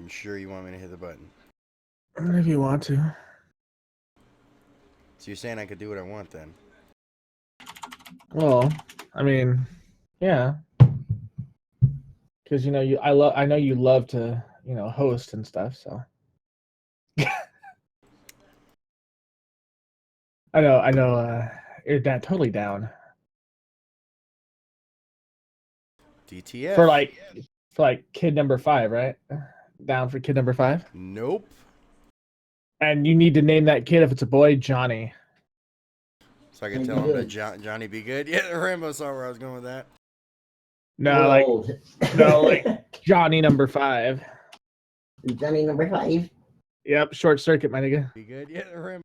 You sure you want me to hit the button? If you want to. So you're saying I could do what I want then? Well, I mean, yeah. Because I know you love to host and stuff. So I know. You're totally down DTF. for kid number 5, right? Down for kid number 5. Nope. And you need to name that kid, if it's a boy, Johnny. So I can tell him to Johnny be good. Yeah, Rambo saw where I was going with that. No, like Johnny number 5. Johnny number 5. Yep, Short Circuit, my nigga. Be good. Yeah, Rambo.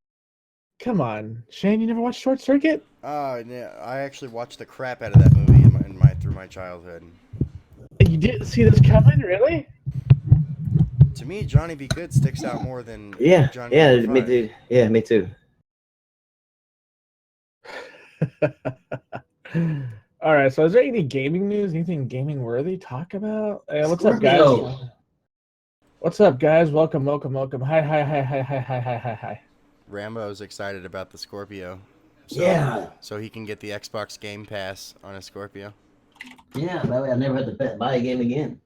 Come on, Shane, you never watched Short Circuit? Yeah, I actually watched the crap out of that movie through my childhood. You didn't see this coming, really? To me, Johnny Be Good sticks out more than Johnny. Yeah, me too. Yeah, me too. All right, so is there any gaming news? Anything gaming worthy talk about? Hey, what's up, guys? What's up, guys? Welcome. Hi. Rambo's excited about the Scorpio. So he can get the Xbox Game Pass on a Scorpio. Yeah, that way I never have to buy a game again.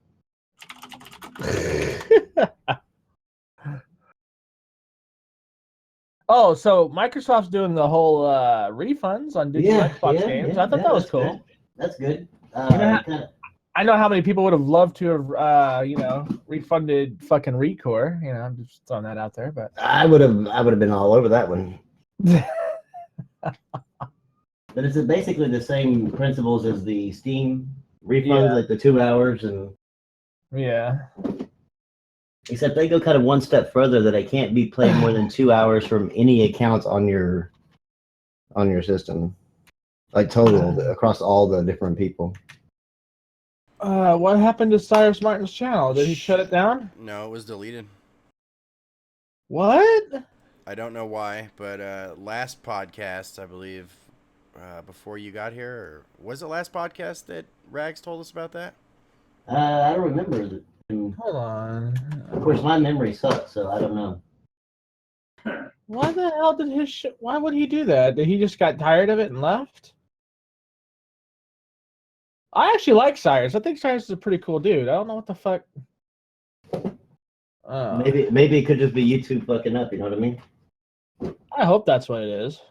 Oh, so Microsoft's doing the whole refunds on digital Xbox games. I thought that was cool. That's good. I know how many people would have loved to have, refunded fucking Recore. I'm just throwing that out there, but I would have been all over that one. But it's basically the same principles as the Steam refunds, like the 2 hours and. Yeah. Except they go kind of one step further, that it can't be played more than 2 hours from any accounts on your system, like total across all the different people. What happened to Cyrus Martin's channel? Did he shut it down? No, it was deleted. What? I don't know why, but last podcast, I believe, before you got here, or was it last podcast that Rags told us about that? I don't remember. Hold on. Of course, my memory sucks, so I don't know. Why the hell did why would he do that? Did he just got tired of it and left? I actually like Cyrus. I think Cyrus is a pretty cool dude. I don't know what the fuck. Maybe it could just be YouTube fucking up. You know what I mean? I hope that's what it is.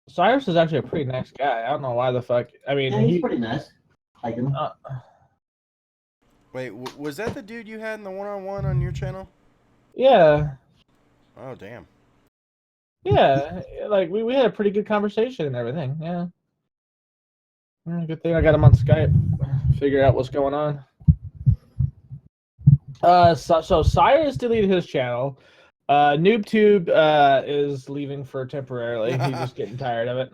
Cyrus is actually a pretty nice guy. I don't know why the fuck. I mean, he's pretty nice. Like him. Wait, was that the dude you had in the one-on-one on your channel? Yeah. Oh, damn. Yeah, like we had a pretty good conversation and everything. Yeah. Good thing I got him on Skype. Figure out what's going on. So Cyrus deleted his channel. NoobTube is leaving for temporarily. He's just getting tired of it.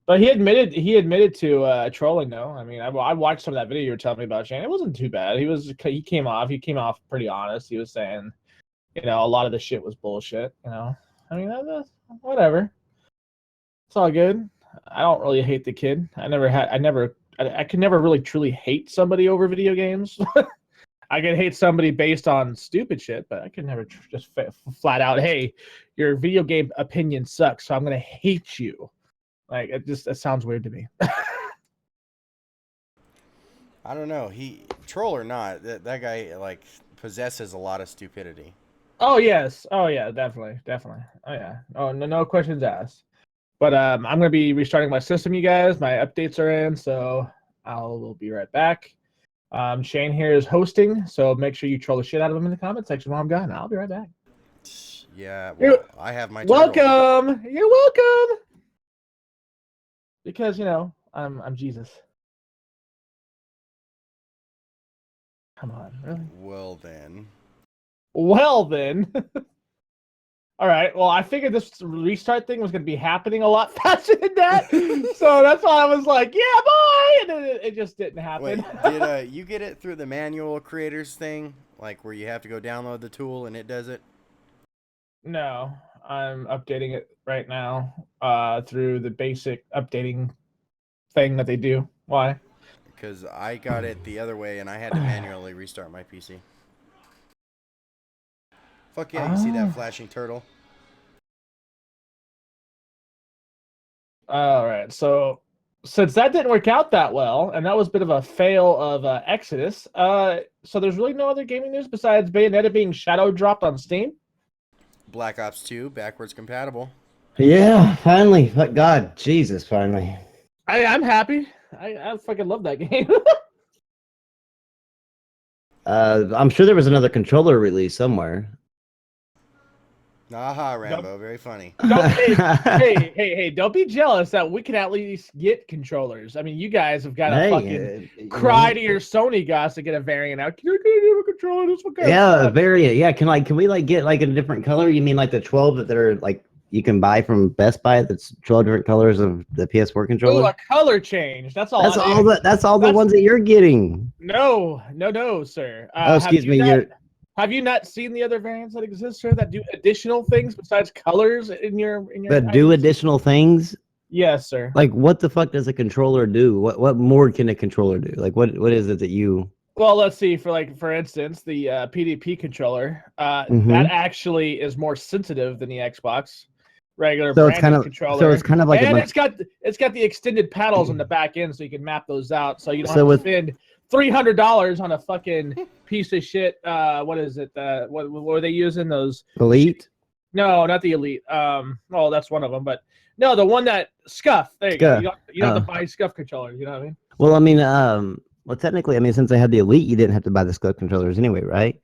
But he admitted to trolling though. I mean, I watched some of that video you were telling me about, Shane. It wasn't too bad. He came off pretty honest. He was saying, a lot of the shit was bullshit. I mean, that's whatever. It's all good. I don't really hate the kid. I could never really truly hate somebody over video games. I could hate somebody based on stupid shit, but I could never just flat out, hey, your video game opinion sucks, so I'm gonna hate you. Like, it sounds weird to me. I don't know. Troll or not, that guy like possesses a lot of stupidity. Oh yes. Oh yeah. Definitely. Oh yeah. Oh no questions asked. But I'm gonna be restarting my system, you guys. My updates are in, so I'll be right back. Shane here is hosting, so make sure you troll the shit out of him in the comment section while I'm gone. I'll be right back. Yeah. Well, I have my welcome. You're welcome. Because I'm Jesus. Come on, really? Well then. All right. Well, I figured this restart thing was going to be happening a lot faster than that, so that's why I was like, "Yeah, boy," and then it just didn't happen. Wait, did you get it through the manual creators thing, like where you have to go download the tool and it does it? No, I'm updating it right now through the basic updating thing that they do. Why? because I got it the other way and I had to manually restart my PC. Fuck yeah, you see that flashing turtle? All right, so since that didn't work out that well, and that was a bit of a fail of Exodus, so there's really no other gaming news besides Bayonetta being shadow dropped on Steam. Black Ops 2, backwards compatible. Yeah, finally. But God, Jesus, finally. I'm happy. I fucking love that game. I'm sure there was another controller release somewhere. Aha, Rambo, very funny. Hey, don't be jealous that we can at least get controllers. I mean, you guys have got to fucking cry to your Sony guys to get a variant out. Can you get a controller? This one a variant. Yeah, can we get like a different color? You mean like the 12 that are like you can buy from Best Buy? That's 12 different colors of the PS4 controller. Oh, a color change. That's all. That's all the ones that you're getting. No, sir. Excuse me. Have you not seen the other variants that exist, sir, that do additional things besides colors in your? That do additional things? Yes, sir. Like, what the fuck does a controller do? What more can a controller do? Like, what is it that you? Well, let's see. For instance, the PDP controller, that actually is more sensitive than the Xbox regular controller. So it's kind of like, and it's got the extended paddles on the back end, so you can map those out. So you don't have to spend $300 on a fucking piece of shit. What is it? What were they using? Those Elite? No, not the Elite. Well, that's one of them, but no, the one that Scuff. There you go. You don't have to buy Scuff controllers. You know what I mean? Well, I mean, technically, I mean, since they had the Elite, you didn't have to buy the Scuff controllers anyway, right?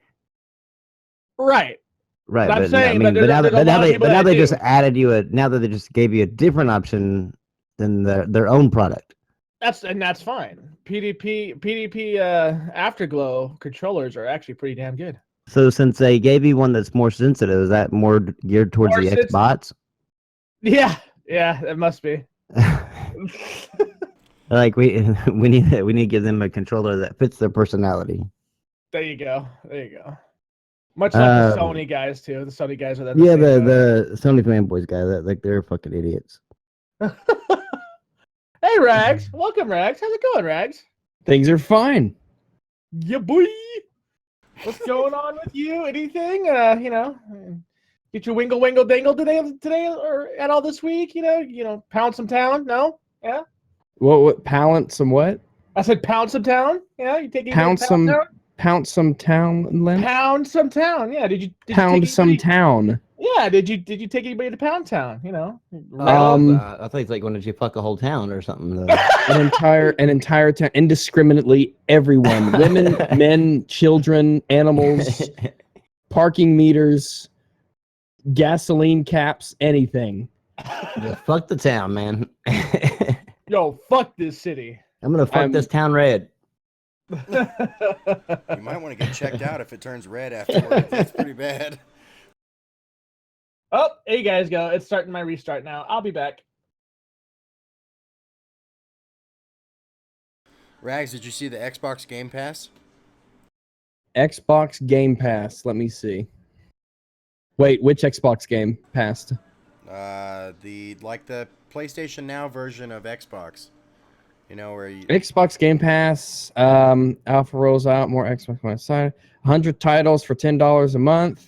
Right. Right. But I'm saying, but now they just added you now that they just gave you a different option than their own product. That's fine. PDP Afterglow controllers are actually pretty damn good. So since they gave you one that's more sensitive, is that more geared towards the Xbox? Yeah, it must be. Like we need to give them a controller that fits their personality. There you go. Much like the Sony guys too. The Sony guys are that. Yeah, the Sony fanboys guy. That like they're fucking idiots. Hey Rags, welcome Rags. How's it going, Rags? Things are fine. Yeah, boy. What's going on with you? Anything? Get your wingle dangle today or at all this week? Pound some town? No? Yeah. What? Pound some what? I said pound some town. Yeah, you taking pound some town? Pound some town, Lynn? Pound some town. Yeah. Did you pound some town? Yeah. Did you take anybody to Pound Town? I think it's like, when did you fuck a whole town or something? an entire town, indiscriminately, everyone, women, men, children, animals, parking meters, gasoline caps, anything. Yeah, fuck the town, man. Yo, fuck this city. I'm gonna fuck this town red. You might want to get checked out if it turns red afterwards. That's pretty bad. Oh, there you guys go. It's starting my restart now. I'll be back. Rags, did you see the Xbox Game Pass? Xbox Game Pass. Let me see. Wait, which Xbox Game passed? The PlayStation Now version of Xbox. Where you Xbox Game Pass. Alpha rolls out, more Xbox on my side. 100 titles for $10 a month.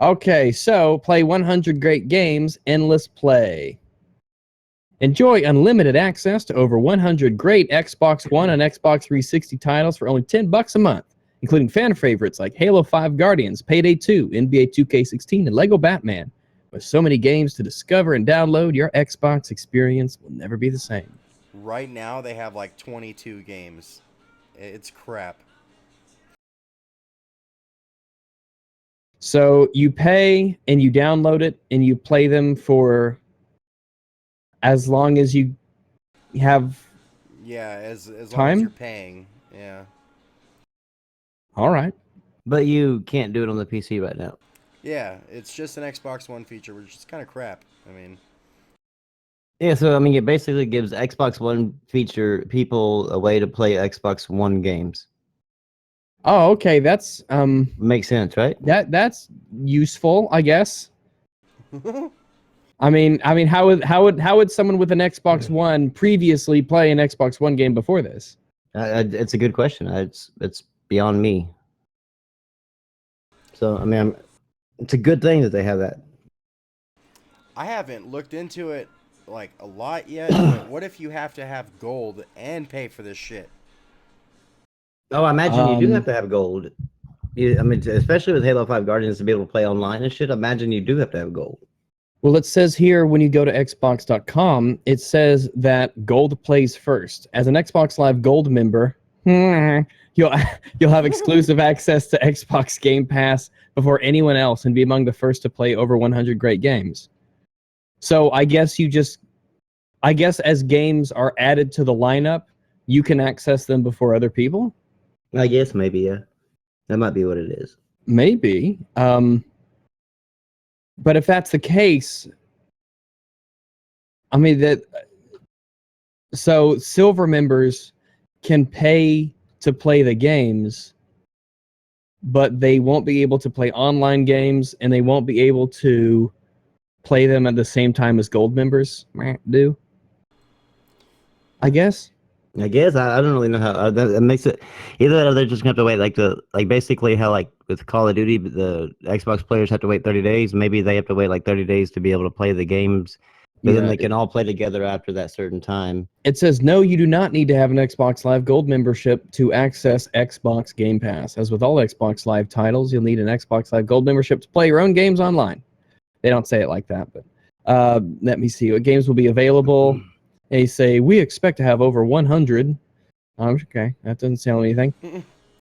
Okay, so play 100 great games, endless play. Enjoy unlimited access to over 100 great Xbox One and Xbox 360 titles for only $10 a month, including fan favorites like Halo 5 Guardians, Payday 2, NBA 2K16, and Lego Batman. With so many games to discover and download, your Xbox experience will never be the same. Right now, they have like 22 games. It's crap. So you pay and you download it and you play them for as long as you have. Yeah, as long time? as you're paying. Yeah. All right. But you can't do it on the PC right now. Yeah, it's just an Xbox One feature, which is kind of crap. I mean. Yeah, so I mean, it basically gives Xbox One feature people a way to play Xbox One games. Oh, okay. That's Makes sense, right? that's useful, I guess. how would someone with an Xbox One previously play an Xbox One game before this? It's a good question. It's beyond me. So I mean, it's a good thing that they have that. I haven't looked into it like a lot yet. But what if you have to have gold and pay for this shit? Oh, I imagine you do have to have gold. I mean, especially with Halo 5 Guardians to be able to play online and shit. I imagine you do have to have gold. Well, it says here when you go to Xbox.com, it says that gold plays first. As an Xbox Live Gold member, you'll have exclusive access to Xbox Game Pass before anyone else and be among the first to play over 100 great games. So I guess as games are added to the lineup, you can access them before other people? I guess maybe, yeah. That might be what it is. Maybe. But if that's the case, I mean so silver members can pay to play the games, but they won't be able to play online games, and they won't be able to play them at the same time as gold members do. I guess. I don't really know how that makes it. Either that or they're just gonna have to wait, like basically how like with Call of Duty, the Xbox players have to wait 30 days. Maybe they have to wait like 30 days to be able to play the games, but then they can all play together after that certain time. It says, no, you do not need to have an Xbox Live Gold membership to access Xbox Game Pass. As with all Xbox Live titles, you'll need an Xbox Live Gold membership to play your own games online. They don't say it like that, but let me see what games will be available. They say, we expect to have over 100. Okay, that doesn't sound anything.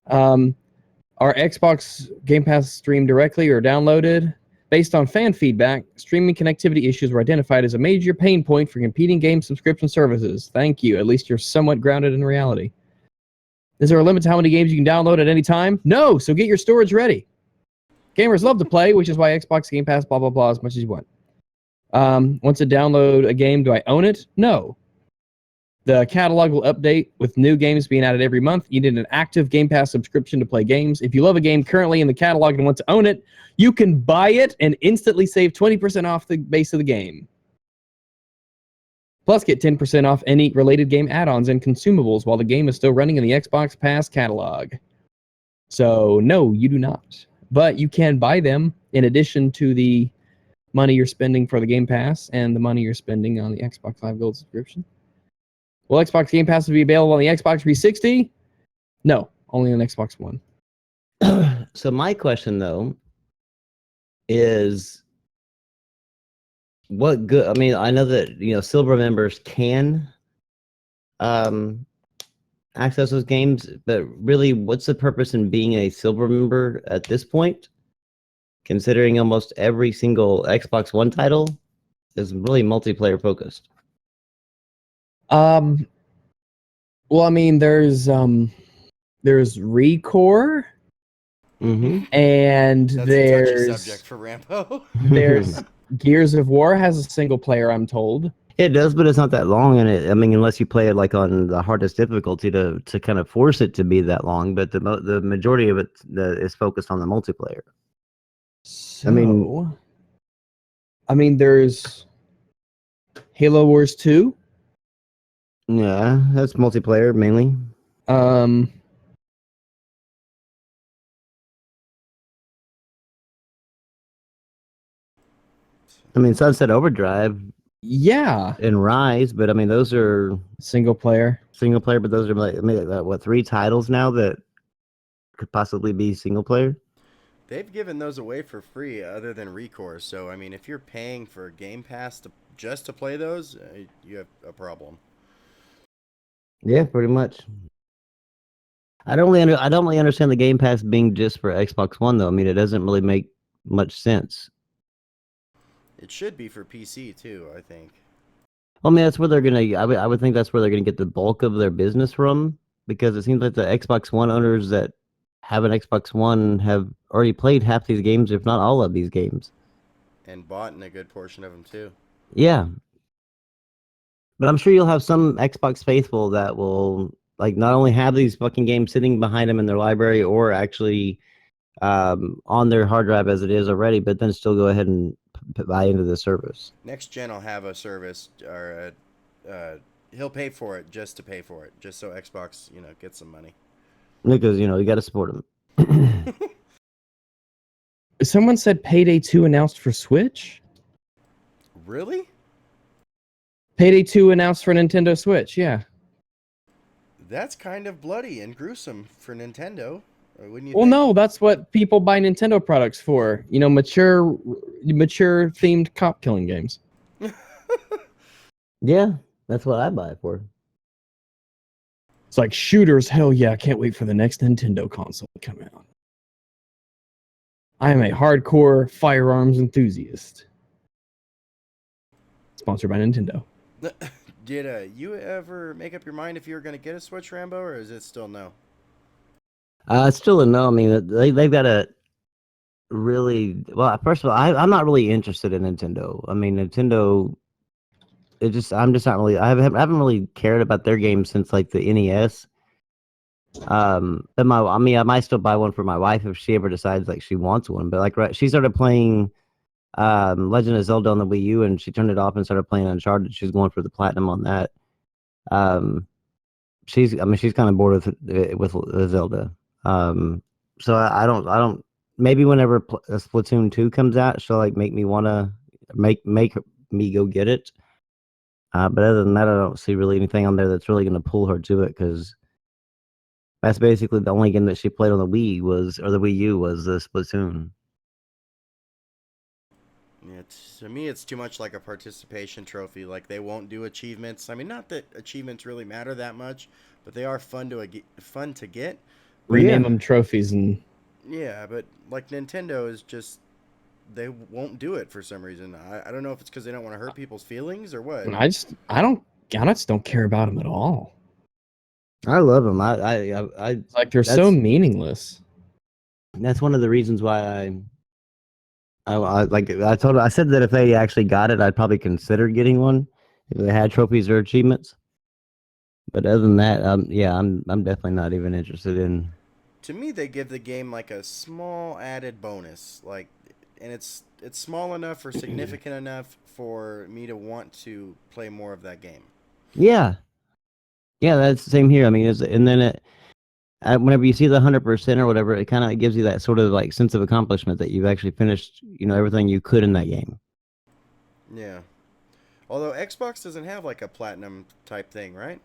Our Xbox Game Pass streamed directly or downloaded. Based on fan feedback, streaming connectivity issues were identified as a major pain point for competing game subscription services. Thank you. At least you're somewhat grounded in reality. Is there a limit to how many games you can download at any time? No, so get your storage ready. Gamers love to play, which is why Xbox Game Pass, blah, blah, blah, as much as you want. Once I download a game, do I own it? No. The catalog will update with new games being added every month. You need an active Game Pass subscription to play games. If you love a game currently in the catalog and want to own it, you can buy it and instantly save 20% off the base of the game. Plus, get 10% off any related game add-ons and consumables while the game is still running in the Xbox Pass catalog. So, no, you do not. But you can buy them in addition to the money you're spending for the Game Pass and the money you're spending on the Xbox Live Gold subscription. Will Xbox Game Pass be available on the Xbox 360? No, only on Xbox One. So my question, though, is what good... I mean, I know that, silver members can access those games, but really, what's the purpose in being a silver member at this point? Considering almost every single Xbox One title is really multiplayer focused. Well, I mean, there's ReCore, and That's there's a touchy subject for Rambo. there's Gears of War has a single player, I'm told. It does, but it's not that long, and unless you play it like on the hardest difficulty to kind of force it to be that long. But the majority of it is focused on the multiplayer. So, I mean, there's Halo Wars 2. Yeah, that's multiplayer mainly. Sunset Overdrive. Yeah. And Rise, but those are single player. But those are 3 titles now that could possibly be single player. They've given those away for free other than ReCore. So, if you're paying for Game Pass just to play those, you have a problem. Yeah, pretty much. I don't really understand the Game Pass being just for Xbox One, though. It doesn't really make much sense. It should be for PC, too, I think. That's where they're going to... I would think that's where they're going to get the bulk of their business from, because it seems like the Xbox One owners that have an Xbox One have already played half these games, if not all of these games. And bought in a good portion of them, too. Yeah. But I'm sure you'll have some Xbox faithful that will not only have these fucking games sitting behind them in their library, or actually on their hard drive as it is already, but then still go ahead and buy into the service. Next gen will have a service, or he'll pay for it just to pay for it, just so Xbox, gets some money. Because, you got to support them. Someone said Payday 2 announced for Switch? Really? Payday 2 announced for Nintendo Switch, yeah. That's kind of bloody and gruesome for Nintendo, wouldn't you Well, think? no, that's what people buy Nintendo products for. Mature themed cop killing games. Yeah, that's what I buy it for. It's like shooters, hell yeah, I can't wait for the next Nintendo console to come out. I am a hardcore firearms enthusiast. Sponsored by Nintendo. Did you ever make up your mind if you were going to get a Switch, Rambo, or is it still no? It's still a no. I mean, they've got a really well. First of all, I'm not really interested in Nintendo. I mean, Nintendo. I'm just not really. I haven't really cared about their games since like the NES. But I might still buy one for my wife if she ever decides like she wants one. But like, she started playing Legend of Zelda on the Wii U, and she turned it off and started playing Uncharted. She's going for the platinum on that. She's kind of bored with Zelda. So I don't. Maybe whenever Splatoon 2 comes out, she'll like make me wanna make me go get it. But other than that, I don't see really anything on there that's really going to pull her to it, because that's basically the only game that she played on the Wii or the Wii U was Splatoon. Yeah, to me, it's too much like a participation trophy. Like, they won't do achievements. I mean, not that achievements really matter that much, but they are fun to get. Rename them trophies and... Yeah, but like Nintendo is just, they won't do it for some reason. I don't know if it's because they don't want to hurt people's feelings or what. I just don't care about them at all. I love them. It's like they're so meaningless. That's one of the reasons why I said that if they actually got it, I'd probably consider getting one if they had trophies or achievements. But other than that, I'm definitely not even interested in. To me, they give the game like a small added bonus, like, and it's small enough or significant enough for me to want to play more of that game. Yeah, that's the same here. I mean, and then whenever you see the 100% or whatever, it kind of gives you that sort of like sense of accomplishment that you've actually finished, everything you could in that game. Yeah. Although Xbox doesn't have like a platinum type thing, right?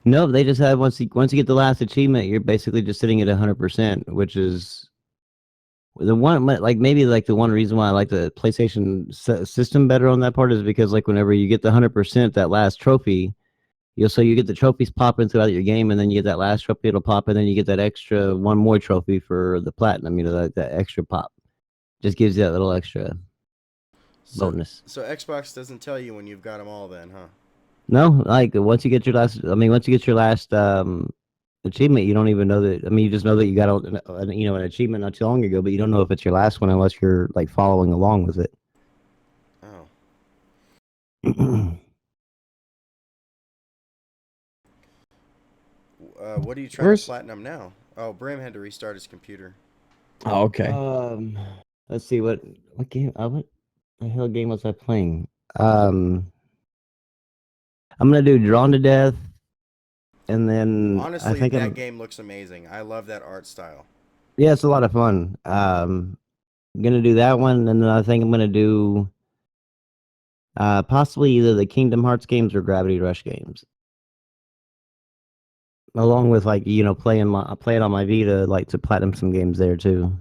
No, they just have once you get the last achievement, you're basically just sitting at 100%, which is the one maybe the one reason why I like the PlayStation system better on that part is because like whenever you get the 100%, that last trophy, you get the trophies popping throughout your game, and then you get that last trophy, it'll pop, and then you get that extra one more trophy for the platinum. That extra pop just gives you that little extra bonus. So Xbox doesn't tell you when you've got them all, then, huh? No, like once you get your last achievement, you don't even know that. I mean, you just know that you got an achievement not too long ago, but you don't know if it's your last one unless you're like following along with it. Oh. What are you trying to platinum now? Oh, Bram had to restart his computer. Oh, okay. Let's see what game. What the hell game was I playing? I'm gonna do Drawn to Death, and then Honestly, I think that game looks amazing. I love that art style. Yeah, it's a lot of fun. I'm gonna do that one, and then I think I'm gonna do possibly either the Kingdom Hearts games or Gravity Rush games, along with playing on my Vita, like to platinum some games there too.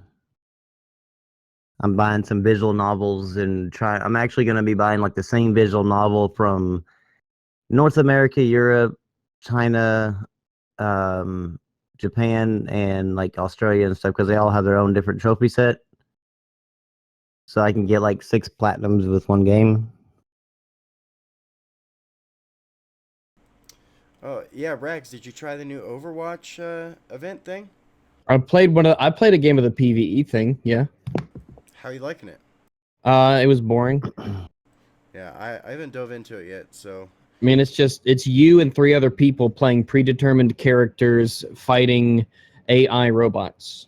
I'm buying some visual novels I'm actually gonna be buying like the same visual novel from North America, Europe, China, Japan, and like Australia and stuff, because they all have their own different trophy set. So I can get like 6 platinums with one game. Oh yeah, Rags, did you try the new Overwatch event thing? I played a game of the PvE thing. Yeah. How are you liking it? It was boring. Yeah, I haven't dove into it yet, so. I mean, it's you and 3 other people playing predetermined characters fighting AI robots.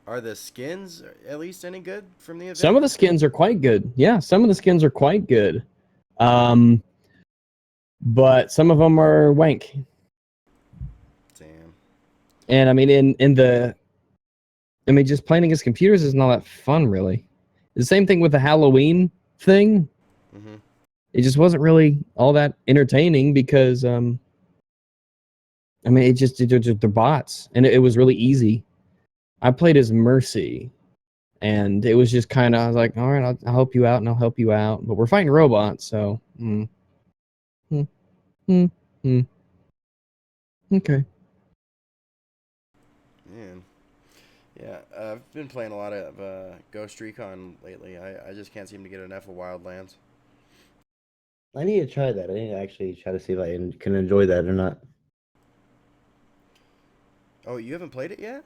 Are the skins at least any good from the event? Some of the skins are quite good. Yeah, some of the skins are quite good. But some of them are wank. Damn. And I mean, just playing against computers is not that fun, really. The same thing with the Halloween thing. Mm-hmm. It just wasn't really all that entertaining because, they're bots, and it was really easy. I played as Mercy, and it was just kind of, I was like, all right, I'll help you out, and I'll help you out. But we're fighting robots, so. Okay. Man. Yeah, I've been playing a lot of Ghost Recon lately. I just can't seem to get enough of Wildlands. I need to try that. I need to actually try to see if I can enjoy that or not. Oh, you haven't played it yet?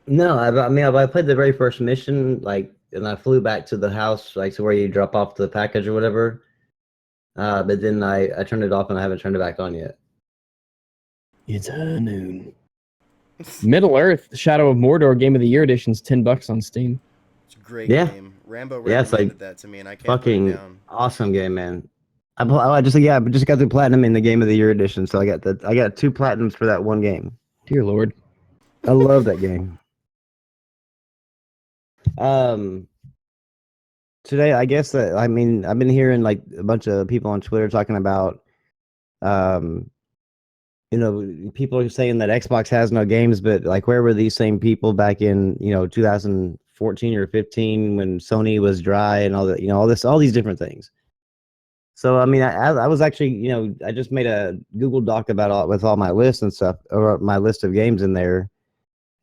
No, I played the very first mission, like, and I flew back to the house, like, to where you drop off the package or whatever. But then I turned it off and I haven't turned it back on yet. It's noon. Middle Earth: Shadow of Mordor Game of the Year edition's $10 on Steam. It's a great Yeah. game. Rambo Yeah, it's recommended like that to me, and I can't put it Fucking down. awesome game, man. I just got the platinum in the Game of the Year edition, so I got 2 platinums for that one game. Dear Lord. I love that game. Today, I guess that I've been hearing like a bunch of people on Twitter talking about, people are saying that Xbox has no games, but like, where were these same people back in 2014 or 15 when Sony was dry and all that, all these different things. So I was actually, I just made a Google Doc about with all my lists and stuff, or my list of games in there,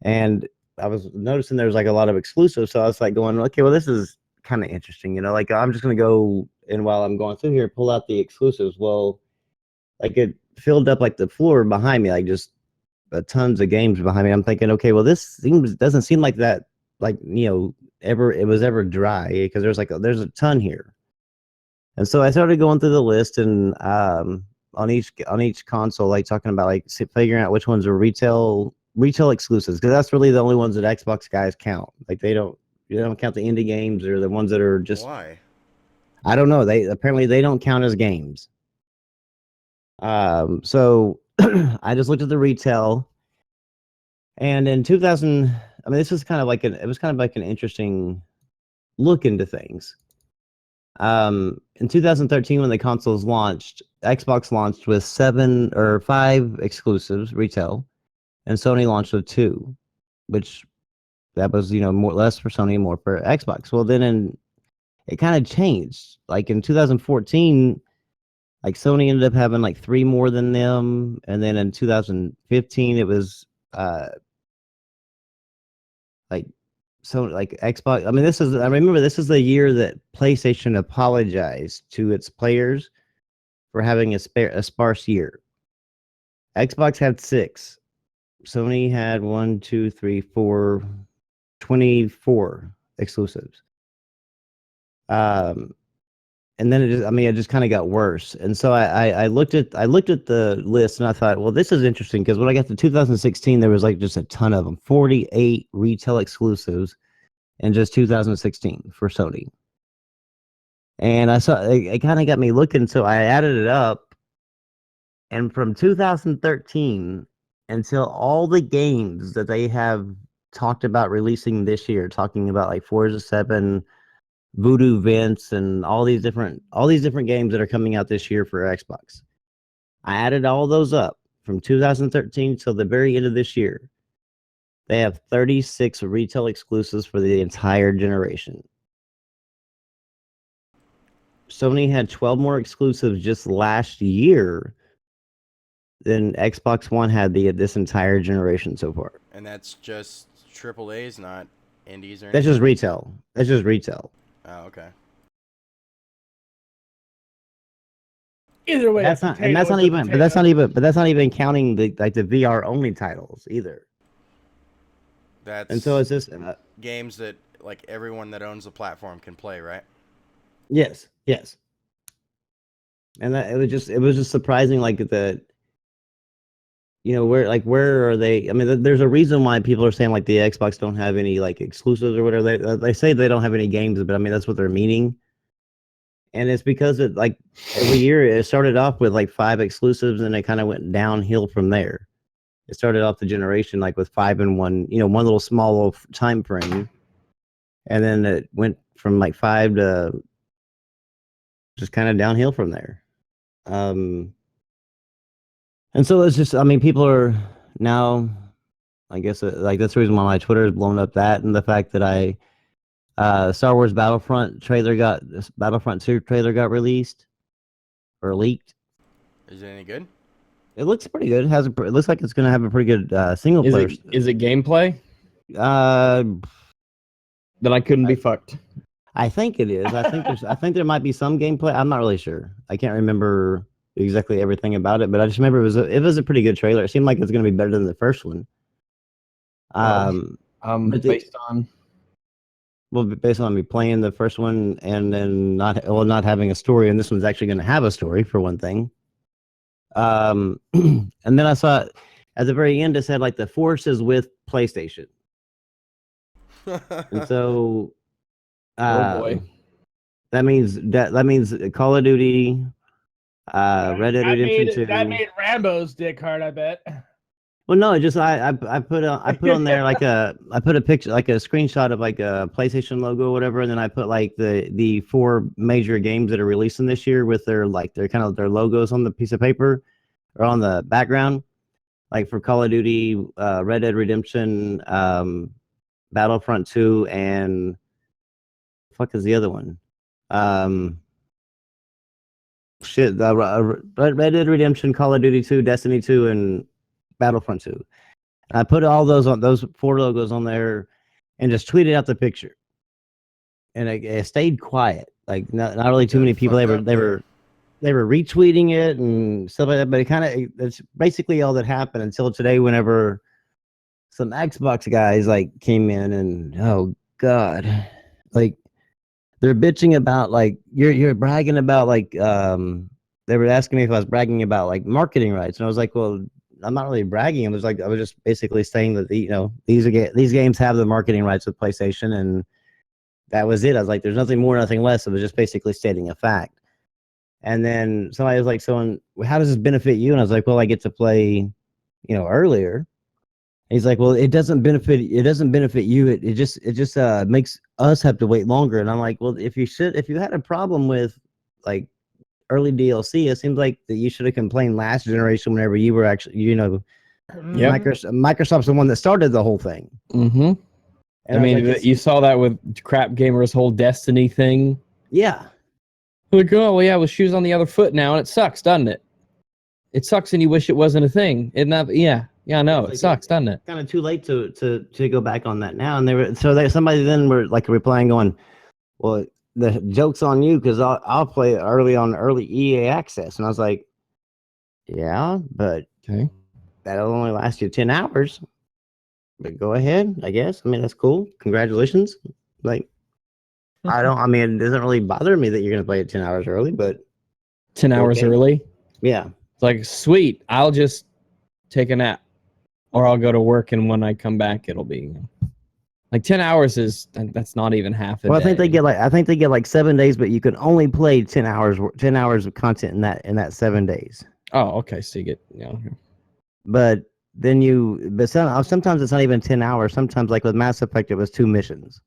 and I was noticing there was like a lot of exclusives. So I was like going, okay, well, this is kind of interesting, like, I'm just gonna go, and while I'm going through here, pull out the exclusives. Well, like, it filled up like the floor behind me, like just tons of games behind me. I'm thinking, okay, well, this doesn't seem like that, like, it was ever dry, because there's a ton here. And so I started going through the list, and on each console, like, talking about, like, figuring out which ones are retail exclusives, because that's really the only ones that Xbox guys count. Like, they don't count the indie games or the ones that are just. Why? I don't know. They apparently they don't count as games. So I just looked at the retail, and in 2000, this was kind of like an interesting look into things. In 2013, when the consoles launched, Xbox launched with 7 or 5 exclusives retail, and Sony launched with 2, which that was, less for Sony, more for Xbox. Well, then it kind of changed. Like, in 2014, like, Sony ended up having like 3 more than them, and then in 2015 it was like. So, like, Xbox, I remember this is the year that PlayStation apologized to its players for having a sparse year. Xbox had 6. Sony had 1, 2, 3, 4, 24 exclusives. And then it just kind of got worse. And so I looked at the list, and I thought, well, this is interesting, because when I got to 2016, there was like just a ton of them, 48 retail exclusives in just 2016 for Sony. And I saw it kind of got me looking, so I added it up, and from 2013 until all the games that they have talked about releasing this year, talking about like Forza 7, Voodoo Vince, and all these different games that are coming out this year for Xbox. I added all those up from 2013 till the very end of this year. They have 36 retail exclusives for the entire generation. Sony had 12 more exclusives just last year than Xbox One had this entire generation so far. And that's just triple A's, not indies or anything? That's just retail. Oh, okay. Either way, That's not even counting the VR only titles either. That's And so it's just games that like everyone that owns the platform can play, right? yes. And that it was just surprising, like, where are they? I mean, there's a reason why people are saying like the Xbox don't have any like exclusives or whatever. They say they don't have any games, but I mean that's what they're meaning. And it's because it like every year it started off with like 5 exclusives and it kind of went downhill from there. It started off the generation like with 5 in one, one little small little time frame, and then it went from like 5 to just kind of downhill from there. And so it's just, I mean, people are now, I guess, like that's the reason why my Twitter has blown up, that and the fact that Star Wars Battlefront 2 trailer got released or leaked. Is it any good? It looks pretty good. It looks like it's going to have a pretty good single player. Is it gameplay? Then I couldn't be fucked. I think it is. I think there might be some gameplay. I'm not really sure. I can't remember exactly everything about it, but I just remember it was a pretty good trailer. It seemed like it's going to be better than the first one. Based on me playing the first one and then not having a story, and this one's actually going to have a story for one thing. And then I saw at the very end it said like the Force is with PlayStation, and so Oh boy. that means Call of Duty, Red Dead Redemption 2. That made Rambo's dick hard, I bet. Well, no, just I put on there like I put a picture, like a screenshot of like a PlayStation logo or whatever, and then I put like the 4 major games that are releasing this year with their kind of their logos on the piece of paper or on the background, like for Call of Duty, Red Dead Redemption, Battlefront 2, and fuck is the other one? Red Dead Redemption, Call of Duty 2, Destiny 2, and Battlefront 2. And I put all those 4 logos on there and just tweeted out the picture. And it stayed quiet. Like not really too many people. They were retweeting it and stuff like that. But that's basically all that happened until today, whenever some Xbox guys like came in and oh god, like they're bitching about like you're bragging about like they were asking me if I was bragging about like marketing rights, and I was like, well, I'm not really bragging. I was just basically saying that these games have the marketing rights with PlayStation, and that was it. I was like, there's nothing more, nothing less. It was just basically stating a fact. And then somebody was like, so how does this benefit you? And I was like, well, I get to play, earlier. And he's like, well, it doesn't benefit you. It just makes us have to wait longer. And I'm like, well, if you had a problem with like early DLC, it seems like that you should have complained last generation whenever you were actually, Microsoft's the one that started the whole thing. Mm-hmm. And I mean, you saw that with Crap Gamer's whole Destiny thing. Yeah. Like, oh, well, yeah, with shoes on the other foot now, and it sucks, doesn't it? It sucks, and you wish it wasn't a thing. Isn't that? Yeah, I know. It sucks, doesn't it? Kind of too late to go back on that now. And somebody then were like replying, going, well, the joke's on you because I'll play early EA access. And I was like, yeah, but okay, that'll only last you 10 hours. But go ahead, I guess. I mean, that's cool. Congratulations. Like, it doesn't really bother me that you're going to play it 10 hours early, but 10 hours early. Yeah. It's like, sweet. I'll just take a nap or I'll go to work. And when I come back, it'll be like 10 hours that's not even half a day. I think they get like 7 days, but you can only play 10 hours of content in that 7 days. Oh, okay. So you get, But sometimes it's not even 10 hours. Sometimes like with Mass Effect, it was 2 missions.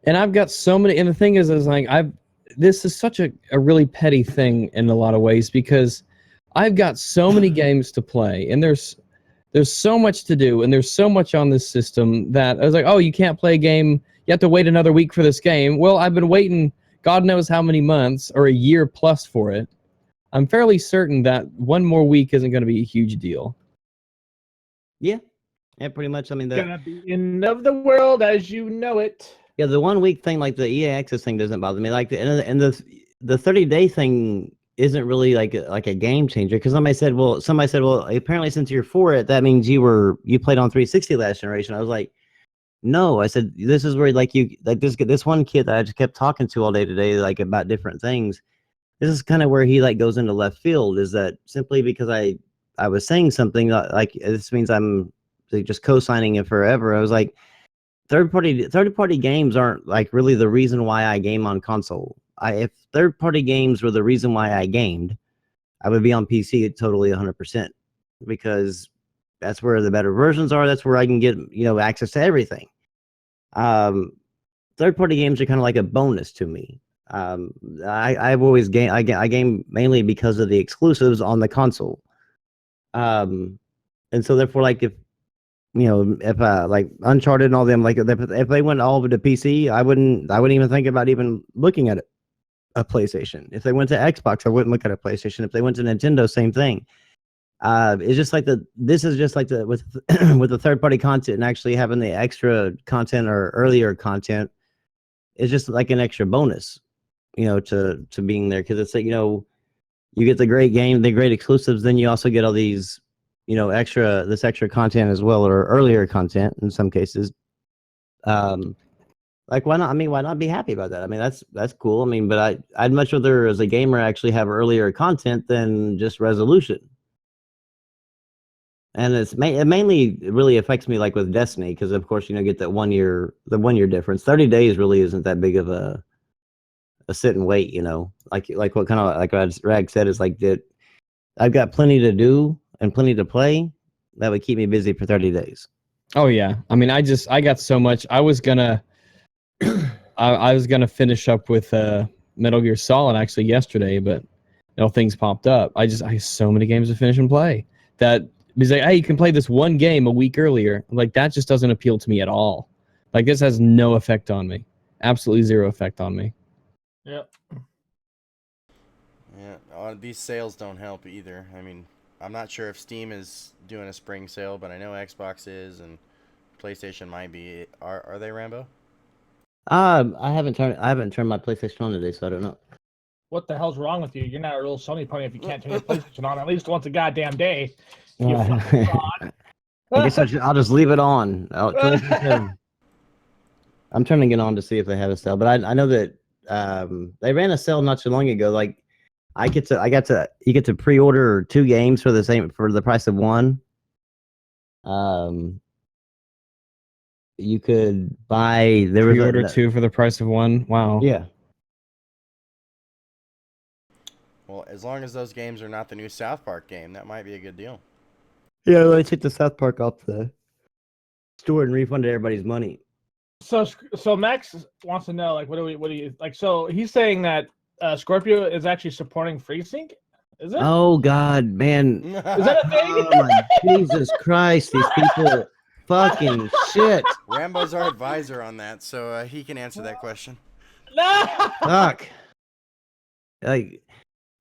And I've got so many, and the thing is like, this is such a really petty thing in a lot of ways because I've got so many games to play and there's so much to do and there's so much on this system that I was like, oh, you can't play a game. You have to wait another week for this game. Well, I've been waiting God knows how many months or a year plus for it. I'm fairly certain that one more week isn't going to be a huge deal. Yeah, pretty much. I mean, gonna be end of the world as you know it. Yeah, the 1 week thing, like the EA Access thing, doesn't bother me. Like the 30-day thing isn't really like a game changer because somebody said, well, apparently since you're for it, that means you played on 360 last generation. I was like, no. I said this is where this one kid that I just kept talking to all day today, like about different things. This is kind of where he like goes into left field. Is that simply because I I was saying something like this means I'm like, just co-signing it forever. I was like, third party games aren't like really the reason why I game on console. If third party games were the reason why I gamed, I would be on PC totally 100% because that's where the better versions are. That's where I can get access to everything. Third party games are kind of like a bonus to me. I've always I game mainly because of the exclusives on the console. And so therefore, like if like Uncharted and all them, like if they went all over to PC, I wouldn't even think about even looking at a PlayStation. If they went to Xbox, I wouldn't look at a PlayStation. If they went to Nintendo, same thing. It's just like this is just like with with the third party content and actually having the extra content or earlier content. It's just like an extra bonus, to being there, because it's like you get the great game, the great exclusives, then you also get all these extra content as well, or earlier content in some cases. Like why not? I mean, why not be happy about that? I mean, that's cool. I mean, but I'd much rather as a gamer actually have earlier content than just resolution. And it mainly really affects me like with Destiny, because of course get that 1 year difference. 30 days really isn't that big of a sit and wait, like what kind of like Rag said is like that I've got plenty to do and plenty to play that would keep me busy for 30 days. Oh yeah. I mean, I got so much. I was gonna I was gonna finish up with Metal Gear Solid actually yesterday, but things popped up. I have so many games to finish and play that he's like, hey, you can play this one game a week earlier. Like that just doesn't appeal to me at all. Like this has no effect on me. Absolutely zero effect on me. Yep. Yeah, these sales don't help either. I mean, I'm not sure if Steam is doing a spring sale, but I know Xbox is, and PlayStation might be. Are they, Rambo? I haven't turned my PlayStation on today, so I don't know. What the hell's wrong with you? You're not a real Sony pony if you can't turn your PlayStation on at least once a goddamn day. I guess I'll just leave it on. I'm turning it on to see if they have a sale, but I know that they ran a sale not too long ago. Like you get to pre-order 2 games for the price of one. You could buy pre-order 2 for the price of 1. Wow. Yeah. Well, as long as those games are not the new South Park game, that might be a good deal. Yeah, they took the South Park off the store and refunded everybody's money. So Max wants to know, like, what do you like? So he's saying that Scorpio is actually supporting FreeSync. Is it? Oh God, man! Is that a thing? Oh my Jesus Christ! These people, fucking shit. Rambo's our advisor on that, so he can answer that question. No. Fuck. Like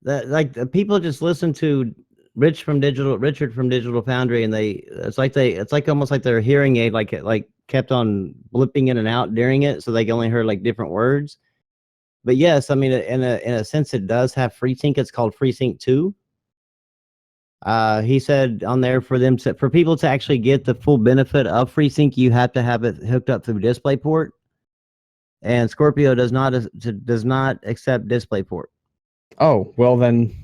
that. Like the people just listen to Richard from Digital Foundry, and it's like almost like their hearing aid like kept on blipping in and out during it, so they only heard like different words. But yes, I mean, in a sense, it does have FreeSync. It's called FreeSync 2. He said on there for people to actually get the full benefit of FreeSync, you have to have it hooked up through DisplayPort, and Scorpio does not accept DisplayPort. Oh well, then.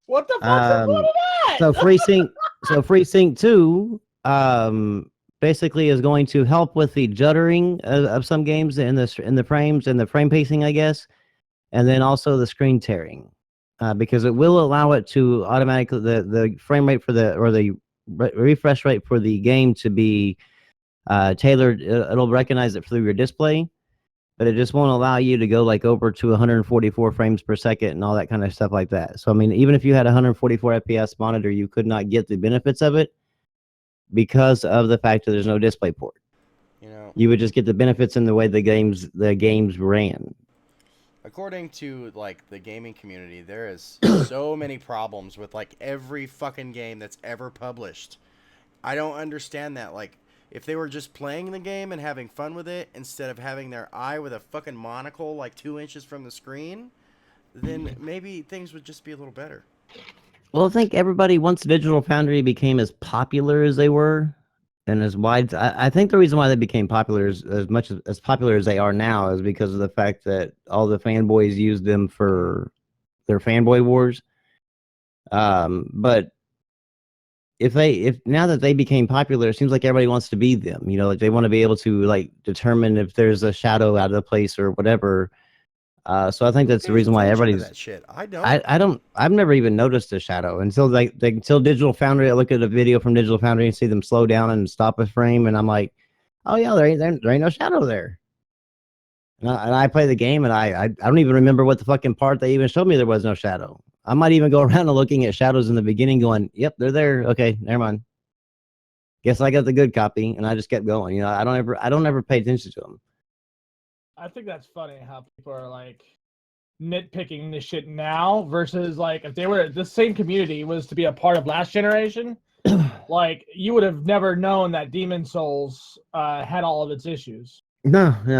What the fuck's the point of that? So FreeSync 2 basically is going to help with the juddering of some games in the frames and the frame pacing, I guess, and then also the screen tearing, because it will allow it to automatically the frame rate the refresh rate for the game to be tailored. It'll recognize it through your display, but it just won't allow you to go like over to 144 frames per second and all that kind of stuff like that. So I mean, even if you had a 144 FPS monitor, you could not get the benefits of it because of the fact that there's no DisplayPort. You would just get the benefits in the way the games ran. According to like the gaming community, there is so many problems with like every fucking game that's ever published. I don't understand that. Like, if they were just playing the game and having fun with it instead of having their eye with a fucking monocle like 2 inches from the screen, then maybe things would just be a little better. Well, I think everybody, once Digital Foundry became as popular as they were and as wide, I think the reason why they became popular as much as popular as they are now is because of the fact that all the fanboys used them for their fanboy wars. But if now that they became popular, it seems like everybody wants to be them. You know, like they want to be able to like determine if there's a shadow out of the place or whatever. So I think Who that's the pays reason why attention to everybody's. that shit. I don't. I don't. I've never even noticed a shadow until until Digital Foundry. I look at a video from Digital Foundry and see them slow down and stop a frame, and I'm like, oh yeah, there ain't no shadow there. And I play the game, and I don't even remember what the fucking part they even showed me there was no shadow. I might even go around and looking at shadows in the beginning, going, "Yep, they're there. Okay, never mind. Guess I got the good copy," and I just kept going. You know, I don't ever pay attention to them. I think that's funny how people are like nitpicking this shit now versus like if they were the same community was to be a part of last generation, like you would have never known that Demon Souls had all of its issues. No. You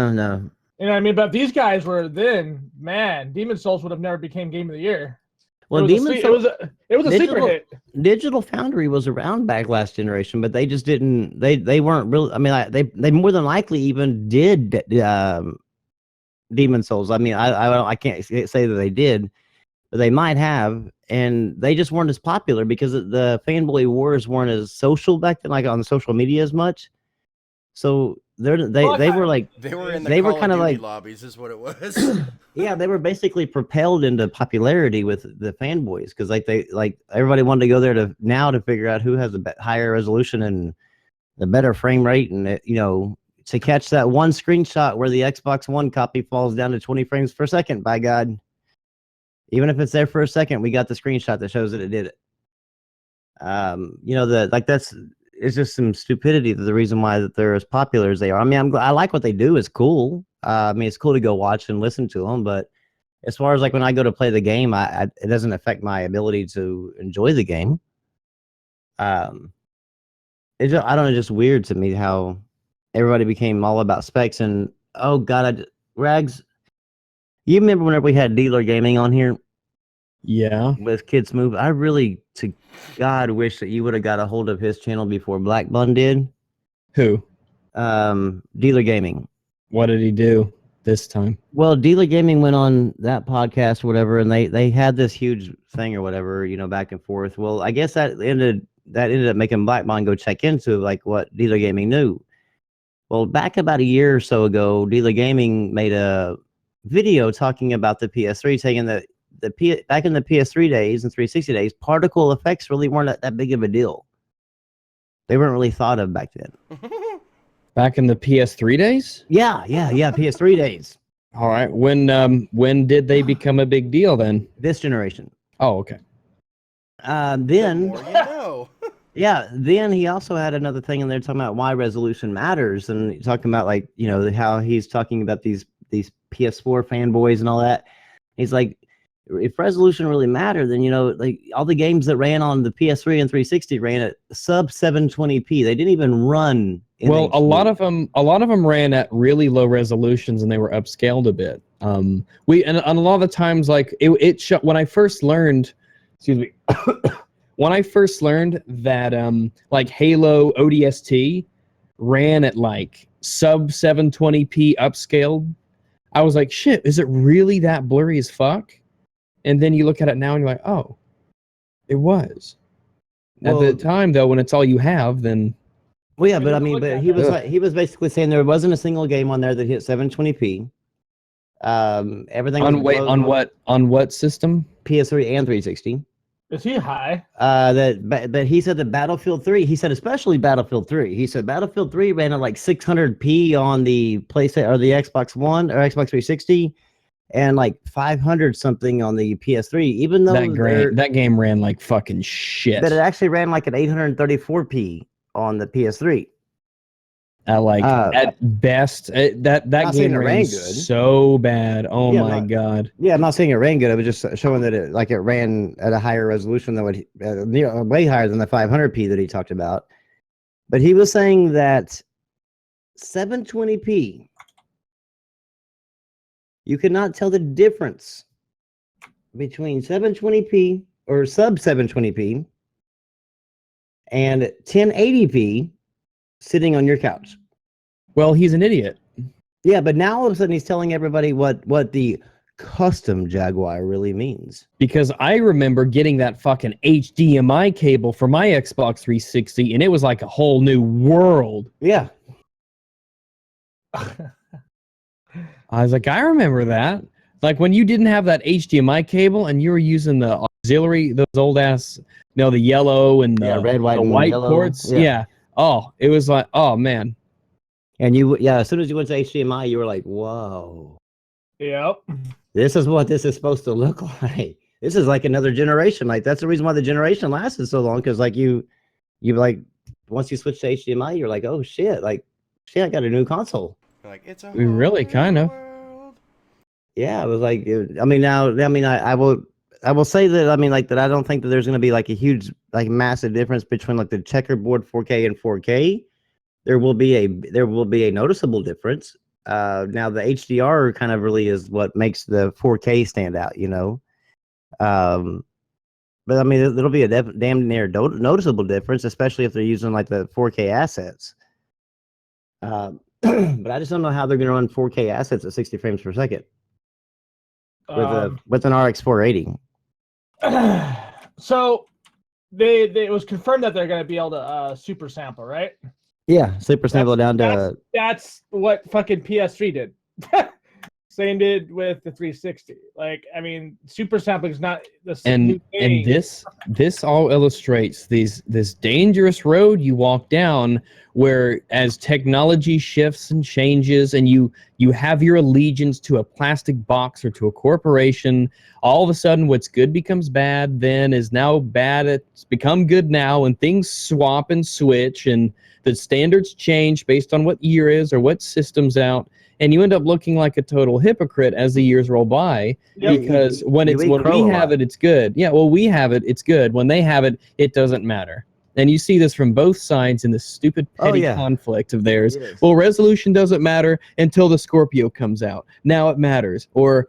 know what I mean? But if these guys were then, man, Demon Souls would have never became Game of the Year. Well, it was a sleeper hit. Digital Foundry was around back last generation, but they just didn't. They weren't really. I mean, they more than likely even did Demon Souls. I mean, I can't say that they did, but they might have, and they just weren't as popular because the fanboy wars weren't as social back then, like on social media as much. So they were like They were in the they Call were kind of Duty like lobbies, is what it was. yeah, they were basically propelled into popularity with the fanboys because like everybody wanted to go there to figure out who has a higher resolution and the better frame rate, and you know, to catch that one screenshot where the Xbox One copy falls down to 20 frames per second. By God, even if it's there for a second, we got the screenshot that shows that it did it. You know, it's just some stupidity. The reason why that they're as popular as they are. I mean, I like what they do. It's cool. I mean, it's cool to go watch and listen to them. But as far as like when I go to play the game, it doesn't affect my ability to enjoy the game. I don't know. It's just weird to me how everybody became all about specs. And oh God, Rags, you remember whenever we had Dealer Gaming on here? Yeah. With Kids Move, I really, to God, wish that you would have got a hold of his channel before Black Bun did. Who? Dealer Gaming. What did he do this time? Well, Dealer Gaming went on that podcast or whatever, and they had this huge thing or whatever, you know, back and forth. Well, I guess that ended up making Black Bun go check into like what Dealer Gaming knew. Well, back about a year or so ago, Dealer Gaming made a video talking about the PS3, saying that back in the PS3 days and 360 days, particle effects really weren't that big of a deal. They weren't really thought of back then. Back in the PS3 days? Yeah, PS3 days. All right. When did they become a big deal then? This generation. Oh, okay. The Then more you know. yeah, then he also had another thing in there talking about why resolution matters, and talking about like, you know, how he's talking about these PS4 fanboys and all that. He's like, if resolution really mattered, then, you know, like all the games that ran on the PS3 and 360 ran at sub 720p. They didn't even run. Well, a lot of them ran at really low resolutions and they were upscaled a bit. And a lot of the times, like when I first learned, excuse me, when I first learned that like Halo ODST ran at like sub 720p upscaled, I was like, shit, is it really that blurry as fuck? And then you look at it now and you're like, oh, it was. At the time, though, when it's all you have, then. Well, yeah, but I mean, but he was basically saying there wasn't a single game on there that hit 720p. Everything on what system? PS3 and 360. Is he high? But he said that Battlefield 3. He said especially Battlefield 3. He said Battlefield 3 ran at like 600p on the PlayStation or the Xbox One or Xbox 360. And like 500 something on the PS3, even though that game ran like fucking shit. But it actually ran like at 834p on the PS3. At best, that game ran good. So bad. Oh my God. Yeah, I'm not saying it ran good. I was just showing that it ran at a higher resolution than way higher than the 500p that he talked about. But he was saying that 720p. You cannot tell the difference between 720p or sub 720p and 1080p sitting on your couch. Well, he's an idiot. Yeah, but now all of a sudden he's telling everybody what the custom Jaguar really means. Because I remember getting that fucking HDMI cable for my Xbox 360, and it was like a whole new world. Yeah. I was like, I remember that. Like when you didn't have that HDMI cable and you were using the auxiliary, those old ass, the yellow and the red, white, the and white yellow. ports. Yeah. Yeah. Oh, it was like, oh man. And as soon as you went to HDMI, you were like, whoa, Yep. this is what this is supposed to look like. This is like another generation. Like that's the reason why the generation lasted so long. Cause like you like, once you switch to HDMI, you're like, oh shit, I got a new console. Like it's a We really whole kind of. world. Yeah, it was like, I will say that, that I don't think that there's going to be like a huge, like massive difference between like the checkerboard 4K and 4K. There will be a noticeable difference. Now the HDR kind of really is what makes the 4K stand out, but I mean, there'll be a damn near noticeable difference, especially if they're using like the 4K assets. But I just don't know how they're going to run 4K assets at 60 frames per second with an RX 480. So it was confirmed that they're going to be able to super sample, right? Yeah, super sample down to. That's what fucking PS3 did. Same did with the 360. Like, I mean, super sampling is not the same thing. And this all illustrates this dangerous road you walk down, where as technology shifts and changes, and you have your allegiance to a plastic box or to a corporation, all of a sudden what's good becomes bad, then is now bad. It's become good now, and things swap and switch, and the standards change based on what year is or what system's out. And you end up looking like a total hypocrite as the years roll by, because when we have it, it's good. Yeah, well, we have it, it's good. When they have it, it doesn't matter. And you see this from both sides in this stupid petty conflict of theirs. Yes. Well, resolution doesn't matter until the Scorpio comes out. Now it matters. Or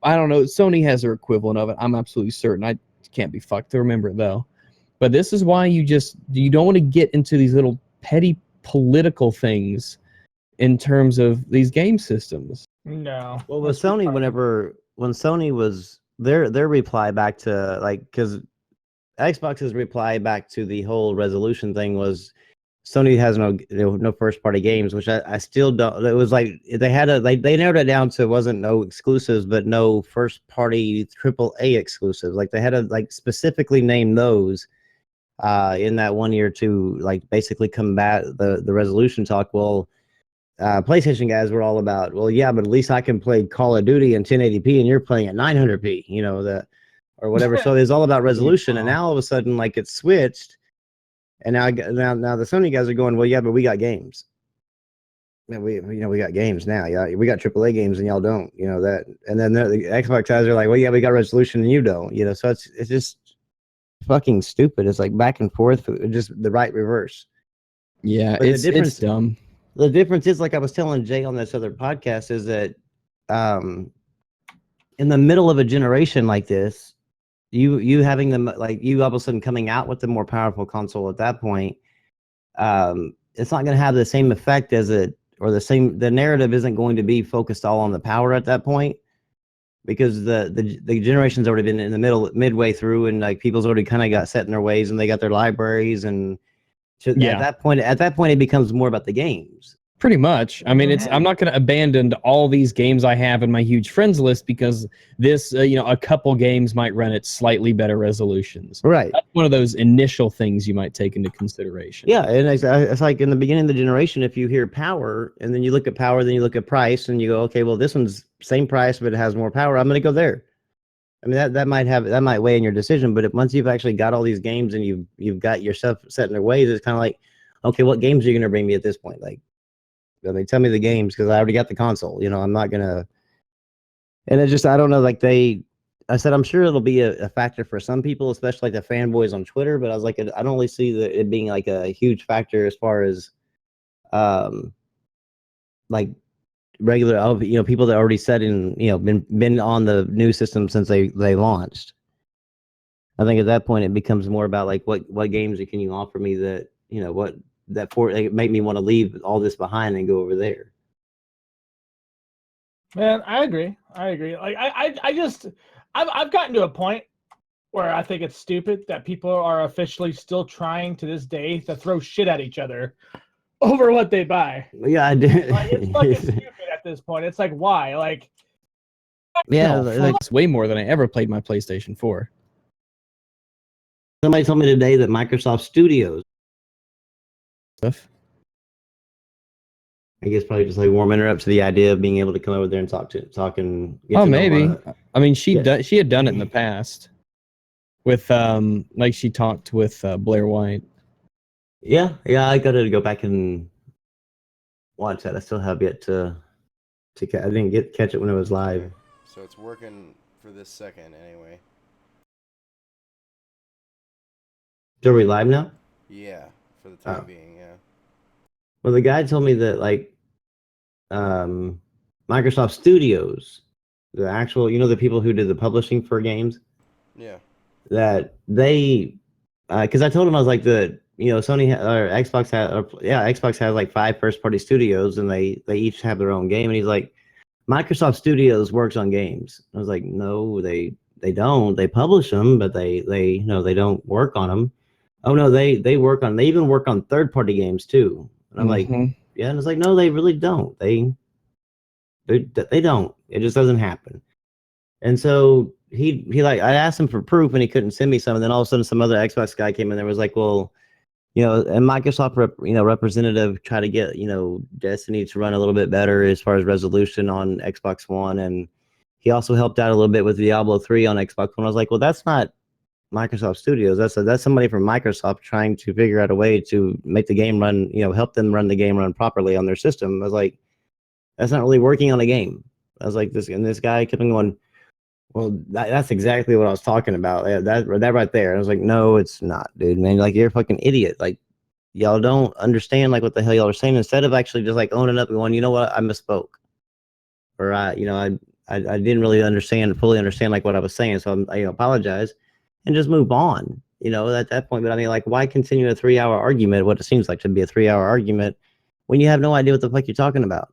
I don't know, Sony has their equivalent of it. I'm absolutely certain. I can't be fucked to remember it though. But this is why you don't want to get into these little petty political things in terms of these game systems. No. Well, with Sony, when Sony was their reply back to, like, because Xbox's reply back to the whole resolution thing was Sony has no first party games, which I still don't. It was like they narrowed it down to wasn't no exclusives, but no first party AAA exclusives. Like they had to like specifically name those in that 1 year to like basically combat the resolution talk. Well, PlayStation guys were all about, well, yeah, but at least I can play Call of Duty in 1080p and you're playing at 900p, or whatever. So it's all about resolution. And now all of a sudden, like it's switched, and now the Sony guys are going, well, yeah, but we got games. Yeah, we got games now. Yeah, we got AAA games and y'all don't. That. And then the Xbox guys are like, well, yeah, we got resolution and you don't. So it's just fucking stupid. It's like back and forth, just the right reverse. Yeah, it's dumb. The difference is, like I was telling Jay on this other podcast, is that in the middle of a generation like this, you having them, like you all of a sudden coming out with the more powerful console at that point, it's not going to have the same effect as it, or the narrative isn't going to be focused all on the power at that point, because the generation's already been in the midway through, and like people's already kind of got set in their ways, and they got their libraries, and at that point it becomes more about the games. Pretty much. I mean, I'm not going to abandon all these games I have in my huge friends list because this, a couple games might run at slightly better resolutions. Right. That's one of those initial things you might take into consideration. Yeah, and it's like in the beginning of the generation, if you hear power, and then you look at power, then you look at price, and you go, okay, well, this one's same price, but it has more power. I'm going to go there. I mean, that might weigh in your decision, but once you've actually got all these games and you've got yourself set in their ways, it's kind of like, okay, what games are you going to bring me at this point? Like, tell me the games, because I already got the console. I'm not gonna. And it just, I don't know. Like I said, I'm sure it'll be a factor for some people, especially like the fanboys on Twitter. But I was like, I don't really see it being like a huge factor as far as, like regular, people that already set in, been on the new system since they launched. I think at that point it becomes more about like what games can you offer me that make me want to leave all this behind and go over there. Man, I agree. Like I've gotten to a point where I think it's stupid that people are officially still trying to this day to throw shit at each other over what they buy. Yeah, I do. Like, it's fucking stupid at this point. It's like, why? Like, Yeah, No, like it's way more than I ever played my PlayStation 4. somebody told me today that Microsoft Studios, Stuff. I guess, probably just like warming her up to the idea of being able to come over there and talk and get Oh, to know maybe. her. I mean, she Yeah. she had done it in the past with like she talked with Blair White. Yeah, I got to go back and watch that. I still have yet to I didn't catch it when it was live. So it's working for this second anyway. So are we live now? Yeah, for the time Oh. being, yeah. Well, the guy told me that like Microsoft Studios, the actual, the people who did the publishing for games, Yeah. that they, because I told him, I was like, Sony or Xbox Xbox has like 5 first-party studios, and they each have their own game, and he's like, Microsoft Studios works on games. I was like, no, they don't. They publish them, but they they don't work on them. Oh no, they even work on third-party games too. And I'm like, Mhm. yeah, and it's like, no, they really don't. They don't. It just doesn't happen. And so he like, I asked him for proof, and he couldn't send me some. And then all of a sudden, some other Xbox guy came in there, was like, well, and Microsoft representative tried to get Destiny to run a little bit better as far as resolution on Xbox One, and he also helped out a little bit with Diablo 3 on Xbox One. I was like, well, that's not Microsoft Studios. That's somebody from Microsoft trying to figure out a way to make the game run, help them run the game run properly on their system. I was like, that's not really working on a game. I was like, this guy kept on going, well, that's exactly what I was talking about. Yeah, that right there. I was like, no, it's not, dude, man. Like, you're a fucking idiot. Like, y'all don't understand like what the hell y'all are saying. Instead of actually just like owning up and going, you know what, I misspoke, or I didn't really fully understand like what I was saying, so I apologize, and just move on. At that point. But I mean, like, why continue a 3-hour argument? What it seems like to be a 3-hour argument when you have no idea what the fuck you're talking about.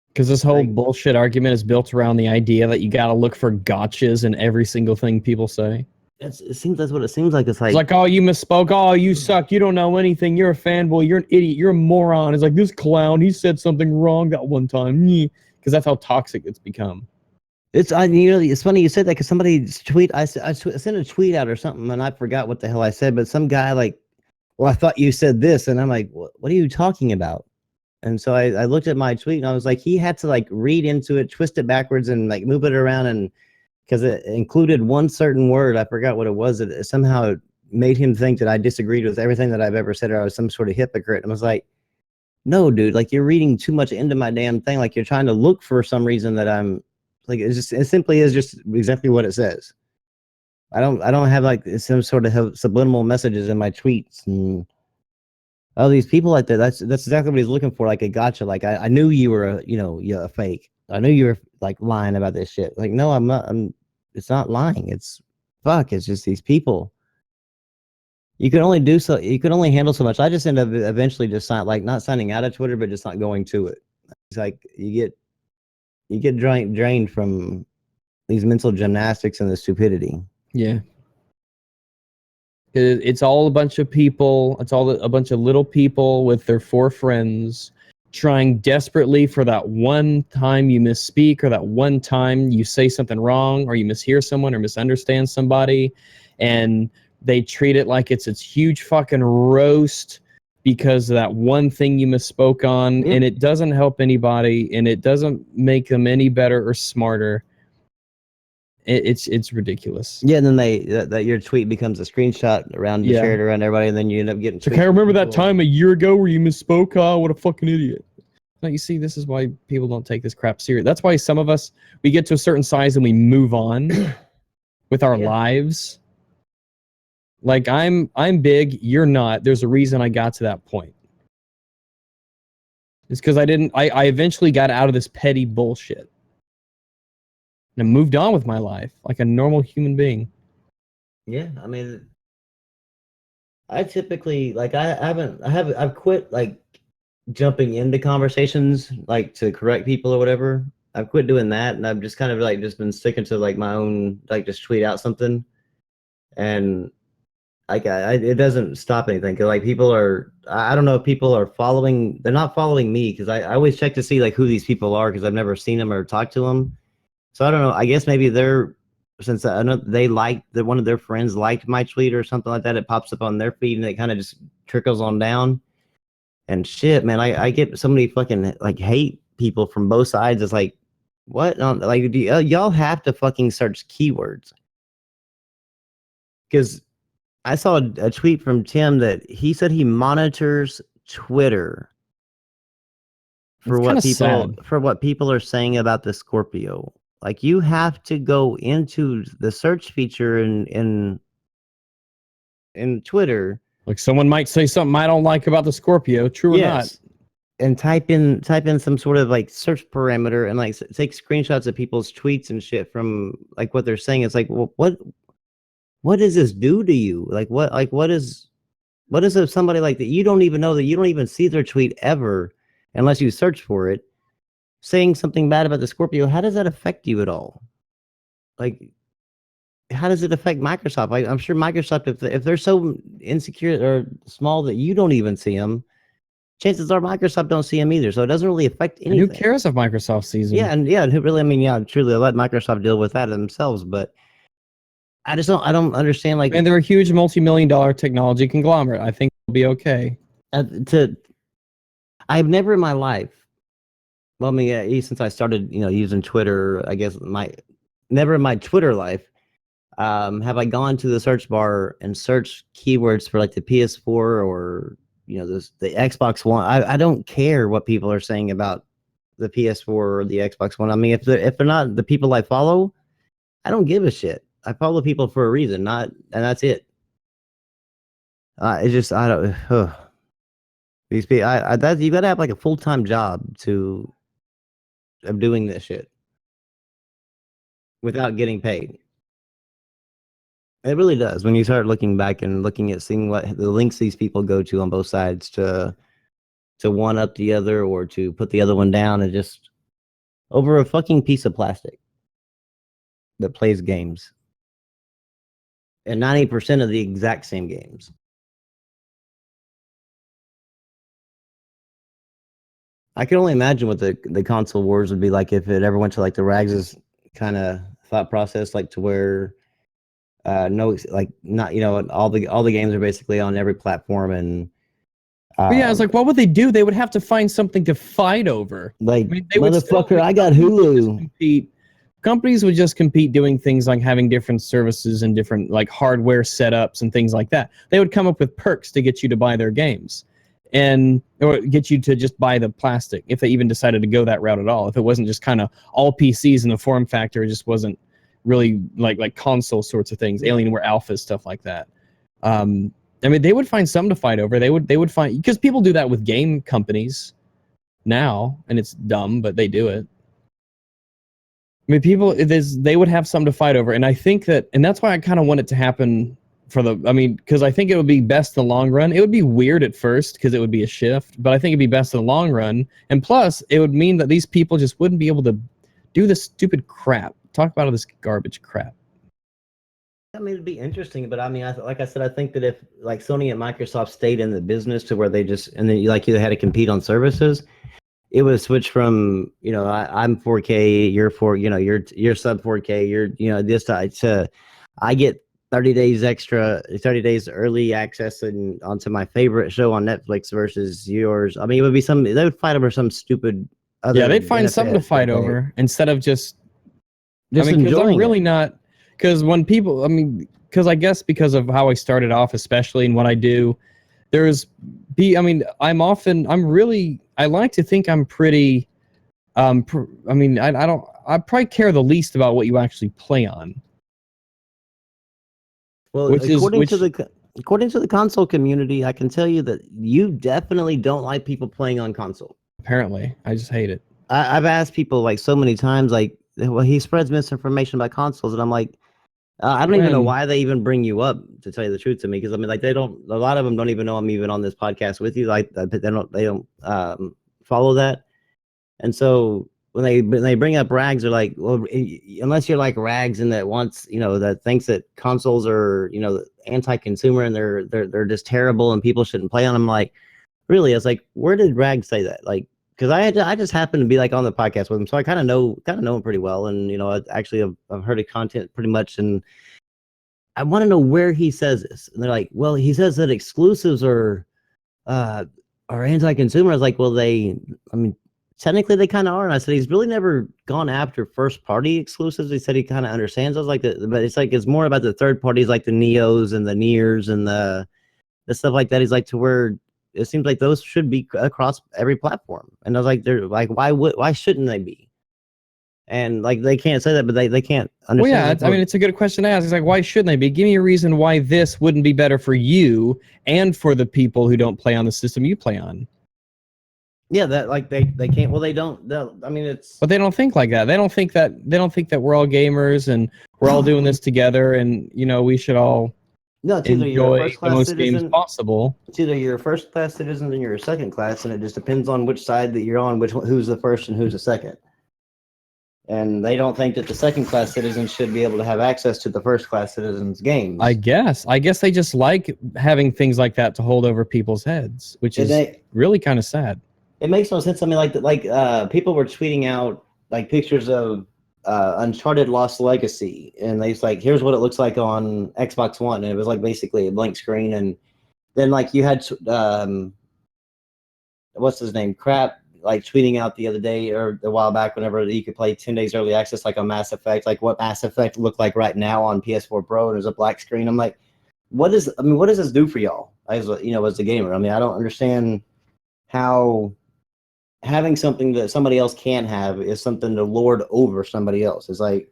Because this whole Like- bullshit argument is built around the idea that you got to look for gotchas in every single thing people say. That's what it seems like. It's It's like, oh, you misspoke. Oh, you suck. You don't know anything. You're a fanboy. You're an idiot. You're a moron. It's like, this clown, he said something wrong that one time. Because that's how toxic it's become. It's funny you said that, because somebody's tweet, I sent a tweet out or something, and I forgot what the hell I said, but some guy like, well, I thought you said this, and I'm like, what are you talking about? And so I looked at my tweet, and I was like, he had to like read into it, twist it backwards, and like move it around, and because it included one certain word, I forgot what it was. It somehow made him think that I disagreed with everything that I've ever said, or I was some sort of hypocrite. And I was like, no, dude, like, you're reading too much into my damn thing. Like, you're trying to look for some reason that I'm like, it simply is just exactly what it says. I don't have like some sort of subliminal messages in my tweets, and all these people like that. That's exactly what he's looking for. Like a gotcha. Like, I knew you were you're a fake. I knew you were like lying about this shit. Like, no, I'm not. It's not lying. It's just these people. You can only do so. You can only handle so much. I just end up eventually just not signing out of Twitter, but just not going to it. It's like you get drained from these mental gymnastics and the stupidity. Yeah. It's all a bunch of people. It's all a bunch of little people with their 4 friends trying desperately for that one time you misspeak, or that one time you say something wrong, or you mishear someone or misunderstand somebody, and they treat it like it's huge fucking roast because of that one thing you misspoke on. Yeah. And it doesn't help anybody, and it doesn't make them any better or smarter. It's ridiculous. Yeah, and then that your tweet becomes a screenshot around, shared around everybody, and then you end up getting. It's like, I remember that time a year ago where you misspoke. Oh, what a fucking idiot. Now, you see, this is why people don't take this crap serious. That's why some of us, we get to a certain size and we move on with our lives. Like, I'm big, you're not. There's a reason I got to that point. It's because I eventually got out of this petty bullshit. And I moved on with my life like a normal human being. Yeah, I mean, I typically like I've quit like jumping into conversations like to correct people or whatever. I've quit doing that, and I've just kind of like just been sticking to like my own, like just tweet out something, and like it doesn't stop anything. Cause like people are, I don't know if people are following. They're not following me because I always check to see like who these people are because I've never seen them or talked to them. So I don't know. I guess maybe they're since I know they liked that one of their friends liked my tweet or something like that. It pops up on their feed and it kind of just trickles on down. And shit, man, I get so many fucking like hate people from both sides. It's like, what? Like, y'all have to fucking search keywords. Because I saw a tweet from Tim that he said he monitors Twitter for what people are saying about the Scorpio. Like, you have to go into the search feature in Twitter. Like someone might say something I don't like about the Scorpio, true or not. And type in some sort of like search parameter and like take screenshots of people's tweets and shit from like what they're saying. It's like, well, what does this do to you? Like what is if somebody like that you don't even know, that you don't even see their tweet ever unless you search for it, saying something bad about the Scorpio? How does that affect you at all? Like, how does it affect Microsoft? Like, I'm sure Microsoft, if they're so insecure or small that you don't even see them, chances are Microsoft don't see them either. So it doesn't really affect anything. And who cares if Microsoft sees them? Yeah, and really, I mean, yeah, truly, let Microsoft deal with that themselves. But I don't understand. Like, and they're a huge multi-million-dollar technology conglomerate. I think it'll be okay. I've never in my life, well, I mean, since I started, using Twitter, I guess never in my Twitter life. Have I gone to the search bar and searched keywords for like the PS4 or the Xbox One? I don't care what people are saying about the PS4 or the Xbox One. I mean, if they're not the people I follow, I don't give a shit. I follow people for a reason, and that's it. It's just I don't. These people, you gotta have like a full-time job of doing this shit without getting paid. It really does. When you start looking back and seeing what the links these people go to on both sides to one up the other or to put the other one down, and just over a fucking piece of plastic that plays games. And 90% of the exact same games. I can only imagine what the console wars would be like if it ever went to like the Rags' kind of thought process, like to where all the games are basically on every platform. And yeah, it's like, what would they do? They would have to find something to fight over. Like, motherfucker, I got Hulu. Companies would just compete doing things like having different services and different like hardware setups and things like that. They would come up with perks to get you to buy their games or get you to just buy the plastic, if they even decided to go that route at all. If it wasn't just kind of all PCs in the form factor, it just wasn't really like console sorts of things, Alienware Alpha, stuff like that. I mean, they would find something to fight over. They would find, because people do that with game companies now, and it's dumb, but they do it. I mean, they would have something to fight over, and I think and that's why I kind of want it to happen because I think it would be best in the long run. It would be weird at first because it would be a shift, but I think it'd be best in the long run. And plus, it would mean that these people just wouldn't be able to do this stupid crap. Talk about all this garbage crap. I mean, it'd be interesting, but I mean, like I said, I think that if like Sony and Microsoft stayed in the business to where they just, and then you had to compete on services, it would switch from, I'm 4K, you're you're sub 4K, you're this to I get 30 days early access onto my favorite show on Netflix versus yours. I mean, it would be they would fight over some stupid other. Yeah, they'd find something to fight over instead of just enjoying I'm really not, because when people, because I guess because of how I started off, especially, and what I do, I like to think I'm pretty, I probably care the least about what you actually play on. Well, according to the console community, I can tell you that you definitely don't like people playing on console. Apparently, I just hate it. I've asked people like so many times, like, well, he spreads misinformation about consoles, and I'm like, I don't even know why they even bring you up, to tell you the truth, to me, because I mean, like, a lot of them don't even know I'm even on this podcast with you. Like, they don't follow that, and so when they bring up Rags, they're like, well, unless you're like Rags and that wants, that thinks that consoles are, anti-consumer and they're just terrible and people shouldn't play on them. Like, really? I was like, where did Rags say that? Like, because I just happened to be like on the podcast with him, so I kind of know him pretty well, and I've heard his content pretty much, and I want to know where he says this. And they're like, well, he says that exclusives are anti-consumer. I was like, well, technically they kind of are. And I said, he's really never gone after first party exclusives. He said he kind of understands. I was like, but it's more about the third parties, like the Neos and the Niers and the stuff like that. He's like, to where it seems like those should be across every platform. And I was like, they're like, why shouldn't they be? And like, they can't say that, but they can't understand. Well, yeah, it's a good question to ask. It's like, why shouldn't they be? Give me a reason why this wouldn't be better for you and for the people who don't play on the system you play on. Yeah, that like they can't. Well, they don't. It's. But they don't think like that. They don't think that we're all gamers and we're all doing this together, and we should all it's either you're a enjoy first the class most citizen, games possible. It's either you're a first class citizen and you're a second class, and it just depends on which side that you're on, who's the first and who's the second. And they don't think that the second class citizens should be able to have access to the first class citizens' games. I guess they just like having things like that to hold over people's heads, which is really kind of sad. It makes no sense. I mean, like people were tweeting out like pictures of Uncharted Lost Legacy, and they like, here's what it looks like on Xbox One, and it was like basically a blank screen. And then like you had what's his name, Crap, like tweeting out the other day or a while back, whenever you could play 10 days early access, like on Mass Effect, like what Mass Effect looked like right now on PS4 Pro, and there's a black screen. I'm like, what does this do for y'all as a gamer? I mean, I don't understand how having something that somebody else can't have is something to lord over somebody else. It's like,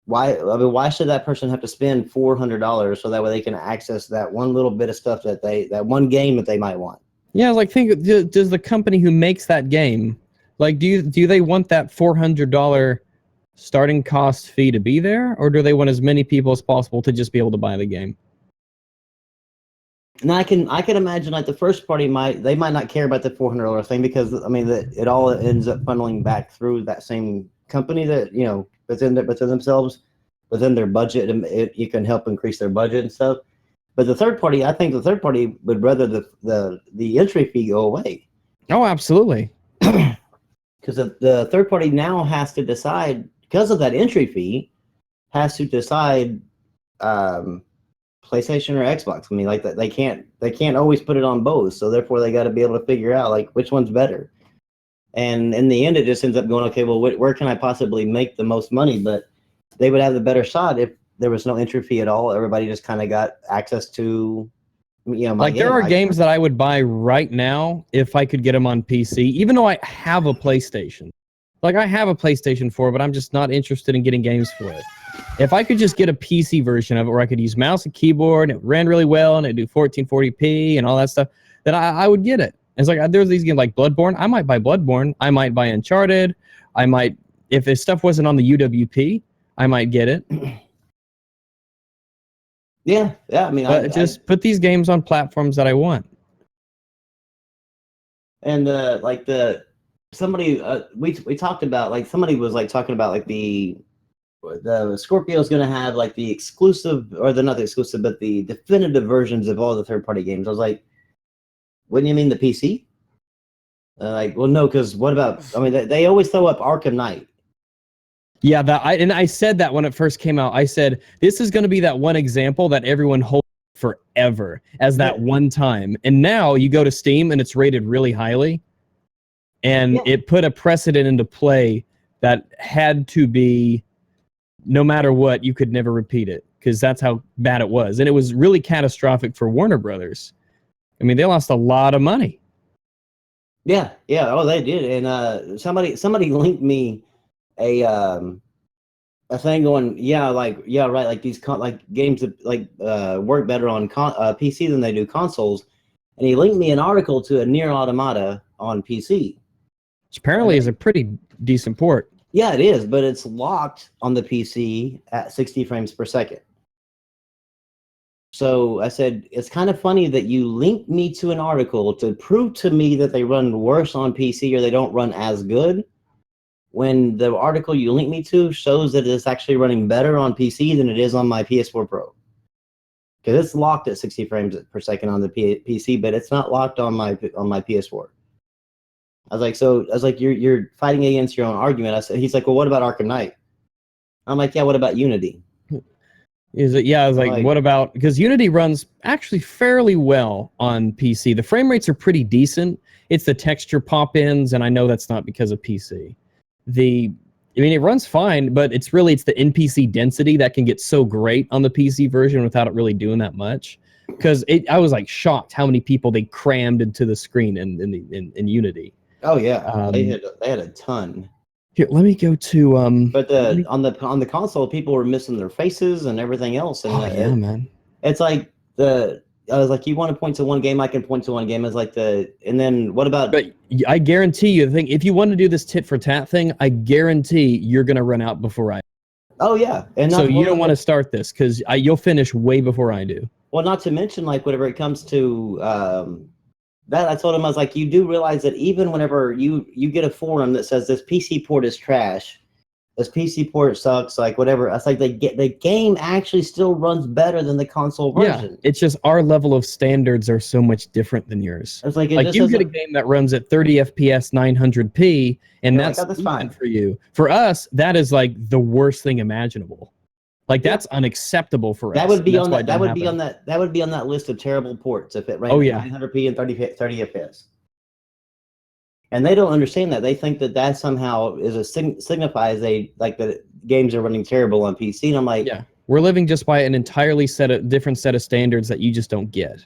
why should that person have to spend $400 so that way they can access that one little bit of stuff that one game that they might want? Yeah, like does the company who makes that game, like, do they want that $400 starting cost fee to be there, or do they want as many people as possible to just be able to buy the game? And I can imagine like the first party might not care about the $400 thing, because it all ends up funneling back through that same company that within themselves, within their budget, and you can help increase their budget and stuff. But the third party, I think the third party would rather the entry fee go away. Oh, absolutely. Because the third party now has to decide, because of that entry fee, has to decide PlayStation or Xbox. I mean, like that they can't always put it on both. So therefore, they got to be able to figure out like which one's better. And in the end, it just ends up going, okay, well, where can I possibly make the most money? But they would have the better shot if there was no entry fee at all. Everybody just kind of got access to, like there are games that I would buy right now if I could get them on PC, even though I have a PlayStation. Like I have a PlayStation 4, but I'm just not interested in getting games for it. If I could just get a PC version of it where I could use mouse and keyboard and it ran really well and it do 1440p and all that stuff, then I would get it. It's like there's these games like Bloodborne. I might buy Bloodborne. I might buy Uncharted. I might, if this stuff wasn't on the UWP, I might get it. Yeah. I mean, but put these games on platforms that I want. And somebody we talked about, like somebody was like talking about like the Scorpio is going to have like the exclusive, or not the exclusive, but the definitive versions of all the third party games. I was like, what do you mean the PC? Like, well, no, because what about? I mean, they always throw up Arkham Knight. Yeah, I said that when it first came out. I said this is going to be that one example that everyone holds forever as that one time. And now you go to Steam and it's rated really highly, and it put a precedent into play that had to be, no matter what, you could never repeat it, because that's how bad it was. And it was really catastrophic for Warner Brothers. I mean, they lost a lot of money. Yeah. Oh, they did. And somebody linked me a thing going, right, like these games that work better on PC than they do consoles. And he linked me an article to a Nier Automata on PC, which apparently is a pretty decent port. Yeah, it is, but it's locked on the PC at 60 frames per second. So I said, it's kind of funny that you linked me to an article to prove to me that they run worse on PC or they don't run as good. when the article you linked me to shows that it's actually running better on PC than it is on my PS4 Pro. Because it's locked at 60 frames per second on the PC, but it's not locked on my PS4. I was like, you're fighting against your own argument. He's like, well, what about Arkham Knight? I'm like, yeah, what about Unity? Is it? Yeah, I was like, what about, because Unity runs actually fairly well on PC. The frame rates are pretty decent. It's the texture pop-ins, and I know that's not because of PC. I mean, it runs fine, but it's the NPC density that can get so great on the PC version without it really doing that much. Because I was like shocked how many people they crammed into the screen in Unity. Oh yeah, they had a ton. Here, let me go to But on the console, people were missing their faces and everything else. And yeah, man. It's like I was like, you want to point to one game, I can point to one game. It's like and then what about? But I guarantee you, if you want to do this tit for tat thing, I guarantee you're gonna run out before I. Oh yeah, and so you don't want to start this because you'll finish way before I do. Well, not to mention, like, whenever it comes to that, I told him, I was like, you do realize that even whenever you get a forum that says this PC port is trash, this PC port sucks, like whatever, it's like the game actually still runs better than the console version. Yeah, it's just our level of standards are so much different than yours. It's like you get a game that runs at 30 FPS, 900p, and that's fine for you. For us, that is like the worst thing imaginable. Like that's unacceptable for us. That would be on that. That would be on that. That would be on that list of terrible ports if it ran 900p and 30 FPS. And they don't understand that. They think that somehow signifies like the games are running terrible on PC. And I'm like, yeah, we're living just by an entirely different set of standards that you just don't get.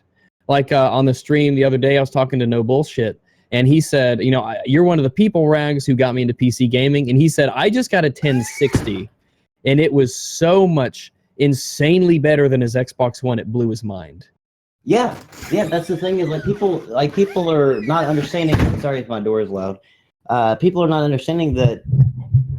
Like on the stream the other day, I was talking to No Bullshit, and he said, you know, you're one of the people, Rags, who got me into PC gaming. And he said, I just got a 1060. And it was so much insanely better than his Xbox One. It blew his mind. Yeah, that's the thing is people are not understanding. Sorry if my door is loud. People are not understanding that.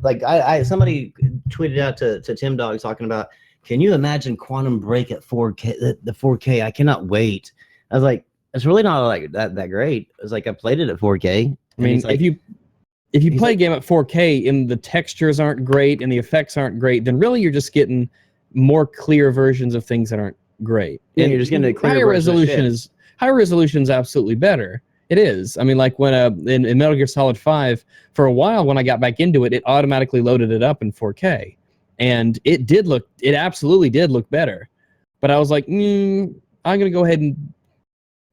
Like somebody tweeted out to Tim Dog talking about, can you imagine Quantum Break at 4K? The 4K, I cannot wait. I was like, it's really not like that great. It's like I played it at 4K. I mean, if you play a game at 4K and the textures aren't great and the effects aren't great, then really you're just getting more clear versions of things that aren't great. Yeah, you're just getting a clear higher resolution is absolutely better. It is. I mean, like when in Metal Gear Solid 5, for a while when I got back into it, it automatically loaded it up in 4K, and it absolutely did look better. But I was like, I'm gonna go ahead and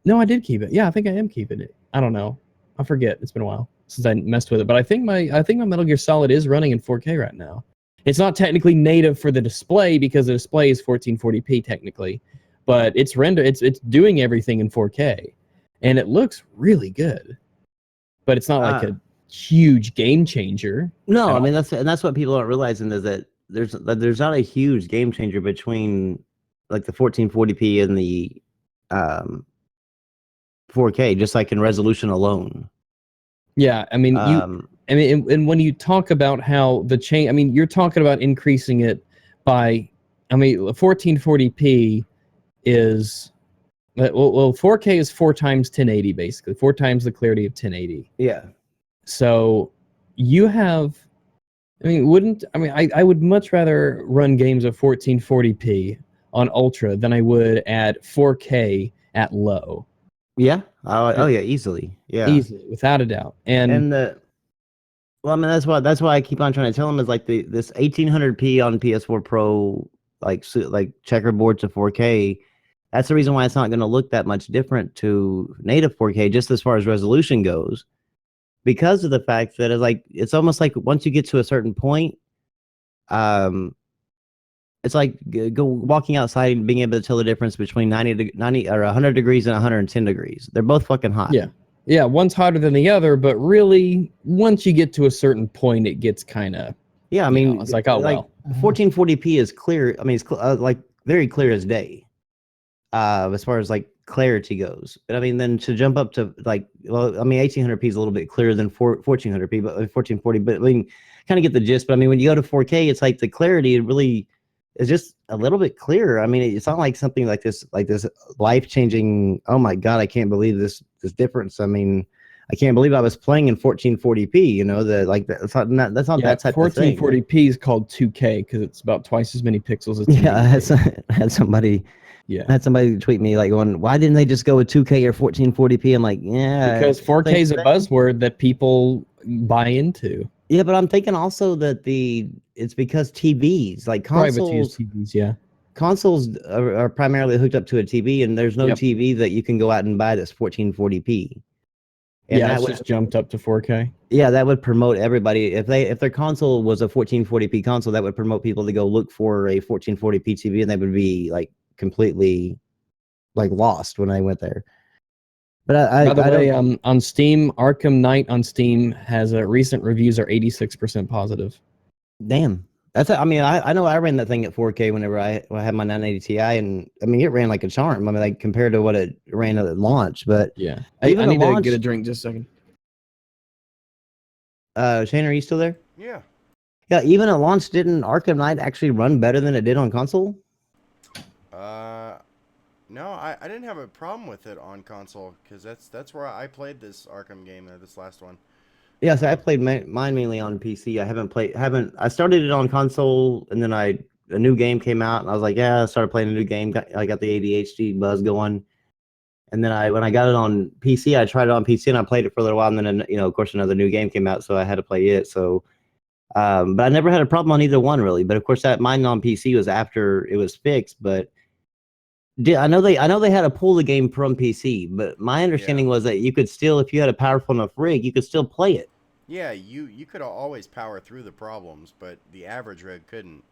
no, I did keep it. Yeah, I think I am keeping it. I don't know. I forget. It's been a while since I messed with it, but I think my Metal Gear Solid is running in 4K right now. It's not technically native for the display because the display is 1440p technically, but it's doing everything in 4K, and it looks really good. But it's not like a huge game changer. No, I mean that's what people aren't realizing is that there's not a huge game changer between like the 1440p and the 4K, just like in resolution alone. Yeah, I mean, and when you talk about how you're talking about increasing it by, 1440p is, 4K is 4 times 1080, basically, 4 times the clarity of 1080. Yeah. So you have, I would much rather run games at 1440p on Ultra than I would at 4K at low. Yeah. Oh yeah, easily. Yeah. Easily, without a doubt. That's why I keep on trying to tell them is like this 1800p on PS4 Pro, like checkerboard to 4K. That's the reason why it's not going to look that much different to native 4K, just as far as resolution goes, because of the fact that it's almost like once you get to a certain point, it's like walking outside and being able to tell the difference between 90 or 100 degrees and 110 degrees. They're both fucking hot. Yeah. Yeah, one's hotter than the other, but really, once you get to a certain point, it gets kind of... Yeah, I mean... it's like, oh, well. 1440p is clear. I mean, it's like very clear as day as far as like clarity goes. But I mean, then to jump up to 1800p is a little bit clearer than 1400p, but 1440. But I mean, kind of get the gist. But I mean, when you go to 4K, it's like the clarity really is just a little bit clearer. I mean, it's not like something like this life-changing, oh my God, I can't believe this difference. I mean, I can't believe I was playing in 1440p. You know, that's not Yeah, that type of thing. 1440p is called 2K because it's about twice as many pixels as Yeah, I 1080p. had somebody Yeah, tweet me like going, "Why didn't they just go with 2K or 1440p?" I'm like, yeah, because 4K is a buzzword that people buy into. Yeah, but I'm thinking also that it's because TVs, like Private to use consoles, TVs, yeah. consoles are primarily hooked up to a TV, and there's no Yep. TV that you can go out and buy that's 1440p. And Yeah, that it's would, just jumped up to 4K. yeah, that would promote everybody. If their console was a 1440p console, that would promote people to go look for a 1440p TV, and they would be like completely like lost when I went there. But By the I way, don't. on Steam, Arkham Knight on Steam has recent reviews are 86% positive. Damn. I mean, I know I ran that thing at 4K whenever I had my 980 Ti, and I mean, it ran like a charm. I mean, like compared to what it ran at launch. But Yeah. I even need at to launch, get a drink just a second. Shane, are you still there? Yeah. Yeah, even at launch, didn't Arkham Knight actually run better than it did on console? No, I didn't have a problem with it on console because that's where I played this Arkham game, this last one. Yeah, so I played mine mainly on PC. I started it on console, and then a new game came out, and I was like, yeah, I started playing a new game. I got the ADHD buzz going. And then when I got it on PC, I tried it on PC and I played it for a little while. And then, of course, another new game came out, so I had to play it. So, but I never had a problem on either one really. But of course, that mine on PC was after it was fixed. But I know they had to pull the game from PC. But my understanding was that you could still, if you had a powerful enough rig, you could still play it. Yeah, you could always power through the problems, but the average rig couldn't.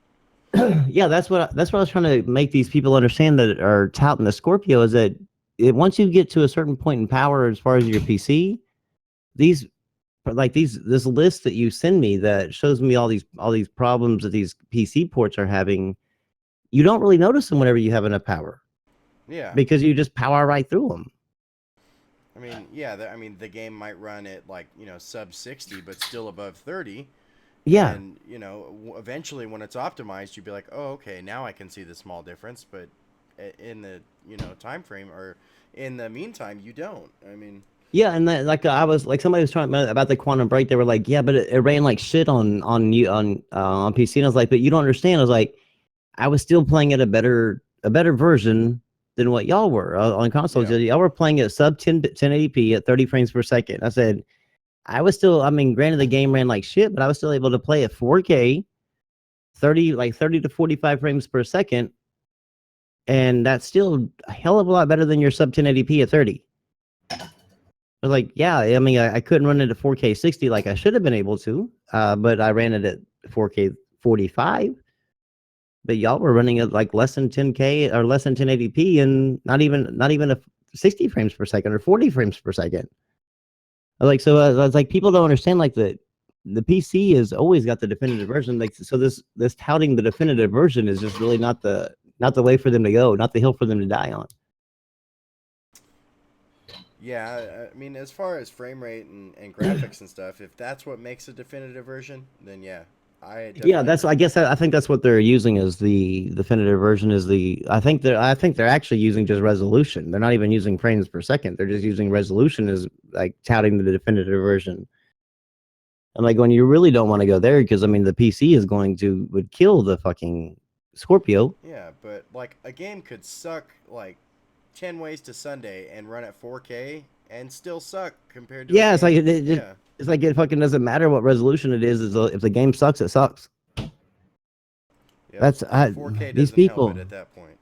Yeah, that's what I was trying to make these people understand that are touting the Scorpio is that once you get to a certain point in power as far as your PC, this list that you send me that shows me all these problems that these PC ports are having, you don't really notice them whenever you have enough power. Yeah. Because you just power right through them. I mean, yeah, the game might run at like, sub 60 but still above 30. Yeah. And, eventually when it's optimized, you'd be like, "Oh, okay, now I can see the small difference," but in the, time frame or in the meantime, you don't. I mean, yeah, and I was like, somebody was talking about the Quantum Break. They were like, "Yeah, but it ran like shit on PC." And I was like, "But you don't understand." I was like, "I was still playing at a better version than what y'all were on consoles. Yeah. Y'all were playing at sub 1080p at 30 frames per second." I said, "I was still. I mean, granted, the game ran like shit, but I was still able to play at 4K, 30 to 45 frames per second, and that's still a hell of a lot better than your sub 1080p at 30." I was like, yeah, I mean, I couldn't run it at 4K 60 like I should have been able to, but I ran it at 4K 45. But y'all were running it like less than 10K or less than 1080p and not even a 60 frames per second or 40 frames per second. I was like, so I was like, people don't understand like the PC has always got the definitive version. Like, so this touting the definitive version is just really not the way for them to go, not the hill for them to die on. Yeah, I mean, as far as frame rate and graphics and stuff, if that's what makes a definitive version, then yeah, I think that's what they're using as the definitive version is I think they're actually using just resolution. They're not even using frames per second. They're just using resolution as like touting the definitive version. I'm like, when you really don't want to go there because I mean the PC would kill the fucking Scorpio. Yeah, but like a game could suck like 10 Ways to Sunday and run at 4K and still suck compared to it's like it's like it fucking doesn't matter what resolution it is if the game sucks, it sucks. Yep. That's 4K these doesn't people help it at that point.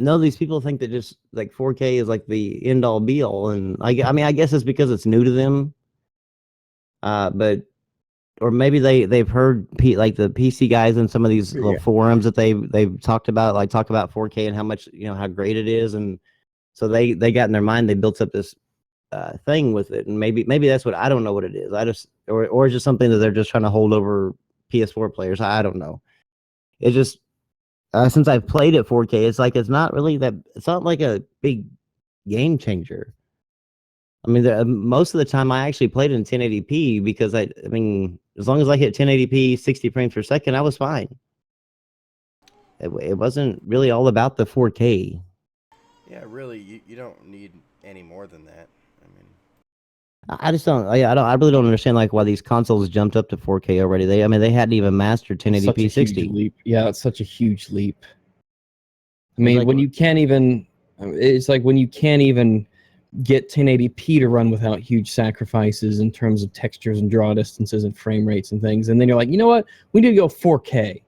No, these people think that just like 4K is like the end all be all, and I mean I guess it's because it's new to them. But or maybe they've heard like the PC guys in some of these little forums that they've talked about 4K and how much how great it is, and so they got in their mind, they built up this thing with it, and maybe that's what I don't know what it is. I just or it's just something that they're just trying to hold over PS4 players. I don't know. It just since I've played it 4K, it's like it's not like a big game changer. I mean, most of the time I actually played in 1080p because I mean, as long as I hit 1080p 60 frames per second, I was fine. It wasn't really all about the 4K. Yeah, really, you don't need any more than that. I mean, I just don't. I really don't understand like why these consoles jumped up to 4K already. I mean, they hadn't even mastered Such a 1080p huge 60. leap. Yeah, it's such a huge leap. I It's mean, like- when you can't even, it's like when you can't even get 1080p to run without huge sacrifices in terms of textures and draw distances and frame rates and things, and then you're like, you know what? We need to go 4K.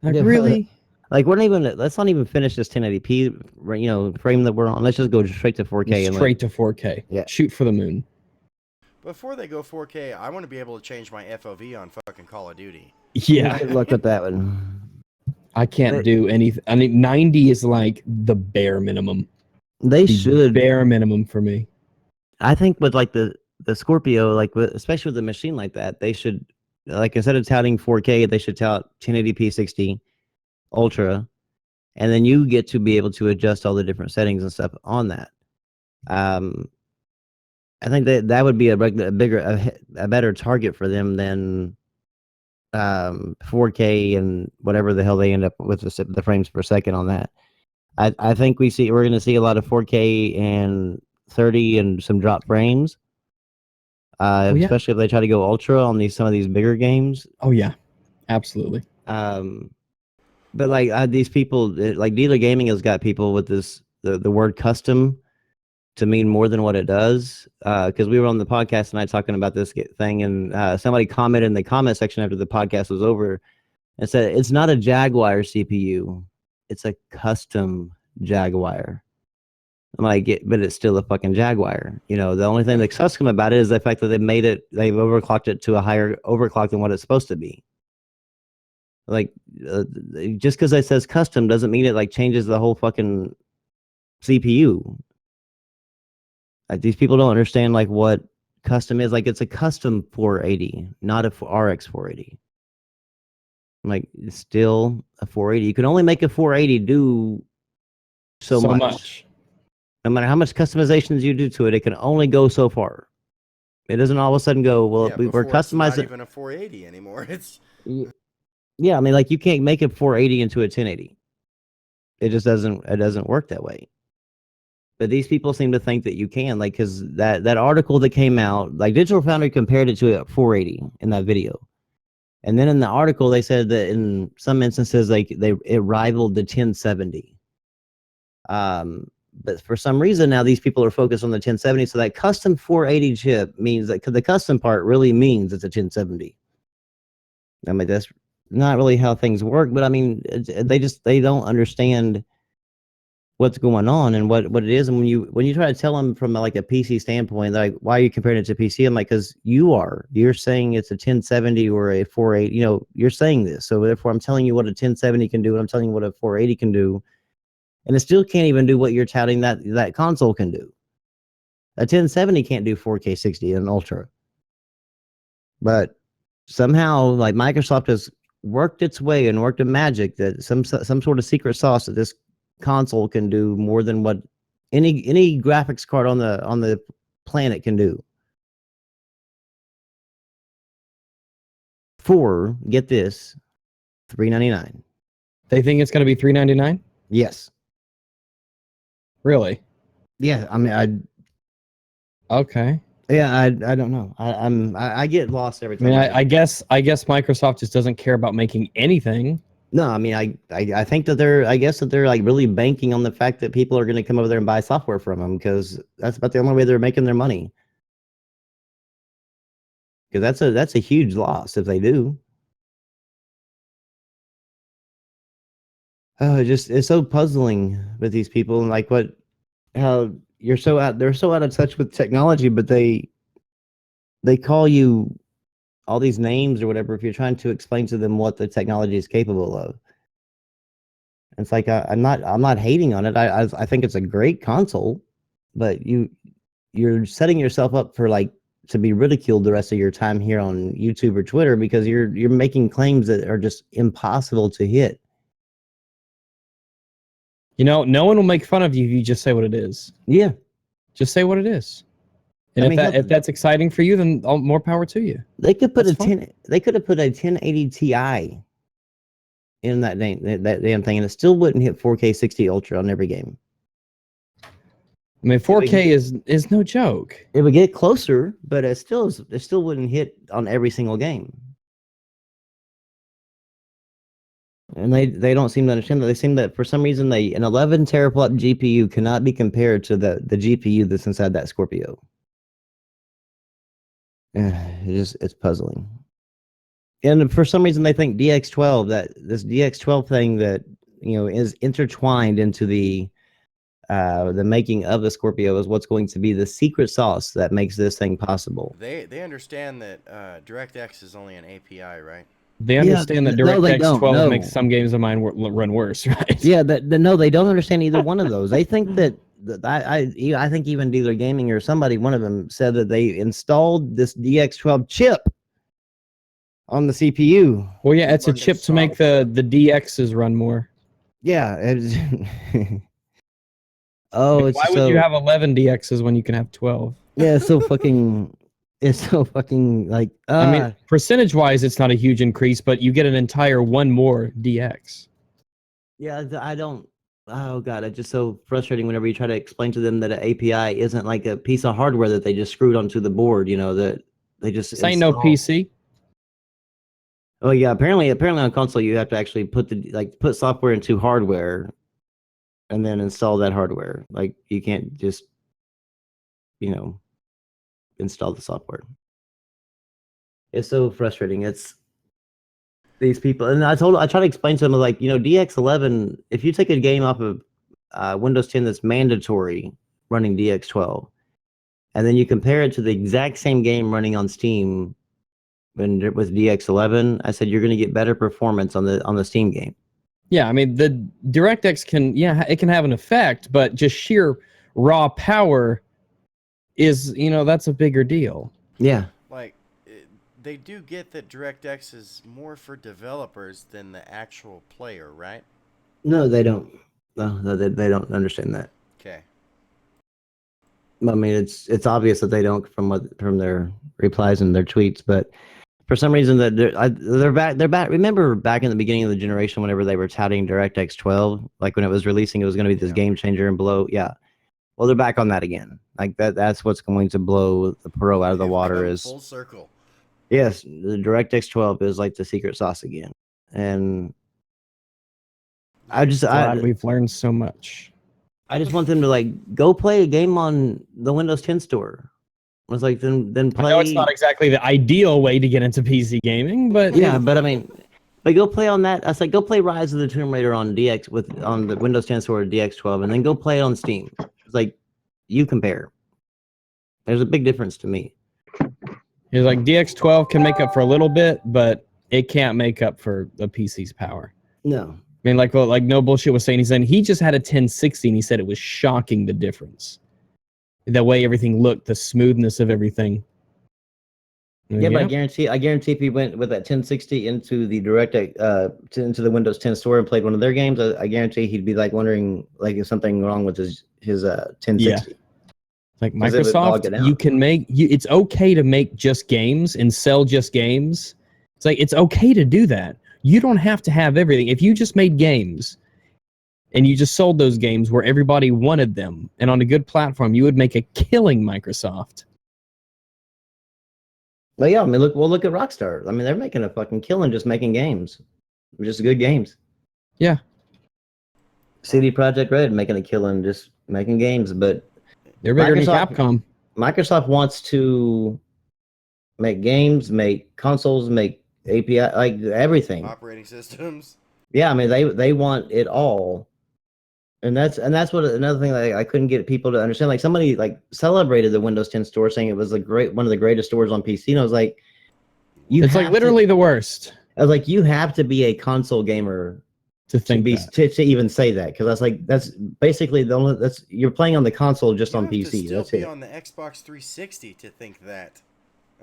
Like, Yeah, really? Like we're not even. Let's not even finish this 1080p, frame that we're on. Let's just go straight to 4K and Straight to 4K. Yeah. Shoot for the moon. Before they go 4K, I want to be able to change my FOV on fucking Call of Duty. Yeah, Good luck with that one. I can't But- do anything. I mean, 90 is like the bare minimum. They The should. bare minimum for me. I think with like the Scorpio, like especially with a machine like that, they should like instead of touting 4K, they should tout 1080p 60 ultra, and then you get to be able to adjust all the different settings and stuff on that. I think that would be a better target for them than 4K and whatever the hell they end up with the frames per second on that. I think we're going to see a lot of 4K and 30 and some drop frames. yeah. Especially if they try to go ultra on some of these bigger games. Oh yeah, absolutely. But like these people, like Dealer Gaming has got people with the word custom to mean more than what it does. Because we were on the podcast tonight talking about this thing, and somebody commented in the comment section after the podcast was over and said it's not a Jaguar CPU, it's a custom Jaguar. I'm like, but it's still a fucking Jaguar. The only thing that's custom about it is the fact that they've overclocked it to a higher overclock than what it's supposed to be. Like, just because it says custom doesn't mean it like changes the whole fucking CPU. Like, these people don't understand like what custom is. Like, it's a custom 480, not a RX 480. Like, it's still a 480. You can only make a 480 do so much. No matter how much customizations you do to it, it can only go so far. It doesn't all of a sudden go, well, Yeah, we're before it's customizing. not even a 480 anymore. It's Yeah, I mean, like you can't make a 480 into a 1080. It just doesn't work that way. But these people seem to think that you can, like, because that article that came out, like Digital Foundry compared it to a 480 in that video. And then in the article, they said that in some instances, like it rivaled the 1070. But for some reason now these people are focused on the 1070. So that custom 480 chip means that the custom part really means it's a 1070. I mean, that's not really how things work, but I mean, they don't understand what's going on and what it is. And when you try to tell them from like a PC standpoint, like, why are you comparing it to PC? I'm like, because you're saying it's a 1070 or a 480, you're saying this. So therefore I'm telling you what a 1070 can do, and I'm telling you what a 480 can do. And it still can't even do what you're touting that console can do. A 1070 can't do 4K 60 and ultra. But somehow, like, Microsoft has worked its way and worked a magic that some sort of secret sauce that this console can do more than what any graphics card on the planet can do. For, get this, $399. They think it's going to be $399? Yes. Really? Yeah. I mean, Okay. I don't know. I get lost every I time. mean, I guess Microsoft just doesn't care about making anything. No, I mean, I think that they're like really banking on the fact that people are going to come over there and buy software from them, because that's about the only way they're making their money. Because that's a huge loss if they do. Oh, it's so puzzling with these people, and like how they're so out of touch with technology, but they call you all these names or whatever if you're trying to explain to them what the technology is capable of. It's like I'm not hating on it. I think it's a great console, but you're setting yourself up for like to be ridiculed the rest of your time here on YouTube or Twitter, because you're making claims that are just impossible to hit. No one will make fun of you if you just say what it is. Yeah. Just say what it is. And I mean, if that's exciting for you, then more power to you. They could put That's fine. They could have put a 1080 Ti in that damn thing, and it still wouldn't hit 4K 60 Ultra on every game. I mean, 4K is no joke. It would get closer, but it still wouldn't hit on every single game. And they don't seem to understand that. They seem that for some reason an 11 teraflop GPU cannot be compared to the GPU that's inside that Scorpio. It's puzzling. And for some reason they think DX12, that this DX12 thing that is intertwined into the making of the Scorpio is what's going to be the secret sauce that makes this thing possible. They understand that DirectX is only an API, right? They understand that DirectX 12 makes some games of mine run worse, right? Yeah, no, they don't understand either one of those. They think that I think even Dealer Gaming or somebody, one of them said that they installed this DX12 chip on the CPU. Well, yeah, it's a chip to make the DXs run more. Yeah. Why would you have 11 DXs when you can have 12? Yeah, it's so fucking like. I mean, percentage-wise, it's not a huge increase, but you get an entire one more DX. Yeah, I don't. Oh god, it's just so frustrating whenever you try to explain to them that an API isn't like a piece of hardware that they just screwed onto the board. That they just. This ain't no PC. Oh yeah, apparently on console you have to actually put software into hardware, and then install that hardware. Like you can't just, install the software. It's so frustrating. It's these people, and I try to explain to them like, DX11. If you take a game off of Windows 10 that's mandatory running DX12, and then you compare it to the exact same game running on Steam with DX11, I said you're going to get better performance on the Steam game. Yeah, I mean the DirectX can have an effect, but just sheer raw power is that's a bigger deal. Yeah. Like they do get that DirectX is more for developers than the actual player, right? No, they don't. No, they don't understand that. Okay. I mean, it's obvious that they don't from their replies and their tweets, but for some reason that they're back. Remember back in the beginning of the generation, whenever they were touting DirectX 12, like when it was releasing, it was going to be this game changer and blow. Yeah. Well, they're back on that again. Like that's what's going to blow the Pro out of the water is full circle. Yes, the DirectX 12 is like the secret sauce again. And we've learned so much. I just want them to go play a game on the Windows 10 store. I was like, then play. I know it's not exactly the ideal way to get into PC gaming, but yeah, but I mean, go play on that. I was like, go play Rise of the Tomb Raider on on the Windows 10 store DX12, and then go play it on Steam. It's like, you compare. There's a big difference to me. It's like DX12 can make up for a little bit, but it can't make up for the PC's power. No. I mean, like No Bullshit was saying, he just had a 1060 and he said it was shocking the difference. The way everything looked, the smoothness of everything. Yeah, but I guarantee if he went with that 1060 into the into the Windows 10 store and played one of their games, I guarantee he'd be wondering if something wrong with his 1060. Yeah. Like Microsoft, you can it's okay to make just games and sell just games. It's like, it's okay to do that. You don't have to have everything. If you just made games and you just sold those games where everybody wanted them and on a good platform, you would make a killing, Microsoft. Well, yeah, I mean, look at Rockstar. I mean, they're making a fucking killing just making games. Just good games. Yeah. CD Projekt Red making a killing just making games, but they're bigger than Capcom. Microsoft wants to make games, make consoles, make API, like everything. Operating systems. Yeah, I mean they want it all. And that's what another thing that I couldn't get people to understand. Like somebody celebrated the Windows 10 store, saying it was one of the greatest stores on PC. And I was like, it's like literally the worst. I was like, you have to be a console gamer to even say that, because that's basically you're playing on the console just on PC. That's it. On the Xbox 360 to think that.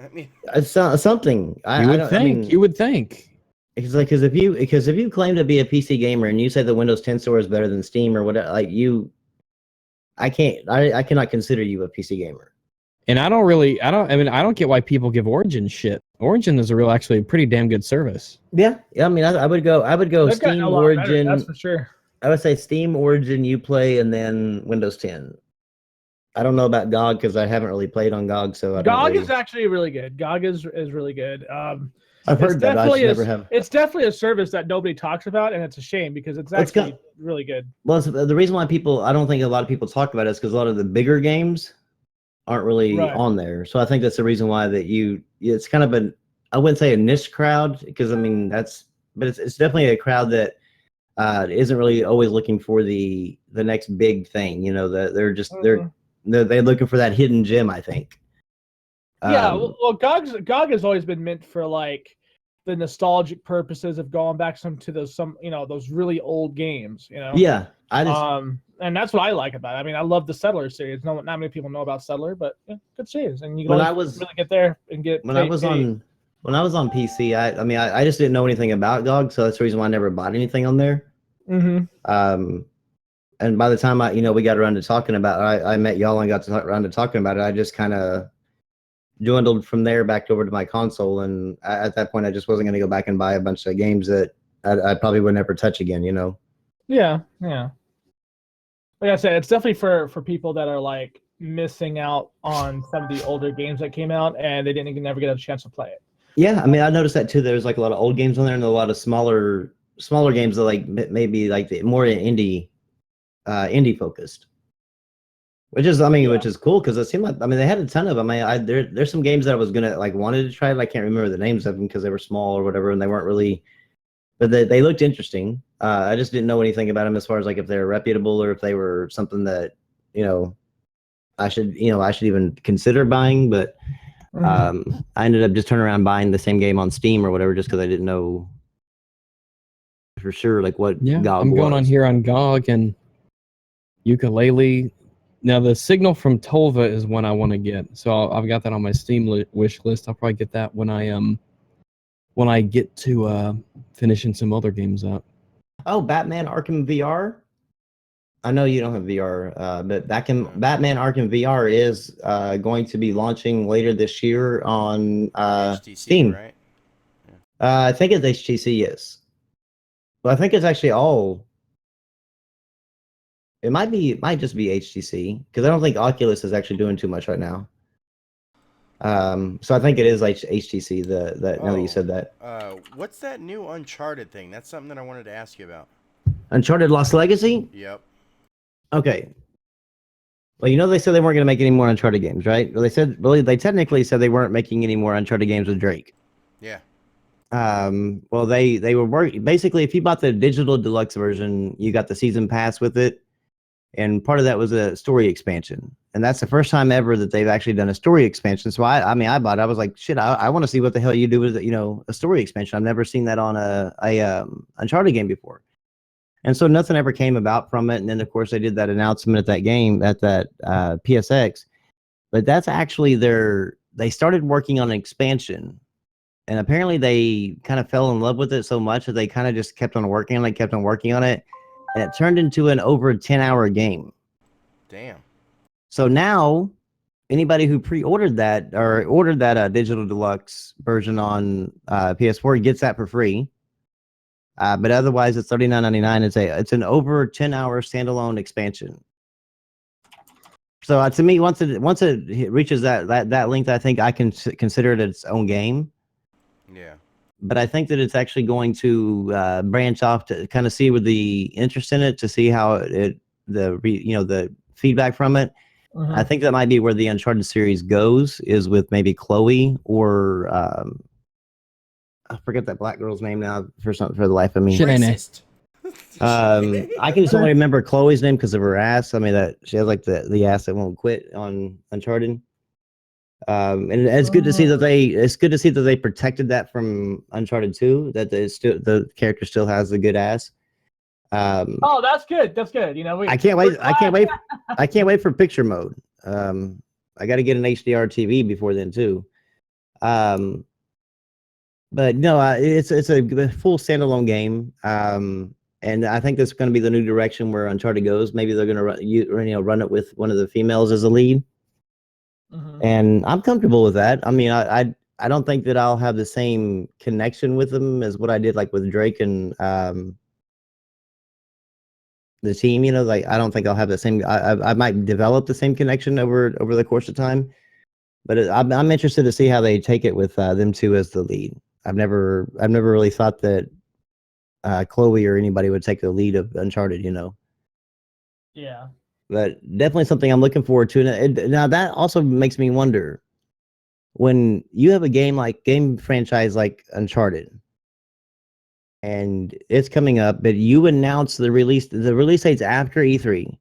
I mean, it's something. You would think. It's like because if you claim to be a PC gamer and you say the Windows 10 store is better than Steam or whatever, I cannot consider you a PC gamer. And I don't get why people give Origin shit. Origin is actually a pretty damn good service. Yeah. I mean, I would go Steam, Origin. Better, that's for sure. I would say Steam, Origin, Uplay, and then Windows 10. I don't know about GOG because I haven't really played on GOG, so I don't GOG really. is actually really good. GOG is really good. I've It's heard that. I just definitely never have. it's definitely a service that nobody talks about, and it's a shame because it's It's actually got really good. well. The reason why I don't think a lot of people talk about it is because a lot of the bigger games aren't really Right. on there. So I think that's the reason why it's kind of I wouldn't say a niche crowd because I mean but it's definitely a crowd that isn't really always looking for the next big thing. You know, they're just Mhm. they're looking for that hidden gem. I think. Yeah, well, GOG has always been meant for like the nostalgic purposes of going back to those those really old games. Yeah, And that's what I like about it. I mean, I love the Settler series. Not many people know about Settler, but yeah, good series, and you can when only I was really get there and get when I was on when I was on PC, I mean I just didn't know anything about GOG, so that's the reason why I never bought anything on there. Mm-hmm. And by the time we got around to talking about it, I met y'all and got to around to talking about it, I just kind of dwindled from there back over to my console, and at that point I just wasn't going to go back and buy a bunch of games that I probably would never touch again, you know. Yeah, yeah. Like I said, it's definitely for people that are like missing out on some of the older games that came out and they didn't never get a chance to play it. Yeah, I mean I noticed that too. There's like a lot of old games on there and a lot of smaller games that like maybe like the more indie focused. Which is, I mean, which is cool because it seemed like, I mean, they had a ton of them. There's some games that I was gonna like wanted to try, but I can't remember the names of them because they were small or whatever, and they weren't really, but they looked interesting. I just didn't know anything about them as far as like if they were reputable or if they were something that, you know, I should even consider buying. But I ended up just turning around buying the same game on Steam or whatever just because I didn't know for sure like what GOG I'm going was. on here on GOG and Yooka-Laylee. Now the Signal from Tolva is one I want to get, so I've got that on my Steam wish list. I'll probably get that when I get to finishing some other games up. Oh, Batman Arkham VR. I know you don't have VR, but Batman Arkham VR is going to be launching later this year on HTC, Steam. right? I think it's HTC, yes. But I think it's actually all. It might just be HTC because I don't think Oculus is actually doing too much right now. So I think it is like HTC. Now that you said that. What's that new Uncharted thing? That's something that I wanted to ask you about. Uncharted Lost Legacy? Yep. Okay. Well, you know they said they weren't going to make any more Uncharted games, right? Well, they technically said they weren't making any more Uncharted games with Drake. Yeah. Well, they were basically if you bought the digital deluxe version, you got the season pass with it, and part of that was a story expansion, and that's the first time ever that they've actually done a story expansion. So I mean, I bought it. I was like, shit, I want to see what the hell you do with a story expansion. I've never seen that on a Uncharted game before. And so nothing ever came about from it. And then, of course, they did that announcement at that game, at that PSX. But that's actually they started working on an expansion. And apparently they kind of fell in love with it so much that they kind of just kept on working on it. And it turned into an over 10-hour game. Damn. So now, anybody who pre-ordered that or ordered that digital deluxe version on PS4 gets that for free. But otherwise, it's $39.99. It's an over 10-hour standalone expansion. So to me, once it reaches that length, I think I can consider it its own game. Yeah. But I think that it's actually going to branch off to kind of see with the interest in it to see how the feedback from it. Mm-hmm. I think that might be where the Uncharted series goes, is with maybe Chloe or I forget that black girl's name now for the life of me. Racist. I can just only remember Chloe's name because of her ass. I mean, that she has like the ass that won't quit on Uncharted. And it's good to see that they protected that from Uncharted 2. That the character still has the good ass. Oh, that's good. That's good. I can't wait. I can't wait for picture mode. I got to get an HDR TV before then too. But no, it's a full standalone game. And I think that's going to be the new direction where Uncharted goes. Maybe they're going to run it with one of the females as a lead. Mm-hmm. And I'm comfortable with that. I mean, I don't think that I'll have the same connection with them as what I did like with Drake and the team. You know, like I don't think I'll have the same. I might develop the same connection over the course of time, but I'm interested to see how they take it with them two as the lead. I've never really thought that Chloe or anybody would take the lead of Uncharted. You know. Yeah. But definitely something I'm looking forward to. Now that also makes me wonder, when you have a game franchise like Uncharted, and it's coming up, but you announce the release date's after E3,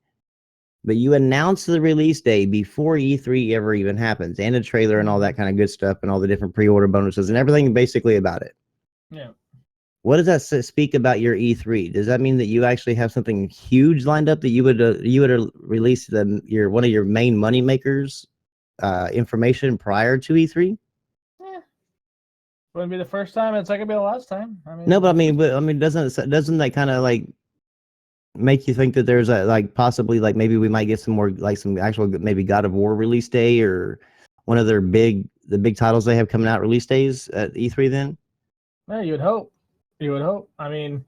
but you announce the release day before E3 ever even happens, and a trailer and all that kind of good stuff, and all the different pre-order bonuses and everything basically about it. Yeah. What does that speak about your E3? Does that mean that you actually have something huge lined up that you would release one of your main money makers information prior to E3? Yeah. Wouldn't be the first time. It's not gonna be the last time. I mean, No, but I mean, doesn't that kind of like make you think that there's a possibly maybe we might get some more some actual maybe God of War release day, or one of their big titles they have coming out release days at E3 then? yeah, you would hope. You would hope. I mean,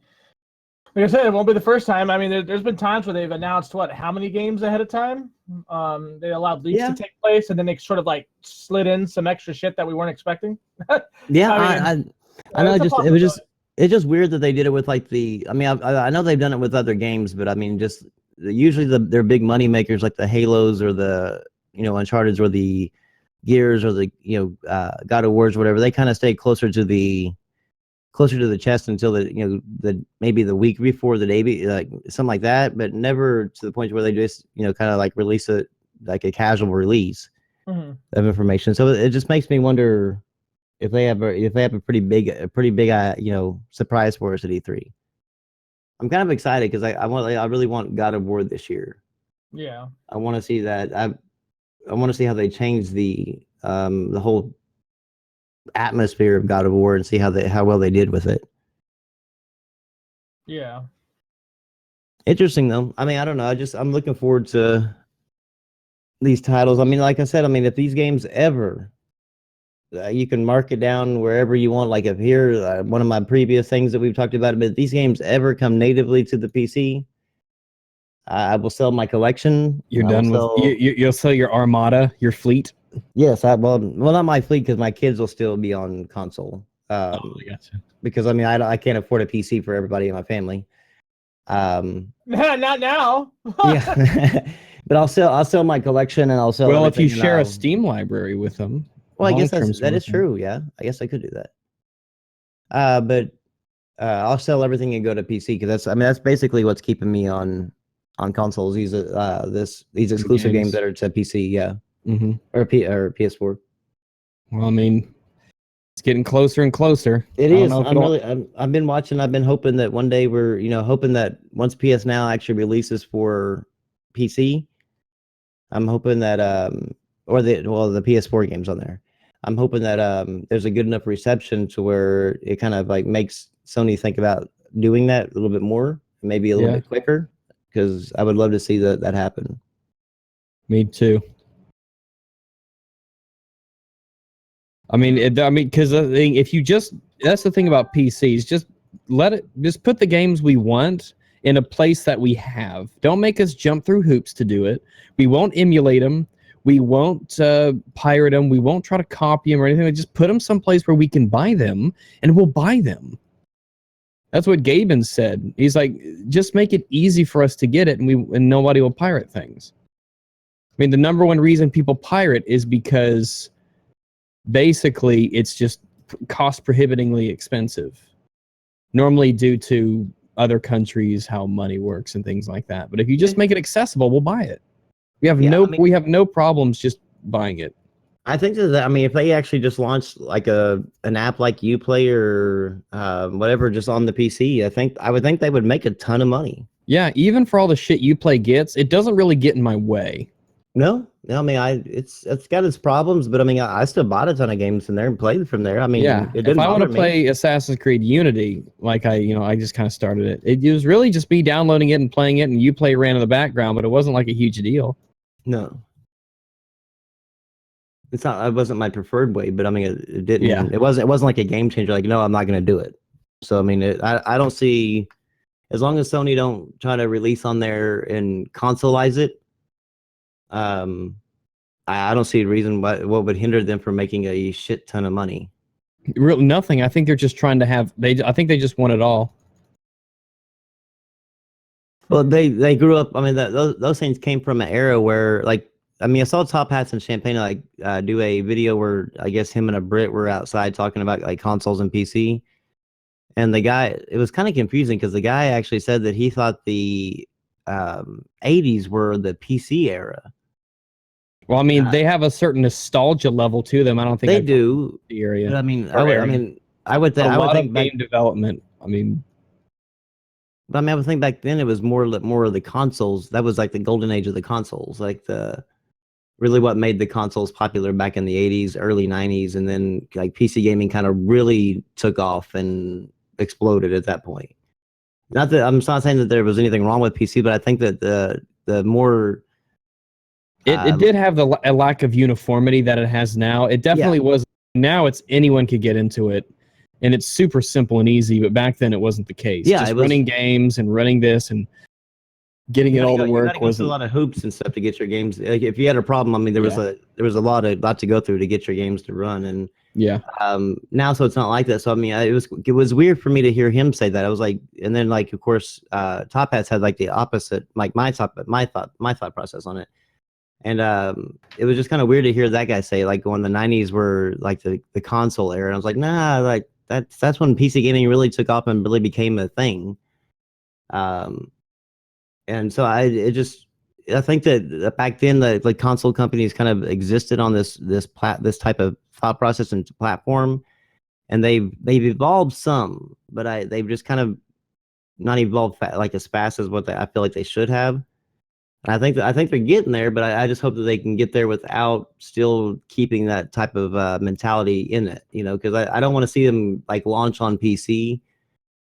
like I said, it won't be the first time. I mean, there's been times where they've announced how many games ahead of time. They allowed leaks to take place, and then they sort of slid in some extra shit that we weren't expecting. Yeah, I know. It's just weird that they did it with the. I mean, I know they've done it with other games, but I mean, just usually their big money makers like the Halos or the Uncharted's or the Gears or the God of Wars or whatever. They kind of stay closer to the chest until the maybe the week before the day, something like that, but never to the point where they just kind of release it like a casual release of information. So it just makes me wonder if they have a pretty big surprise for us at E3. I'm kind of excited because I really want God of War this year. Yeah, I want to see that. I want to see how they change the whole atmosphere of God of War and see how well they did with it. Yeah. Interesting though. I mean, I don't know. I'm looking forward to these titles. I mean, like I said, I mean, if these games ever you can mark it down wherever you want. Like if here, one of my previous things that we've talked about, but if these games ever come natively to the PC, I will sell my collection. You're done with you'll sell your armada, your fleet. Yes, well, not my fleet because my kids will still be on console. I gotcha. Because I mean, I can't afford a PC for everybody in my family. Not now. Yeah, but I'll sell my collection and I'll sell. Well, if you share a Steam library with them. Well, I guess that is true. Yeah, I guess I could do that. But I'll sell everything and go to PC because that's basically what's keeping me on consoles. These exclusive games that are to PC. Yeah. Mm-hmm. Or PS4. Well, I mean, it's getting closer and closer. It is. I've been watching. I've been hoping that one day we're hoping that once PS Now actually releases for PC, I'm hoping that or the PS4 games on there. I'm hoping that there's a good enough reception to where it kind of makes Sony think about doing that a little bit more, maybe a little bit quicker, because I would love to see that happen. Me too. I mean, because if you that's the thing about PCs, just put the games we want in a place that we have. Don't make us jump through hoops to do it. We won't emulate them. We won't pirate them. We won't try to copy them or anything. We just put them someplace where we can buy them, and we'll buy them. That's what Gaben said. He's like, just make it easy for us to get it, and nobody will pirate things. I mean, the number one reason people pirate is because basically it's just cost prohibitingly expensive. Normally due to other countries, how money works and things like that. But if you just make it accessible, we'll buy it. We have no problems just buying it. I think that if they actually just launched an app like Uplay or whatever just on the PC, I would think they would make a ton of money. Yeah, even for all the shit Uplay gets, it doesn't really get in my way. No, I mean, it's got its problems, but I mean, I still bought a ton of games from there and played from there. I mean, yeah, if I want to play Assassin's Creed Unity, I just kind of started it. It was really just me downloading it and playing it, and Uplay ran in the background, but it wasn't like a huge deal. No, it's not. It wasn't my preferred way, but I mean, it didn't. Yeah. It wasn't like a game changer. Like, no, I'm not going to do it. So I mean, I don't see as long as Sony don't try to release on there and consoleize it, I don't see a reason what would hinder them from making a shit ton of money. Really, nothing. I think they're just trying to have. I think they just want it all. Well, they grew up. I mean, those things came from an era where, like, I mean, I saw Top Hats and Champagne like do a video where I guess him and a Brit were outside talking about like consoles and PC, and the guy, it was kind of confusing because the guy actually said that he thought the 80s were the PC era. Well, I mean, they have a certain nostalgia level to them. I don't think They I'd do. the area. But I mean, Or area. I would a lot think of back, game development. I mean, but I mean, I would think back then it was more of the consoles. That was like the golden age of the consoles, like the really what made the consoles popular back in the 80s, early 90s, and then like PC gaming kind of really took off and exploded at that point. Not that I'm not saying that there was anything wrong with PC, but I think that the more it did have a lack of uniformity that it has now. It definitely was. Now it's anyone could get into it, and it's super simple and easy. But back then it wasn't the case. Yeah, just it was, running games and running this and getting it all to work was a lot of hoops and stuff to get your games. Like if you had a problem, I mean, there was a lot to go through to get your games to run, and now so it's not like that. So I mean, it was weird for me to hear him say that. I was like, and then like of course, Top Hats had like the opposite, like my thought process on it. And it was just kind of weird to hear that guy say like when the 90s were like the console era. And I was like, nah, like that's when PC gaming really took off and really became a thing. And so I think that back then the console companies kind of existed on this type of thought process and platform, and they've evolved some, but they've just kind of not evolved like as fast as what I feel like they should have. And I think they're getting there, but I just hope that they can get there without still keeping that type of mentality in it, you know, because I don't want to see them like launch on PC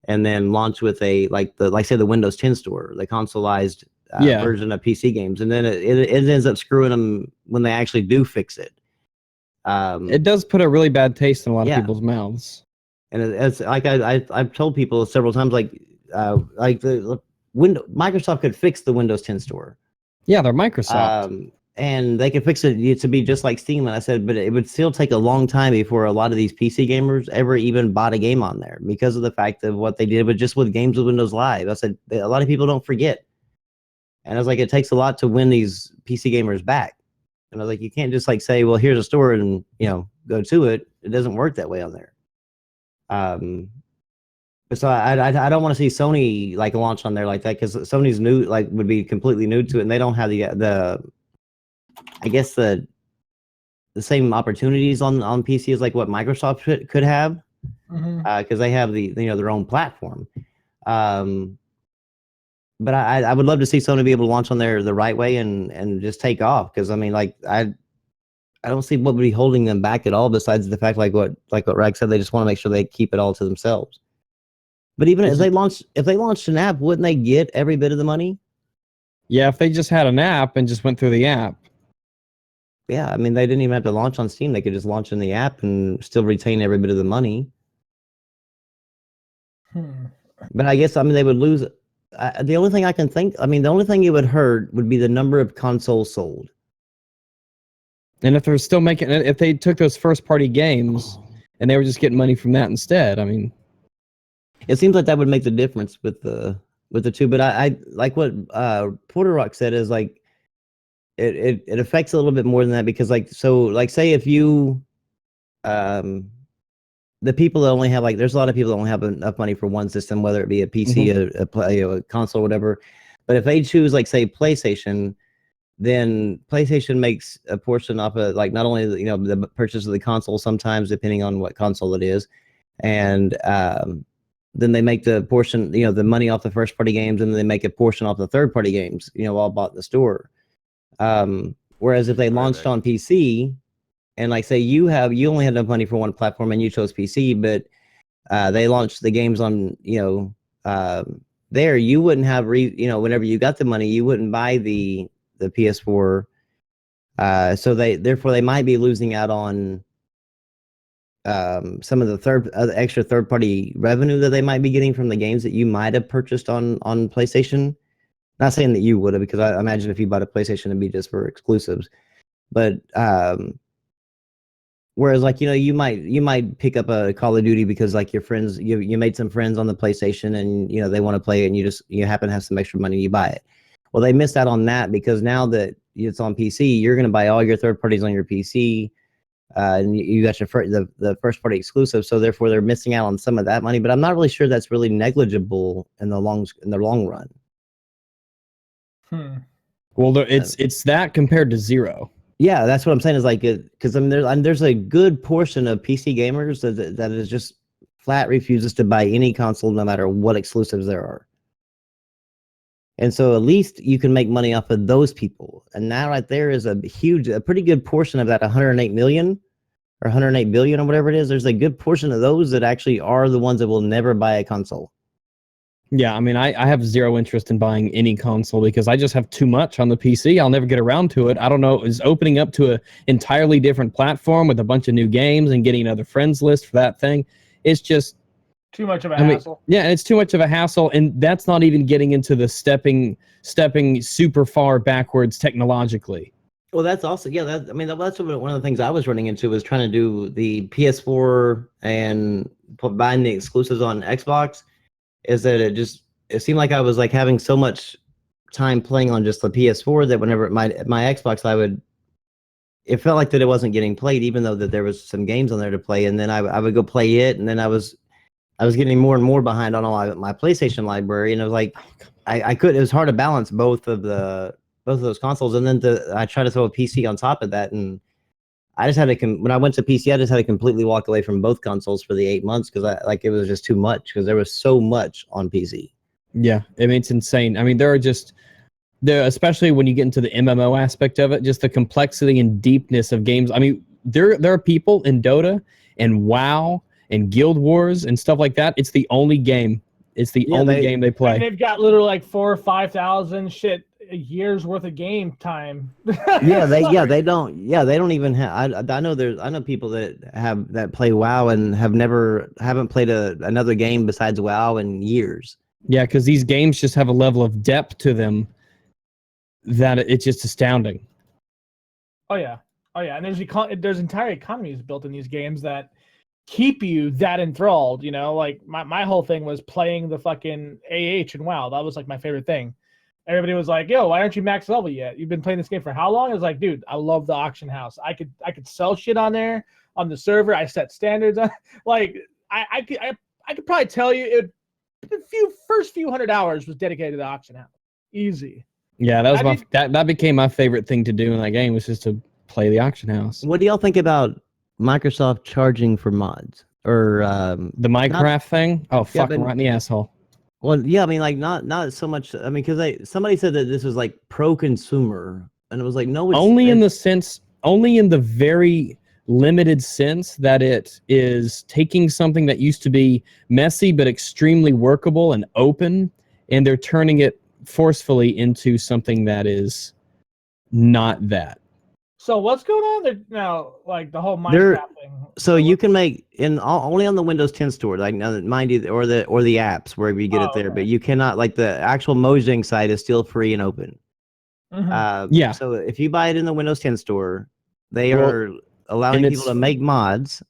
and then launch with say the Windows 10 store, the consoleized version of PC games, and then it ends up screwing them when they actually do fix it. It does put a really bad taste in a lot of people's mouths. And it's like I've told people several times, like the Microsoft could fix the Windows 10 store. Yeah, they're Microsoft. And they could fix it to be just like Steam. And I said, but it would still take a long time before a lot of these PC gamers ever even bought a game on there because of the fact of what they did with games with Windows Live. I said, a lot of people don't forget. And I was like, it takes a lot to win these PC gamers back. And I was like, you can't just like say, well, here's a store and, you know, go to it. It doesn't work that way on there. So I don't want to see Sony like launch on there like that because Sony's new, like would be completely new to it, and they don't have the I guess the same opportunities on PC as like what Microsoft could have, because they have their own platform. But I would love to see Sony be able to launch on there the right way and just take off, because I mean, like I don't see what would be holding them back at all besides the fact like what Rag said, they just want to make sure they keep it all to themselves. But even if they launched an app, wouldn't they get every bit of the money? Yeah, if they just had an app and just went through the app. Yeah, I mean, they didn't even have to launch on Steam. They could just launch in the app and still retain every bit of the money. But I guess, I mean, they would lose. The only thing I can think, I mean, the only thing it would hurt would be the number of consoles sold. And if they're still if they took those first-party games and they were just getting money from that instead, I mean, it seems like that would make the difference with the two. But I like what Porter Rock said is like it affects a little bit more than that, because say if you the people that only have there's a lot of people that only have enough money for one system, whether it be a PC, a console, whatever. But if they choose say PlayStation, then PlayStation makes a portion off of not only the purchase of the console, sometimes depending on what console it is, and then they make the portion, the money off the first party games, and then they make a portion off the third party games, all bought in the store. Whereas if they launched on PC, and say you only had enough money for one platform and you chose PC, but they launched the games on there, you wouldn't have whenever you got the money, you wouldn't buy the PS4. So they might be losing out on some of the extra third party revenue that they might be getting from the games that you might have purchased on PlayStation. Not saying that you would have, because I imagine if you bought a PlayStation, it'd be just for exclusives. But whereas, like, you might pick up a Call of Duty because, like, your friends, you made some friends on the PlayStation, and they want to play it, and you happen to have some extra money, you buy it. Well, they missed out on that because now that it's on PC, you're going to buy all your third parties on your PC, and you got the first party exclusive. So therefore, they're missing out on some of that money. But I'm not really sure that's really negligible in the long run. Well, it's that compared to zero. Yeah, that's what I'm saying. Is like, because there's a good portion of PC gamers that is just flat refuses to buy any console, no matter what exclusives there are. And so at least you can make money off of those people. And that right there is a pretty good portion of that 108 million or 108 billion or whatever it is. There's a good portion of those that actually are the ones that will never buy a console. Yeah, I mean, I have zero interest in buying any console because I just have too much on the PC. I'll never get around to it. I don't know. Is opening up to an entirely different platform with a bunch of new games and getting another friends list for that thing, it's just too much of a hassle. Yeah, it's too much of a hassle, and that's not even getting into the stepping super far backwards technologically. Well, that's also, yeah, that's one of the things I was running into, was trying to do the PS4 and buying the exclusives on Xbox. Is that it seemed like I was like having so much time playing on just the PS4 that whenever my Xbox, it felt like that it wasn't getting played, even though that there was some games on there to play. And then I would go play it, and then I was getting more and more behind on all my PlayStation library, and it was like it was hard to balance both of those consoles. And then I tried to throw a PC on top of that, and I just had to when I went to PC, I just had to completely walk away from both consoles for the 8 months because it was just too much, because there was so much on PC. Yeah, I mean, it's insane. I mean, especially when you get into the MMO aspect of it, just the complexity and deepness of games. I mean, there are people in Dota and WoW and Guild Wars and stuff like that. It's the only game. It's the only game they play. And they've got literally like 4,000 or 5,000 a year's worth of game time. They don't even have. I know people that play WoW and haven't played another game besides WoW in years. Yeah, because these games just have a level of depth to them that it's just astounding. Oh yeah, and there's entire economies built in these games that keep you that enthralled. Like my whole thing was playing the fucking AH and WoW. That was like my favorite thing. Everybody was like, yo, why aren't you max level yet? You've been playing this game for how long? I was like, dude, I love the auction house. I could sell shit on there on the server. I set standards on, like, I could probably tell you first few 100 hours was dedicated to the auction house. Easy. Yeah, that was that became my favorite thing to do in that game, was just to play the auction house. What do y'all think about Microsoft charging for mods, or the Minecraft thing? Oh, fucking right in the asshole. Well, yeah, I mean, like, not so much. I mean, because somebody said that this was like pro-consumer, and it was like, no, it's only in the very limited sense that it is taking something that used to be messy but extremely workable and open, and they're turning it forcefully into something that is not that. So what's going on there now? Like the whole Minecraft thing. So you can make only on the Windows 10 store, like, mind you, or the apps wherever you get it there. Okay. But you cannot, like, the actual Mojang site is still free and open. Mm-hmm. Yeah. So if you buy it in the Windows 10 store, they are allowing people to make mods,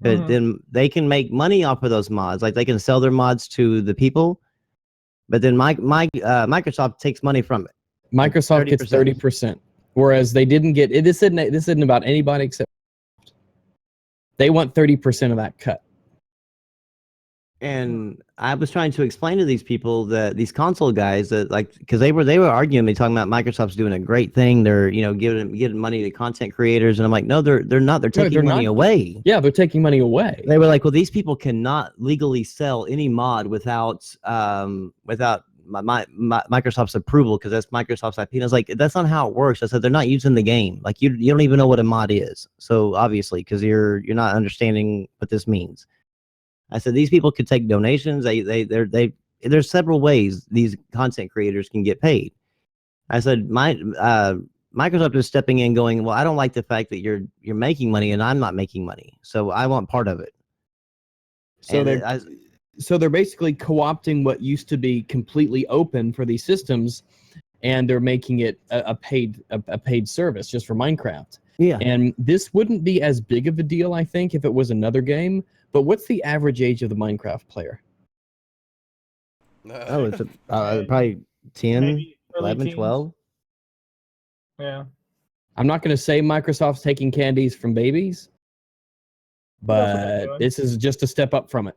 but then they can make money off of those mods. Like, they can sell their mods to the people, but then Microsoft takes money from it. Microsoft gets 30%. Whereas they didn't get it. This isn't about anybody except they want 30% of that cut. And I was trying to explain to these people, that these console guys, that, like, because they were arguing me, talking about Microsoft's doing a great thing. They're giving money to content creators, and I'm like, no, they're not. They're taking money away. Yeah, they're taking money away. They were like, well, these people cannot legally sell any mod without Microsoft's approval, because that's Microsoft's IP. And I was like, that's not how it works. I said, they're not using the game. Like, you don't even know what a mod is. So obviously, because you're not understanding what this means. I said, these people could take donations. There's several ways these content creators can get paid. I said, Microsoft is stepping in, going, well, I don't like the fact that you're making money and I'm not making money, so I want part of it. So And they're they're basically co-opting what used to be completely open for these systems, and they're making it a paid service just for Minecraft. yeah. And this wouldn't be as big of a deal, I think, if it was another game. But what's the average age of the Minecraft player? Oh, it's probably 10, Maybe early 11, teens. 12. Yeah. I'm not going to say Microsoft's taking candies from babies, That's what they're but doing. this is just a step up from it.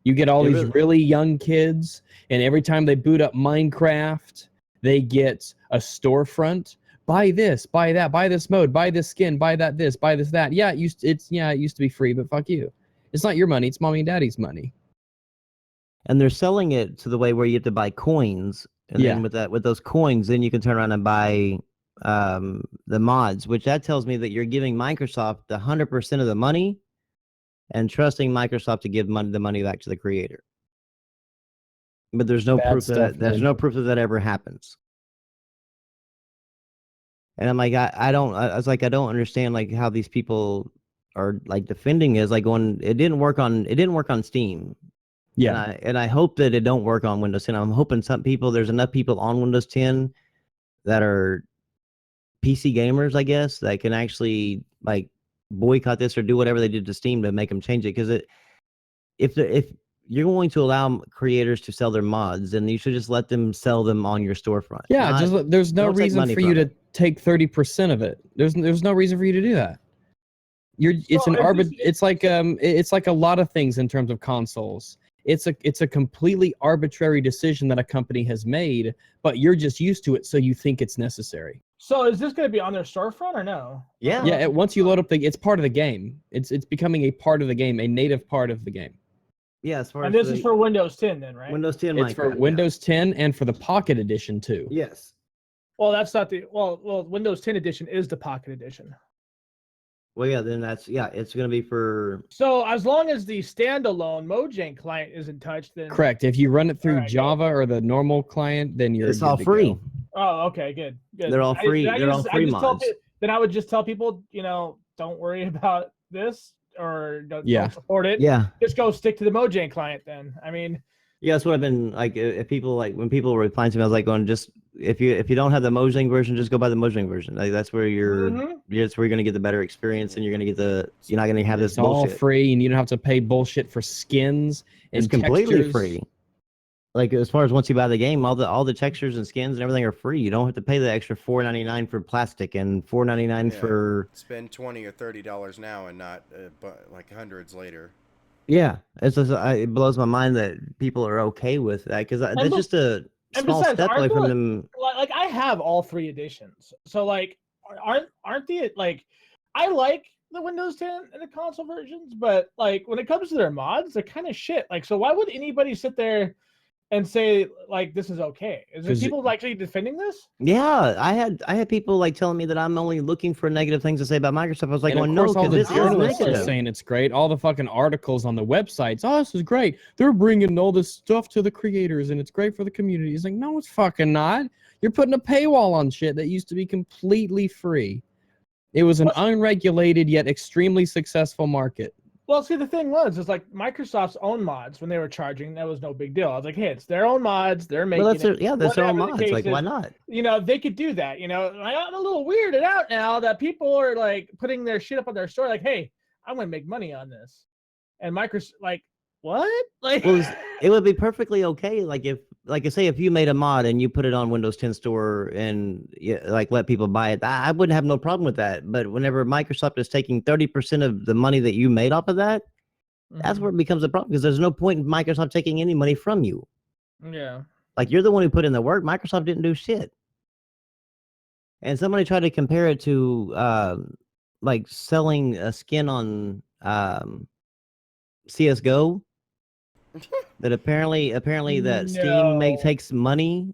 You get all It these really young kids, and every time they boot up Minecraft, they get a storefront. Buy this, buy that, buy this mode, buy this skin, buy that this, buy this that. Yeah, it used to be free, but fuck you. It's not your money, it's mommy and daddy's money. And they're selling it to the way where you have to buy coins, and Yeah. then with those coins, then you can turn around and buy the mods, which that tells me that you're giving Microsoft 100% of the money and trusting Microsoft to give the money back to the creator. But there's no Bad proof stuff, that there's man. no proof that ever happens. And I'm like, I don't understand like how these people are like defending is like going, it didn't work on Steam. Yeah. And I hope that it don't work on Windows 10. I'm hoping there's enough people on Windows 10 that are PC gamers, I guess, that can actually like boycott this or do whatever they did to Steam to make them change it. Because if you're going to allow creators to sell their mods, then you should just let them sell them on your storefront. Yeah, there's no don't take reason money for you from to it. take 30% of it. There's no reason for you to do that. It's like a lot of things in terms of consoles. It's a completely arbitrary decision that a company has made, but you're just used to it, so you think it's necessary. So is this going to be on their storefront or no? Yeah. Yeah, once you load up it's part of the game. It's becoming a part of the game, a native part of the game. Yeah, as far And as this is for Windows 10 then, right? Windows 10 It's for Minecraft, Windows 10 and for the Pocket Edition too. Yeah. Yes. Well, that's not the well. Windows 10 edition is the Pocket Edition. Well, yeah, then it's going to be for. So as long as the standalone Mojang client isn't touched, then Correct. If you run it through Alright, Java or the normal client, then you're It's good all to free. go. Oh, okay, good. They're all free. They're all free mods. Then I would just tell people, don't worry about this or don't support it. Yeah. Just go stick to the Mojang client then. I mean, Yeah, that's what I've been like. If people like when people were replying to me, I was like, going just if you don't have the Mojang version, just go buy the Mojang version. Like that's where that's where you're gonna get the better experience, and you're gonna get you're not gonna have this It's all bullshit. free, and you don't have to pay bullshit for skins and It's completely textures. free. Like as far as once you buy the game, all the textures and skins and everything are free. You don't have to pay the extra $4.99 for plastic and $4.99 Yeah. for. Spend $20 or $30 now and not like hundreds later. Yeah, it's just, it blows my mind that people are okay with that because that's just a small besides, step away aren't from the- them. like I have all 3 editions. So like, aren't the like, I like the Windows 10 and the console versions, but like when it comes to their mods, they're kind of shit. Like, so why would anybody sit there and say like this is okay? Is there 'Cause people actually defending this? Yeah, I had people like telling me that I'm only looking for negative things to say about Microsoft. I was like, And well, of no, course, all because the this is journalists are negative. saying it's great. All the fucking articles on the websites. Oh, this is great. They're bringing all this stuff to the creators, and it's great for the community. It's like, no, it's fucking not. You're putting a paywall on shit that used to be completely free. It was an unregulated yet extremely successful market. Well, see, the thing was, like Microsoft's own mods when they were charging, that was no big deal. I was like, hey, it's their own mods. They're making Well, that's it. that's their own Whatever the mods. case Like, why is, not? They could do that. I'm a little weirded out now that people are like putting their shit up on their store. Like, hey, I'm gonna make money on this, and Microsoft, like, what? Like, Well, it would be perfectly okay. Like if you made a mod and you put it on Windows 10 Store and like let people buy it, I wouldn't have no problem with that. But whenever Microsoft is taking 30% of the money that you made off of that, that's where it becomes a problem because there's no point in Microsoft taking any money from you. Yeah. Like you're the one who put in the work. Microsoft didn't do shit. And somebody tried to compare it to like selling a skin on CS:GO. That apparently that Steam takes money.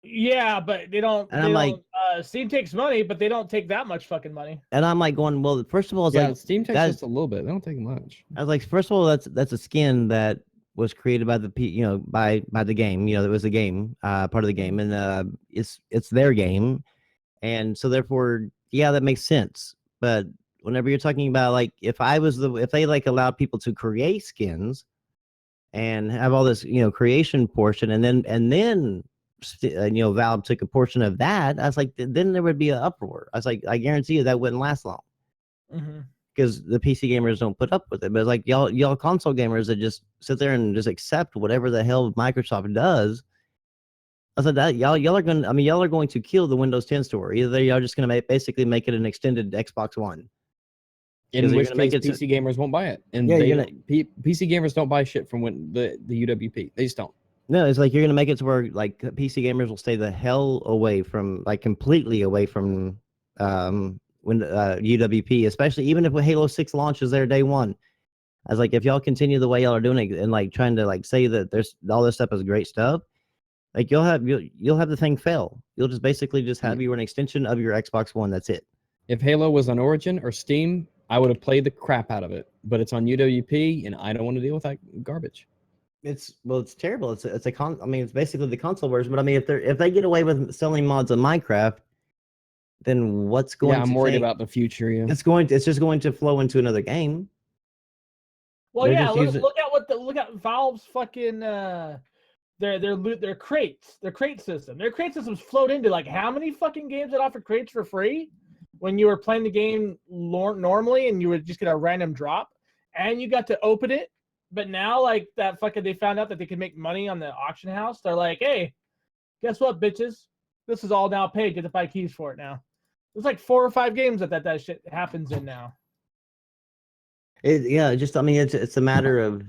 Yeah, but they don't. And I'm like, Steam takes money, but they don't take that much fucking money. and I'm like going, well, first of all, it's Yeah, like Steam takes that- just a little bit. They don't take much. I was like, first of all, that's a skin that was created by by the game. It was a game, part of the game, and it's their game. And so therefore, yeah, that makes sense. But whenever you're talking about like if they like allowed people to create skins and have all this, creation portion, and then Valve took a portion of that, I was like, then there would be an uproar. I was like, I guarantee you that wouldn't last long. Mm-hmm. Because the PC gamers don't put up with it. But it's like y'all console gamers that just sit there and just accept whatever the hell Microsoft does. I said that y'all are going to kill the Windows 10 store. Either y'all just gonna basically make it an extended Xbox One. In which make case, PC gamers won't buy it, and Yeah, PC gamers don't buy shit from the UWP. They just don't. No, it's like you're gonna make it to where like PC gamers will stay the hell away from, like completely away from UWP, especially even if Halo 6 launches there day one. I was like, if y'all continue the way y'all are doing it and like trying to like say that there's all this stuff is great stuff, like you'll have the thing fail. You'll just basically just have you an extension of your Xbox One. That's it. If Halo was on Origin or Steam, I would have played the crap out of it. But it's on UWP, and I don't want to deal with that garbage. It's terrible. It's basically the console version. But I mean, if they get away with selling mods of Minecraft, then what's going? Yeah, I'm worried about the future. Yeah, it's just going to flow into another game. Well, yeah. Look at Valve's fucking their crates, their crate system. Their crate systems flowed into like how many fucking games that offer crates for free when you were playing the game normally and you would just get a random drop and you got to open it. But now, like that they found out that they could make money on the auction house. They're like, hey, guess what, bitches? This is all now paid. Get to buy keys for it now. There's like 4 or 5 games that shit happens in now. It's a matter of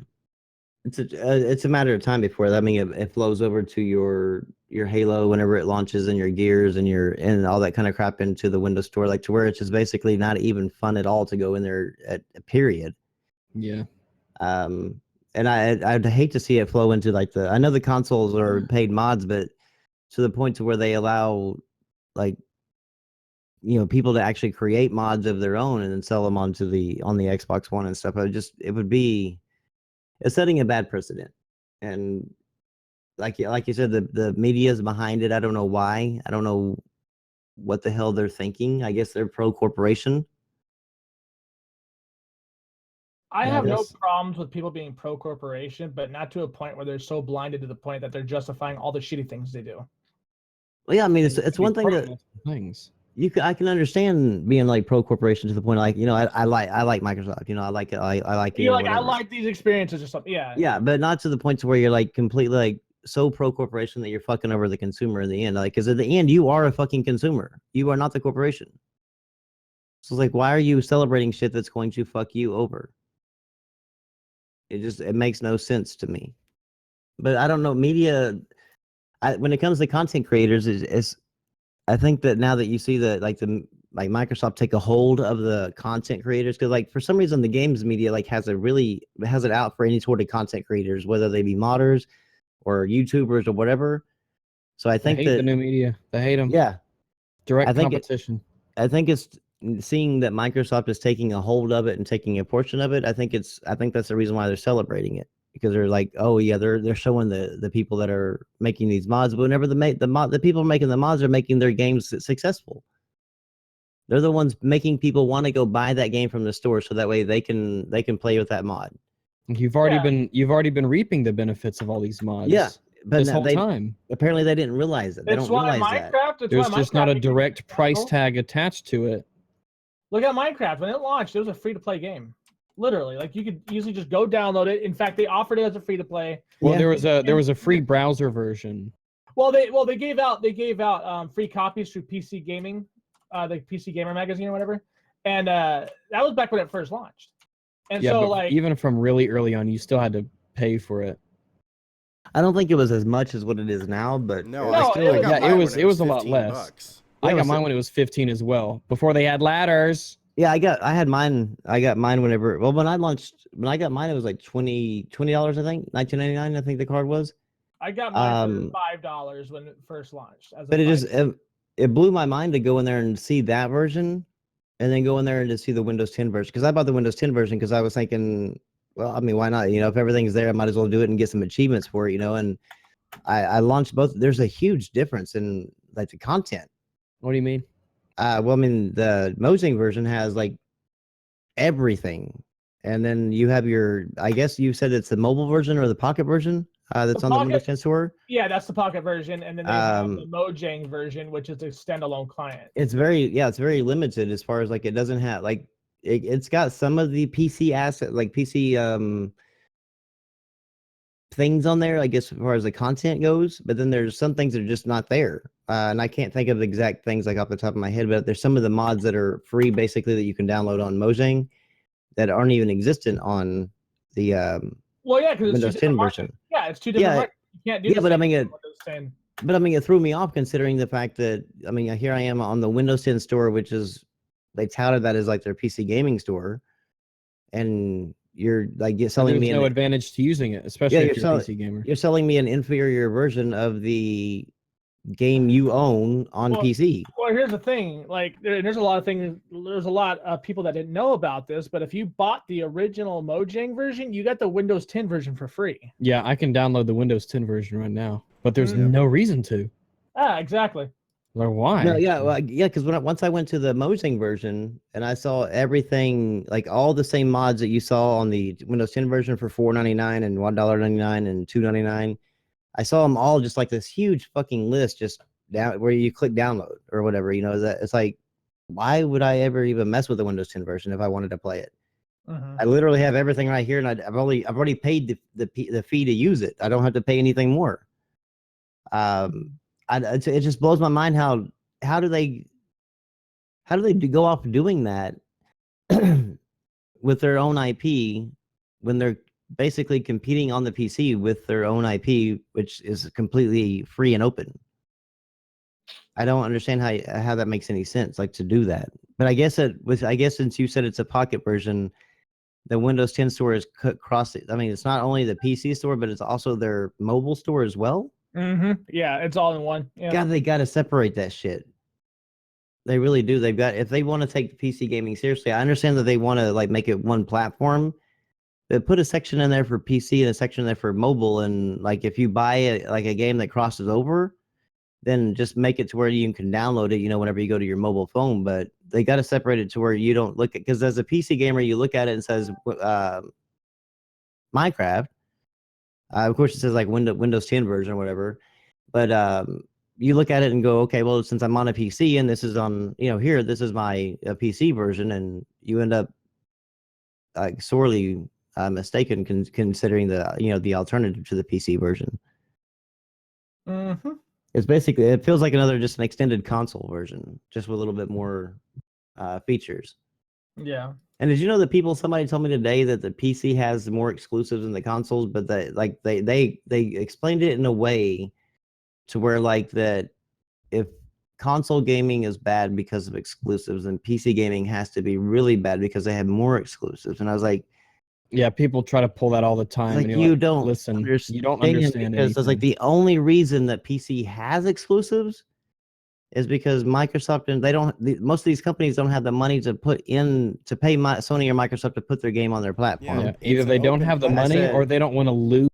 it's a matter of time before that. I mean, it flows over to your Halo whenever it launches, and your Gears and all that kind of crap into the Windows Store, like to where it's just basically not even fun at all to go in there at a period. Yeah. And I'd hate to see it flow into like I know the consoles are paid mods, but to the point to where they allow like people to actually create mods of their own and then sell them on the Xbox One and stuff. It's setting a bad precedent. And like you said, the media is behind it. I don't know why. I don't know what the hell they're thinking. I guess they're pro corporation. I have no problems with people being pro corporation, but not to a point where they're so blinded to the point that they're justifying all the shitty things they do. Well, yeah, I mean, it's one thing that things. I can understand being like pro corporation to the point like I like Microsoft. I like it. I like it. You're like, I like these experiences or something. Yeah. Yeah, but not to the point to where you're like completely like so pro corporation that you're fucking over the consumer in the end. Like, because at the end you are a fucking consumer. You are not the corporation. So it's like, why are you celebrating shit that's going to fuck you over? It makes no sense to me. But I don't know, media. When it comes to content creators, is I think that now that you see that like Microsoft take a hold of the content creators, because like for some reason the games media like has it out for any sort of content creators, whether they be modders or YouTubers or whatever. So I think they hate the new media. They hate them. Yeah, direct competition. I think it's seeing that Microsoft is taking a hold of it and taking a portion of it. I think that's the reason why they're celebrating it, because they're like, oh yeah, they're showing the people that are making these mods, but whenever the people making the mods are making their games successful, they're the ones making people want to go buy that game from the store, so that way they can play with that mod. You've already been reaping the benefits of all these mods. Yeah, but this whole time apparently they didn't realize it. They don't realize that there's just not a direct price tag attached to it. Look at Minecraft. When it launched, it was a free-to-play game. Literally, like you could easily just go download it. In fact, they offered it as a free-to-play. Well, yeah. there was a free browser version. Well, they gave out free copies through PC Gaming, the PC Gamer magazine or whatever, and that was back when it first launched. And yeah, so but like even from really early on, you still had to pay for it. I don't think it was as much as what it is now, but it was a lot less. Bucks. I got mine when it was 15 as well, before they had ladders. Yeah, I got mine whenever. Well, when I got mine, it was like $20, I think, $19.99. I think the card was. I got mine for $5 when it first launched. But it blew my mind to go in there and see that version, and then go in there and to see the Windows 10 version. Because I bought the Windows 10 version because I was thinking, well, I mean, why not? If everything's there, I might as well do it and get some achievements for it. And I launched both. There's a huge difference in like the content. What do you mean? Well, I mean, the Mojang version has like everything, and then you have your. I guess you said it's the mobile version or the Pocket version. That's The on the Pocket- Windows 10 store. Yeah, that's the Pocket version, and then they have the Um, Mojang version, which is a standalone client. it's very limited as far as like it doesn't have like it's got some of the PC asset like PC things on there, I guess, as far as the content goes, but then there's some things that are just not there. And I can't think of the exact things like off the top of my head, but there's some of the mods that are free basically that you can download on Mojang that aren't even existent on the Well, yeah, because it's Windows 10 version. Yeah, it's two different Yeah, markets. You can't do yeah, the but I same mean, thing it, on Windows 10. but I mean, it threw me off considering the fact that I mean, here I am on the Windows 10 store, which is they touted that as like their PC gaming store, and you're like selling There's me no an, advantage to using it, especially you're if you're a PC gamer. you're selling me an inferior version of the game you own on Well, PC. Well, here's the thing. Like, there's a lot of things. There's a lot of people that didn't know about this. But if you bought the original Mojang version, you got the Windows 10 version for free. Yeah, I can download the Windows 10 version right now, but there's Mhm. no reason to. Ah, exactly. Like, why? No, yeah, well, yeah, because once I went to the Mojang version and I saw everything, like all the same mods that you saw on the Windows 10 version for $4.99 and $1.99 and $2.99, I saw them all just like this huge fucking list, just down where you click download or whatever. You know, that it's like, why would I ever even mess with the Windows 10 version if I wanted to play it? Mhm. I literally have everything right here, and I've already paid the fee to use it. I don't have to pay anything more. It just blows my mind how do they go off doing that with their own IP when they're basically competing on the PC with their own IP, which is completely free and open. I don't understand how that makes any sense, like to do that. But I guess since you said it's a Pocket version, the Windows 10 store is cross. I mean, it's not only the PC store, but it's also their mobile store as well. Mm-hmm. Yeah, it's all in one. Yeah. God, they got to separate that shit. They really do. They've got, if they want to take PC gaming seriously, I understand that they want to like make it one platform, but put a section in there for PC and a section in there for mobile. And like, if you buy a game that crosses over, then just make it to where you can download it, you know, whenever you go to your mobile phone. But they got to separate it to where you don't look at, because as a PC gamer, you look at it and says Minecraft. Of course, it says like Windows 10 version or whatever. But you look at it and go, okay, well, since I'm on a PC and this is on, you know, here, this is my PC version, and you end up like sorely mistaken considering the, you know, the alternative to the PC version. Mm-hmm. It's basically, it feels like another just an extended console version, just with a little bit more features. Yeah. And did you know that somebody told me today that the PC has more exclusives than the consoles, but they explained it in a way to where like that if console gaming is bad because of exclusives, then PC gaming has to be really bad because they have more exclusives. And I was like, yeah, people try to pull that all the time. like and you like, don't listen. understand, You don't understand because it's like anything. the only reason that PC has exclusives is because Microsoft and most of these companies don't have the money to pay Sony or Microsoft to put their game on their platform. Yeah, It's either an they don't open have the platform. money I or said- they don't want to lose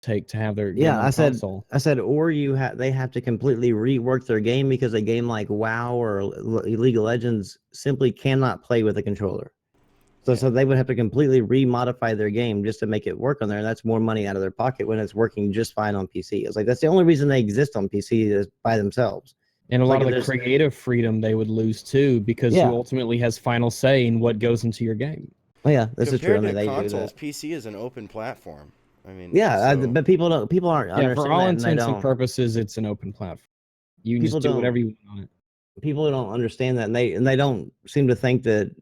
take to have their game Yeah, on console. I said, or they have to completely rework their game because a game like WoW or League of Legends simply cannot play with a controller. So they would have to completely remodify their game just to make it work on there, and that's more money out of their pocket when it's working just fine on PC. It's like that's the only reason they exist on PC is by themselves. And a It's lot like of if the there's- creative freedom they would lose too, because Yeah. who ultimately has final say in what goes into your game. Oh yeah, this is true. I Compared mean, to they do consoles, that. PC is an open platform. I mean, Yeah, so- but people aren't Yeah, for understand all that, and they intents and don't. purposes, it's an open platform. You can People just do don't- whatever you want on it. People don't understand that, and they don't seem to think that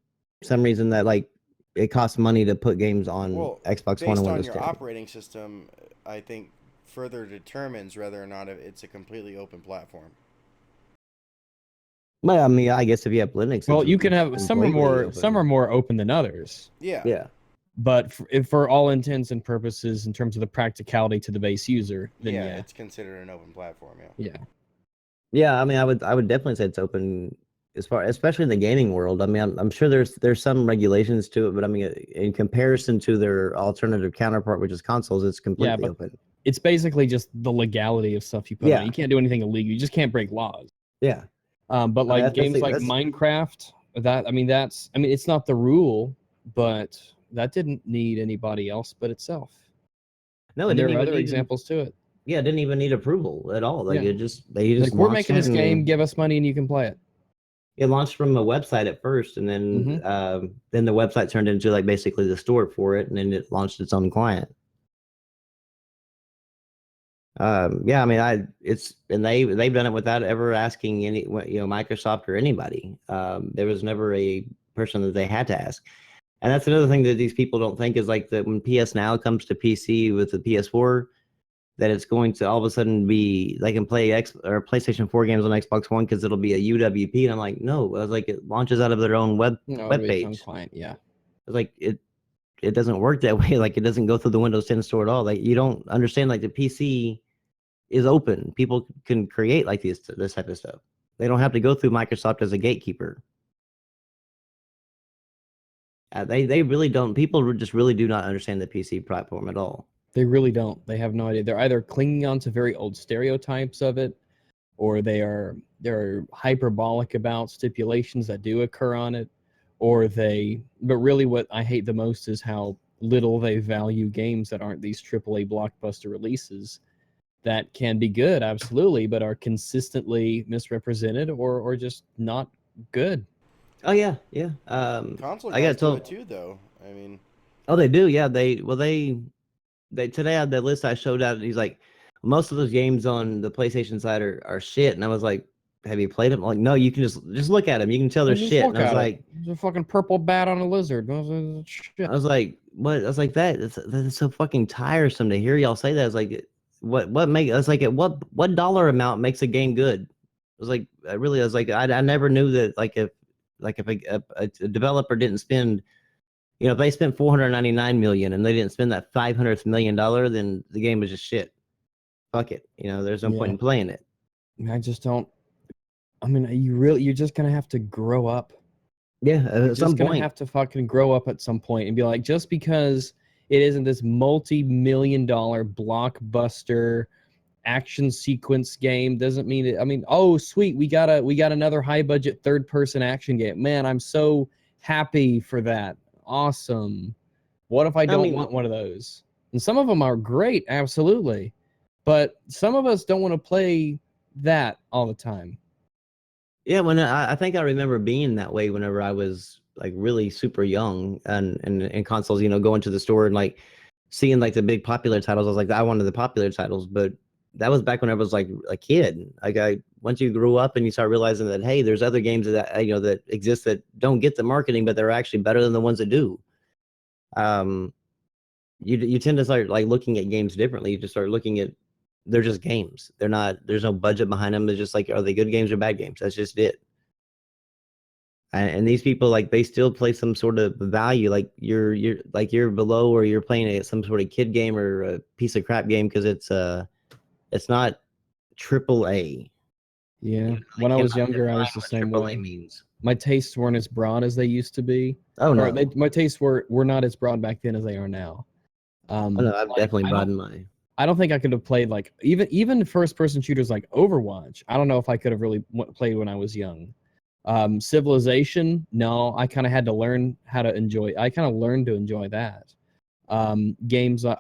some reason that like it costs money to put games on well, Xbox based One and on Windows your 10. operating system, I think further determines whether or not it's a completely open platform. Well, I mean, I guess if you have Linux, Well, it's you can have some are completely more open. open than others. Yeah. Yeah, But for all intents and purposes, in terms of the practicality to the base user, then Yeah, yeah. it's considered an open platform. Yeah. Yeah. yeah. I mean, I would definitely say it's open especially in the gaming world. I mean, I'm sure there's some regulations to it, but I mean, in comparison to their alternative counterpart, which is consoles, it's completely but- open. It's basically just the legality of stuff you put Yeah. on. You can't do anything illegal. You just can't break laws. Yeah. But like that's- games like that's- Minecraft, it's not the rule, but that didn't need anybody else but itself. No, it And there didn't are even other need. examples to it. Yeah, it didn't even need approval at all. Like Yeah. they just Like, we're launched making it this and game, give us money and you can play it. It launched from a website at first, and then the website turned into like basically the store for it, and then it launched its own client. Yeah, I mean, they've done it without ever asking any, Microsoft or anybody. There was never a person that they had to ask, and that's another thing that these people don't think is like that when PS Now comes to PC with the PS4, that it's going to all of a sudden be they can play PlayStation 4 games on Xbox One because it'll be a UWP, and I'm like, no, I was like, it launches out of their own web page. Client, yeah. It's like it doesn't work that way. Like it doesn't go through the Windows 10 store at all. Like you don't understand. Like the PC is open. People can create like this type of stuff. They don't have to go through Microsoft as a gatekeeper. They really don't. People just really do not understand the PC platform at all. They really don't. They have no idea. They're either clinging on to very old stereotypes of it, or they're hyperbolic about stipulations that do occur on it, but really what I hate the most is how little they value games that aren't these AAA blockbuster releases that can be good, absolutely, but are consistently misrepresented or just not good. Oh yeah, yeah. Console I guys got do told. it too, though. I mean, Oh, they do. Yeah, they today on the list I showed out. He's like, most of those games on the PlayStation side are shit, and I was like, have you played them? I'm like, no, you can just look at them. You can tell they're Just shit. look And I was at it. like, There's a fucking purple bat on a lizard. Shit. I was like, what? I was like, that's so fucking tiresome to hear y'all say that. I was like, what make? I was like, what dollar amount makes a game good? I was like, I was like, I never knew that. Like if a developer didn't spend, if they spent 499 million and they didn't spend that $500 million, then the game was just shit. Fuck it. There's no point in playing it. I just don't. I mean, you're just gonna have to grow up. Yeah, You're at some just gonna point. have to fucking grow up at some point and be like, just because it isn't this multi-million-dollar blockbuster action sequence game doesn't mean it. I mean, oh sweet, we got another high-budget third-person action game. Man, I'm so happy for that. Awesome. What if I don't want one of those? And some of them are great, absolutely, but some of us don't want to play that all the time. Yeah, when I think I remember being that way whenever I was like really super young and in consoles, going to the store and like seeing like the big popular titles. I was like, I wanted the popular titles, but that was back when I was like a kid. Like once you grew up and you start realizing that, hey, there's other games that that exist that don't get the marketing, but they're actually better than the ones that do. You tend to start like looking at games differently. You just start looking at, they're just games. They're not, there's no budget behind them. They're just like, are they good games or bad games? That's just it. And these people, like, they still play some sort of value. Like you're below, or you're playing some sort of kid game or a piece of crap game because it's not AAA. Yeah. When I was younger, I was the same way. Means. My tastes weren't as broad as they used to be. Oh no. My tastes were not as broad back then as they are now. Oh no, I've definitely broadened my. I don't think I could have played like even first person shooters like Overwatch. I don't know if I could have really played when I was young. Civilization, no, I kind of had to learn how to enjoy. I kind of learned to enjoy that. Games like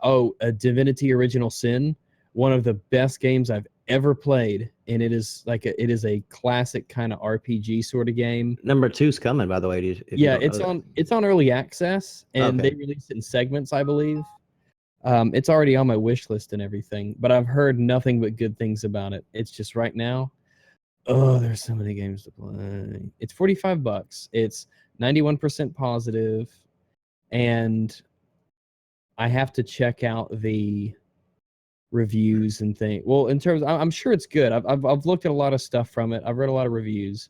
Divinity Original Sin, one of the best games I've ever played, and it is a classic kind of RPG sort of game. Number 2's coming, by the way. It's on early access, and they release it in segments, I believe. It's already on my wish list and everything, but I've heard nothing but good things about it. It's just right now, there's so many games to play. It's $45. It's 91% positive, and I have to check out the reviews and things. Well, in terms, I'm sure it's good. I've looked at a lot of stuff from it. I've read a lot of reviews,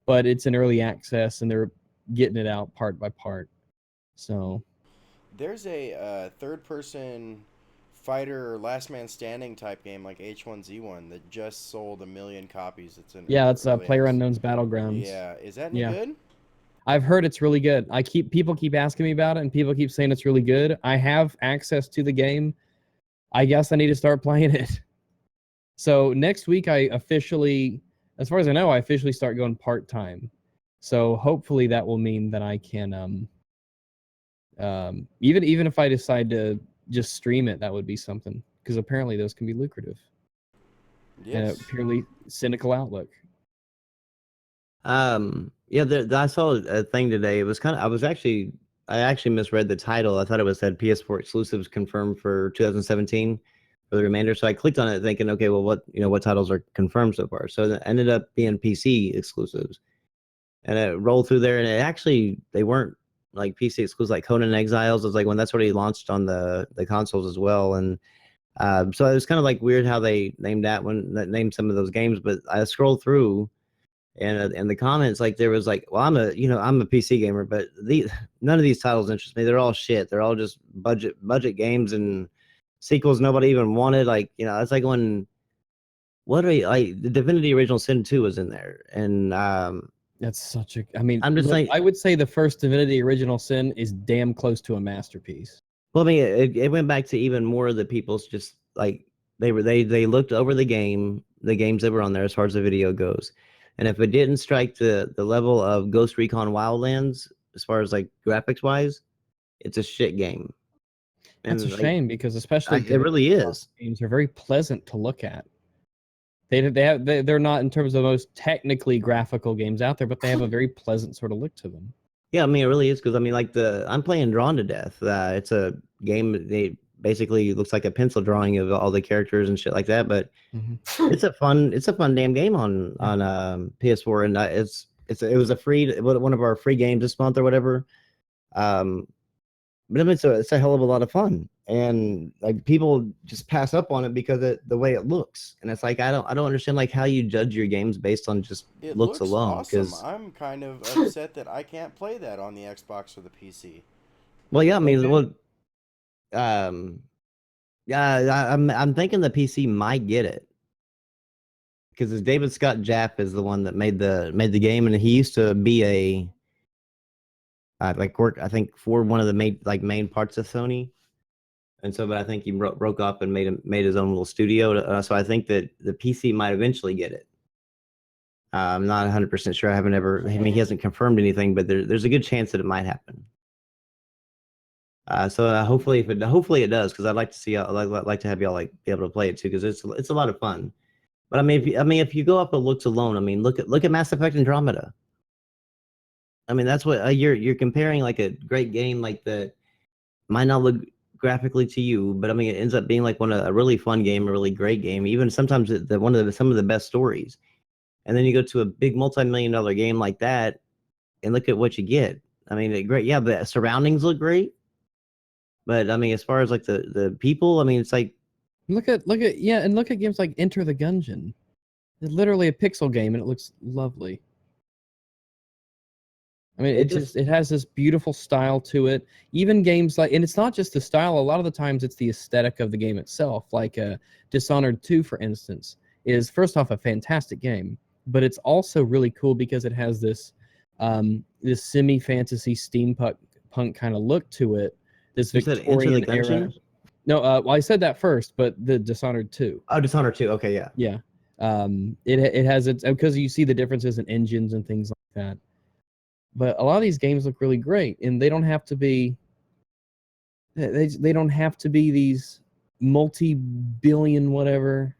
but it's in early access, and they're getting it out part by part. So. There's a third-person fighter or last man standing type game like H1Z1 that just sold 1 million copies. It's that's PlayerUnknown's Battlegrounds. Yeah, is that any good? I've heard it's really good. People keep asking me about it, and people keep saying it's really good. I have access to the game. I guess I need to start playing it. So next week I officially as far as I know, I officially start going part-time. So hopefully that will mean that I can even if I decide to just stream it, that would be something, because apparently those can be lucrative in a Yes. purely cynical outlook. Yeah, I saw a thing today. It was kind of, I actually misread the title. I thought it was said PS4 exclusives confirmed for 2017 for the remainder. So I clicked on it thinking, okay, well, what titles are confirmed so far? So it ended up being PC exclusives, and it rolled through there, and they weren't like PC exclusives, like Conan Exiles was like when that's already launched on the consoles as well. And so it was kind of like weird how they named named some of those games. But I scrolled through, and in the comments, like there was like, well, I'm a PC gamer, but none of these titles interest me. They're all shit. They're all just budget games and sequels nobody even wanted. Like, it's like when the Divinity Original Sin 2 was in there, and That's such a. I mean, I'm just look, like, I would say the first Divinity Original Sin is damn close to a masterpiece. well, I mean, it went back to even more of the people's just like they looked over the games that were on there as far as the video goes, and if it didn't strike the level of Ghost Recon Wildlands as far as like graphics wise, it's a shit game. That's a And shame, because especially it really is. games are very pleasant to look at. They're not in terms of the most technically graphical games out there, but they have a very pleasant sort of look to them. Yeah, I mean, it really is, because I mean, like I'm playing Drawn to Death. It's a game that basically looks like a pencil drawing of all the characters and shit like that. But it's a fun damn game on PS4, and it was one of our free games this month or whatever. But I mean, it's a hell of a lot of fun, and like people just pass up on it because of the way it looks, and it's like I don't understand like how you judge your games based on just It looks looks alone. awesome. Because I'm kind of upset that I can't play that on the Xbox or the PC. well, yeah, I mean, well, yeah, I'm thinking the PC might get it, because David Scott Jaff is the one that made the game, and he used to be a work, I think, for one of the main parts of Sony, and so, but I think he broke up and made his own little studio. So I think that the PC might eventually get it. I'm not 100% sure. I mean, he hasn't confirmed anything, but there's a good chance that it might happen. So hopefully it does, because I'd like to see I'd like to have y'all like be able to play it too, because it's a lot of fun. But I mean, if you go up the looks alone, I mean, look at Mass Effect Andromeda. I mean, that's what you're comparing, like a great game like that might not look graphically to you, but I mean, it ends up being like a really fun game, a really great game, even sometimes some of the best stories. And then you go to a big multi-million-dollar game like that, and look at what you get. I mean, great, yeah, the surroundings look great, but I mean, as far as like the people, I mean, it's like look at games like Enter the Gungeon. It's literally a pixel game, and it looks lovely. I mean, it has this beautiful style to it. Even games like, and it's not just the style. A lot of the times, it's the aesthetic of the game itself. Like Dishonored 2, for instance, is first off a fantastic game, but it's also really cool because it has this semi-fantasy steampunk kind of look to it. This Victorian era. No, well, I said that first, but the Dishonored 2. Oh, Dishonored 2. Okay, yeah. Yeah. It has its, because you see the differences in engines and things like that. But a lot of these games look really great, and they don't have to be. They don't have to be these multi-billion whatever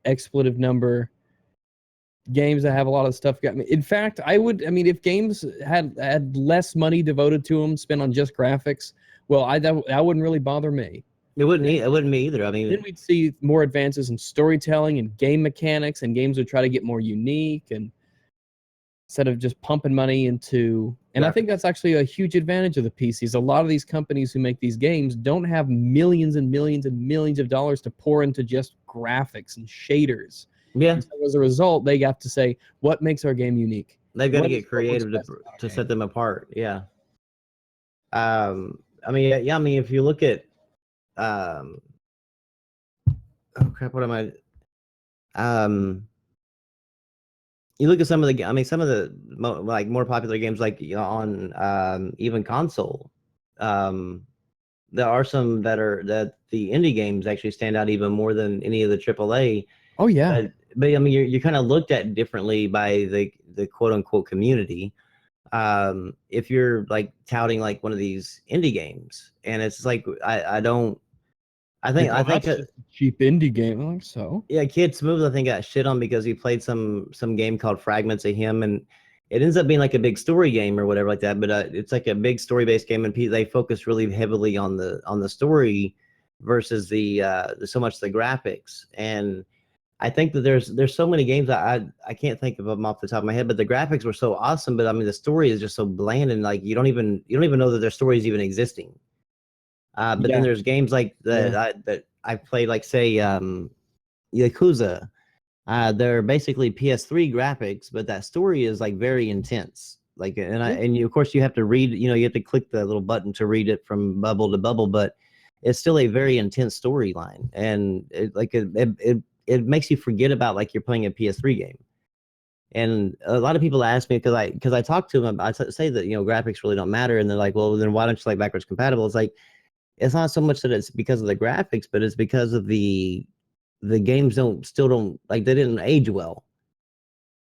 expletive number games that have a lot of stuff. In fact, I mean, if games had less money devoted to them, spent on just graphics, well, that wouldn't really bother me. It wouldn't me either. I mean, then we'd see more advances in storytelling and game mechanics, and games would try to get more unique, and instead of just pumping money into. And I think that's actually a huge advantage of the PCs. A lot of these companies who make these games don't have millions and millions and millions of dollars to pour into just graphics and shaders. Yeah. And so as a result, they have to say, what makes our game unique? They've got to get creative to set them apart. Yeah. I mean, yeah. I mean, if you look at, oh crap, what am I? You look at some of the more popular games, like on even console. There are some that the indie games actually stand out even more than any of the AAA. Oh yeah. But I mean, you're kind of looked at differently by the quote unquote community. If you're like touting like one of these indie games, and it's like I don't. I think Like, oh, that's just a cheap indie game. I'm like, so yeah, Kid Smooth, I think, got shit on because he played some game called Fragments of Him, and it ends up being like a big story game or whatever like that. But it's like a big story based game, and they focus really heavily on the story versus the so much the graphics. And I think that there's so many games I can't think of them off the top of my head, but the graphics were so awesome. But I mean, the story is just so bland, and like you don't even know that their story is even existing. But Yeah. then there's games like that I played, like say Yakuza. They're basically PS3 graphics, but that story is like very intense. Like, and you, of course, you have to read. You know, you have to click the little button to read it from bubble to bubble, but it's still a very intense storyline, and it makes you forget about like you're playing a PS3 game. And a lot of people ask me because I talk to them. Say that graphics really don't matter, and they're like, well, then why don't you like backwards compatible? It's like it's not so much that it's because of the graphics, but it's because of the games still don't like they didn't age well.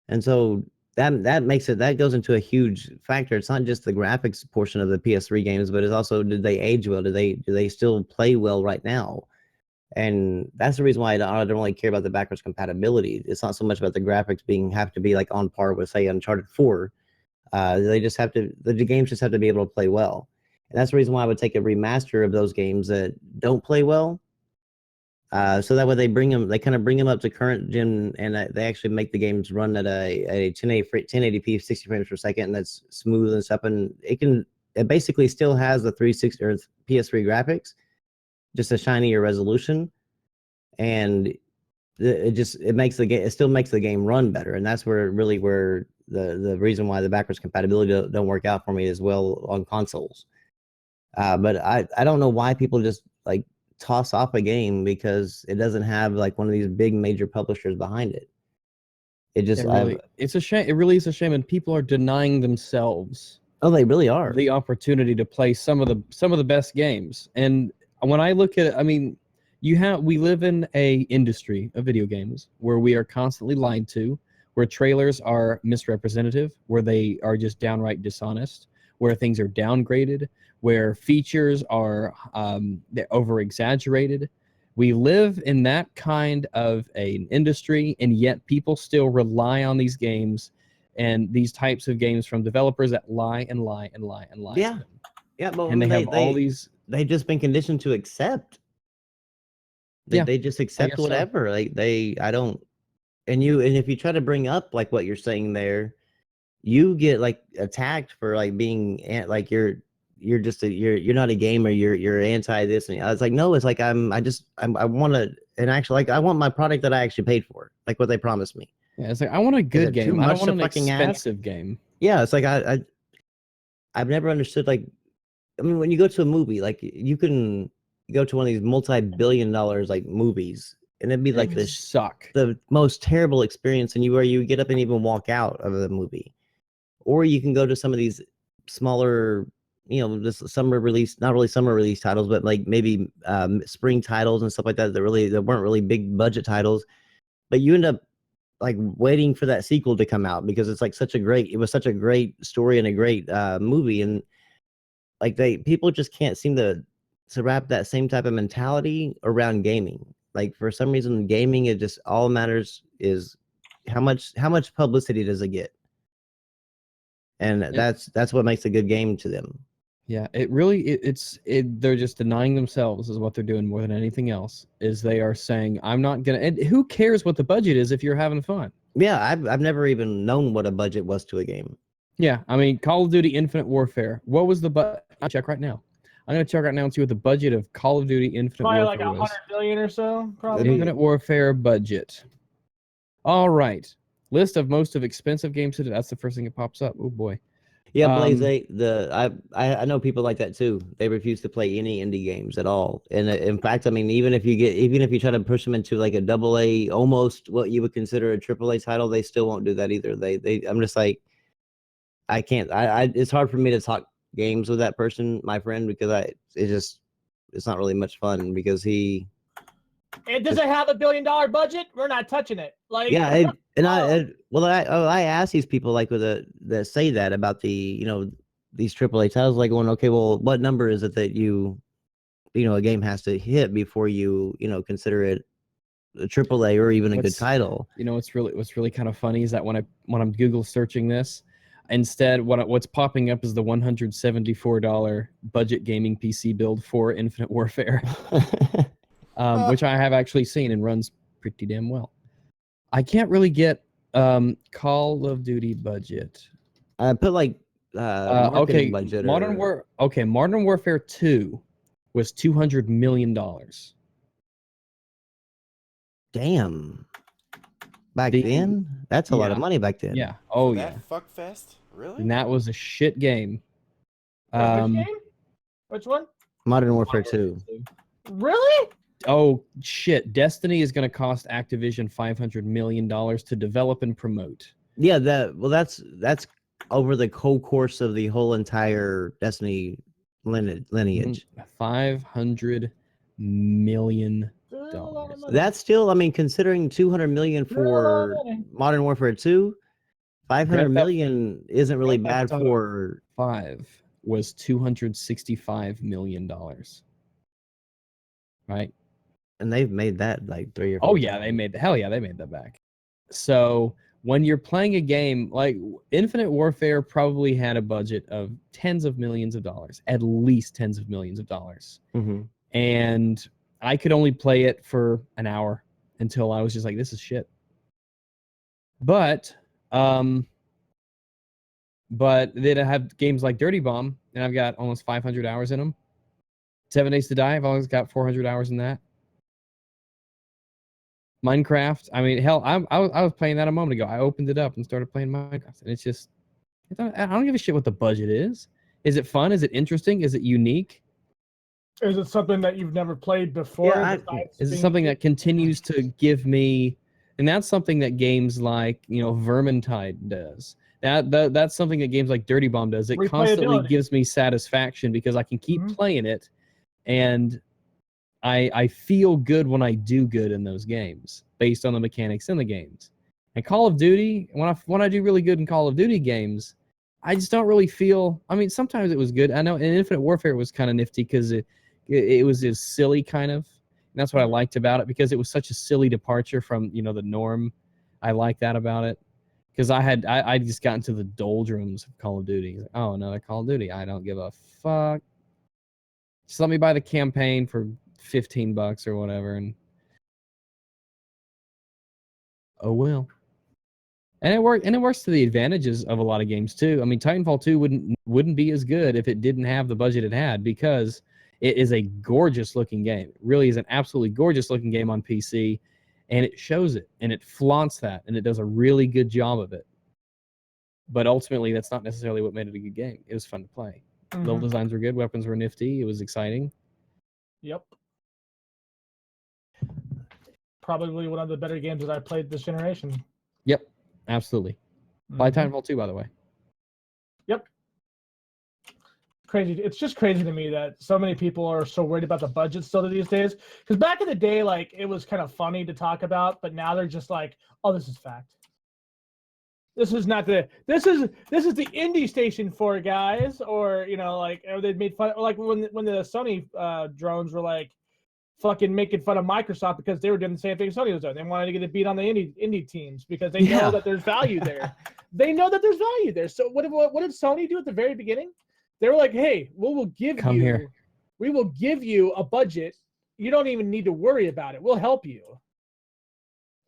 And so that makes it, that goes into a huge factor. It's not just the graphics portion of the PS3 games, but it's also, did they age well? Do they still play well right now? And that's the reason why I don't really care about the backwards compatibility. It's not so much about the graphics have to be like on par with say Uncharted 4. They just have to, the games just have to be able to play well. And that's the reason why I would take a remaster of those games that don't play well. So that way they kind of bring them up to current gen, and they actually make the games run at a 1080p 60 frames per second, and that's smooth and stuff. And it basically still has the 360 or PS3 graphics, just a shinier resolution, and it still makes the game run better. And that's where the reason why the backwards compatibility don't work out for me as well on consoles. But I don't know why people just like toss off a game because it doesn't have like one of these big major publishers behind it. It's a shame. It really is a shame, and people are denying themselves. Oh, they really are. The opportunity to play some of the best games. And when I look at it, I mean, we live in a industry of video games where we are constantly lied to, where trailers are misrepresentative, where they are just downright dishonest, where things are downgraded, where features are they're over exaggerated. We live in that kind of an industry, and yet people still rely on these games and these types of games from developers that lie and lie and lie and lie. Yeah, yeah. But and they have all these. They've just been conditioned to accept. They just accept whatever. So. Like I don't. And if you try to bring up like what you're saying there, you get like attacked for like being like you're not a gamer, you're anti this. And I was like, no, it's like I want to, and actually like I want my product that I actually paid for, like what they promised me. Yeah, it's like I want a good game. I don't want an expensive game. Yeah, it's like I've never understood, like, I mean, when you go to a movie, like you can go to one of these multi-billion-dollar like movies, and it'd be like this the most terrible experience, and where you get up and even walk out of the movie. Or you can go to some of these smaller, just summer release, not really summer release titles, but like maybe spring titles and stuff like that that weren't really big budget titles, but you end up like waiting for that sequel to come out because it's like it was such a great story and a great movie. And like people just can't seem to wrap that same type of mentality around gaming. Like for some reason, gaming, it just all matters is how much publicity does it get. And that's what makes a good game to them. Yeah, it really they're just denying themselves is what they're doing more than anything else. Is they are saying I'm not gonna. And who cares what the budget is if you're having fun? Yeah, I've never even known what a budget was to a game. Yeah, I mean, Call of Duty Infinite Warfare. What was the budget? I'll check right now. I'm gonna check right now and see what the budget of Call of Duty Infinite Warfare was. Probably like $100 million or so. Probably. The Infinite Warfare budget. All right. List of most expensive games today. That's the first thing that pops up. Oh boy. Yeah, Blaze. I know people like that too. They refuse to play any indie games at all. And in fact, I mean, even if you try to push them into like a AA, almost what you would consider a AAA title, they still won't do that either. I'm just like, I can't. It's hard for me to talk games with that person, my friend, because it's not really much fun because he It doesn't have $1 billion budget. We're not touching it. Like, Yeah, oh. I asked these people like that say that about the these AAA titles, like going, okay, well, what number is it that a game has to hit before you consider it a AAA or even a good title? What's really kind of funny is that when I'm Google searching this, instead what's popping up is the $174 budget gaming PC build for Infinite Warfare, which I have actually seen and runs pretty damn well. I can't really get Call of Duty budget. I put like okay, budget Modern Warfare 2 was $200 million. Damn. Back then? That's a lot of money back then. Yeah. Oh, yeah. That fuck fest? Really? And that was a shit game. Which game? Which one? Modern Warfare 2. Really? Oh, shit. Destiny is going to cost Activision $500 million to develop and promote. Yeah, that's over the whole course of the whole entire Destiny lineage. $500 million. That's still, I mean, considering $200 million for Modern Warfare 2, $500 million isn't really bad for 5 was $265 million. Right? And they've made that like 3 or 4 Oh yeah, they made that back. So when you're playing a game like Infinite Warfare, probably had a budget of tens of millions of dollars, at least tens of millions of dollars. Mm-hmm. And I could only play it for an hour until I was just like, this is shit. But then I have games like Dirty Bomb, and I've got almost 500 hours in them. 7 Days to Die, I've always got 400 hours in that. Minecraft, I mean, hell, I was playing that a moment ago. I opened it up and started playing Minecraft, and it's just, I don't give a shit what the budget is. Is it fun? Is it interesting? Is it unique? Is it something that you've never played before? Yeah, is it something that continues to give me, and that's something that games like, Vermintide does. That's something that games like Dirty Bomb does. It constantly gives me satisfaction because I can keep playing it, and I feel good when I do good in those games based on the mechanics in the games. And Call of Duty, when I do really good in Call of Duty games, I just don't really feel. I mean, sometimes it was good. I know in Infinite Warfare was kind of nifty because it was as silly kind of. And that's what I liked about it, because it was such a silly departure from the norm. I like that about it, because I just got into the doldrums of Call of Duty. Like, oh, another Call of Duty. I don't give a fuck. Just let me buy the campaign for $15 or whatever, and oh well. And it works to the advantages of a lot of games too. I mean, Titanfall 2 wouldn't be as good if it didn't have the budget it had, because it is a gorgeous looking game. It really is an absolutely gorgeous looking game on PC, and it shows it, and it flaunts that, and it does a really good job of it. But ultimately, that's not necessarily what made it a good game. It was fun to play. Level designs were good, weapons were nifty, it was exciting. Yep. Probably one of the better games that I played this generation. Yep, absolutely. By Titanfall 2, by the way. Yep. Crazy. It's just crazy to me that so many people are so worried about the budget still these days. Because back in the day, like, it was kind of funny to talk about, but now they're just like, oh, this is fact. This is not the. This is the indie station for guys, or or they made fun, like when the Sony drones were like fucking making fun of Microsoft because they were doing the same thing Sony was doing. They wanted to get a beat on the indie teams because they know that there's value there. They know that there's value there. So what did Sony do at the very beginning? They were like, hey, we will give you a budget. You don't even need to worry about it. We'll help you.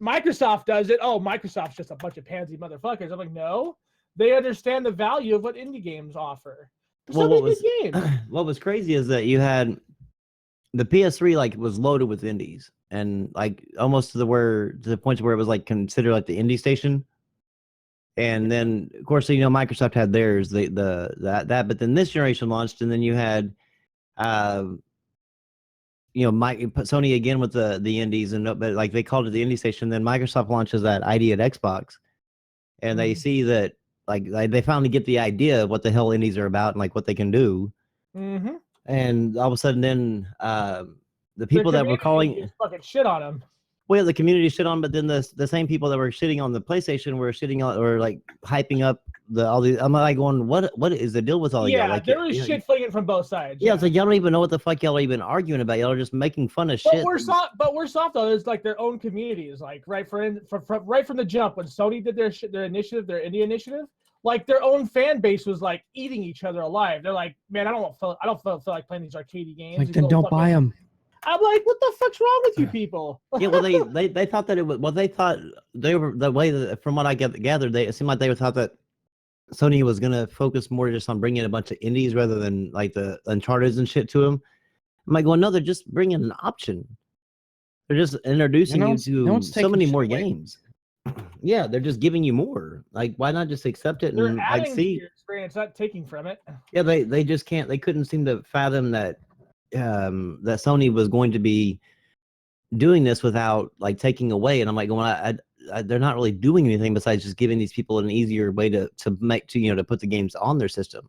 Microsoft does it. Oh, Microsoft's just a bunch of pansy motherfuckers. I'm like, no, they understand the value of what indie games offer. What was crazy is that you had the PS3 like was loaded with indies, and like almost to the point where it was like considered like the indie station. And then of course Microsoft had theirs, but then this generation launched, and then you had Sony again with the indies, but like they called it the indie station. Then Microsoft launches that ID at Xbox, and they see that like they finally get the idea of what the hell indies are about and like what they can do. And all of a sudden, then the people that were community calling, just fucking shit on him. well, the community shit on, but then the same people that were shitting on the PlayStation were shitting on or like hyping up all these. I'm like going, what is the deal with all y'all? Yeah, Like, there was shit flinging from both sides. yeah, it's like y'all don't even know what the fuck y'all are even arguing about. Y'all are just making fun of But shit. we're soft. But we're soft though. There's like their own communities. Like right from the jump when Sony did their initiative, their indie initiative, like their own fan base was like eating each other alive. They're like, man, I don't feel like playing these arcadey games. Like, These then little don't buy fucking-" them. I'm like, what the fuck's wrong with you people? Yeah, well, they thought that it was. Well, they thought they were the way that, from what I gathered, it seemed like they thought that Sony was gonna focus more just on bringing a bunch of indies rather than like the Uncharted and shit to them. I'm like, well, no, they're just bringing an option. They're just introducing No you one's- to no one's so taking many shit more away. games. Yeah, they're just giving you more. Like, why not just accept it They're and like adding to see? your experience, not taking from it. Yeah, they just can't. They couldn't seem to fathom that that Sony was going to be doing this without like taking away. And I'm like, going, they're not really doing anything besides just giving these people an easier way to put the games on their system.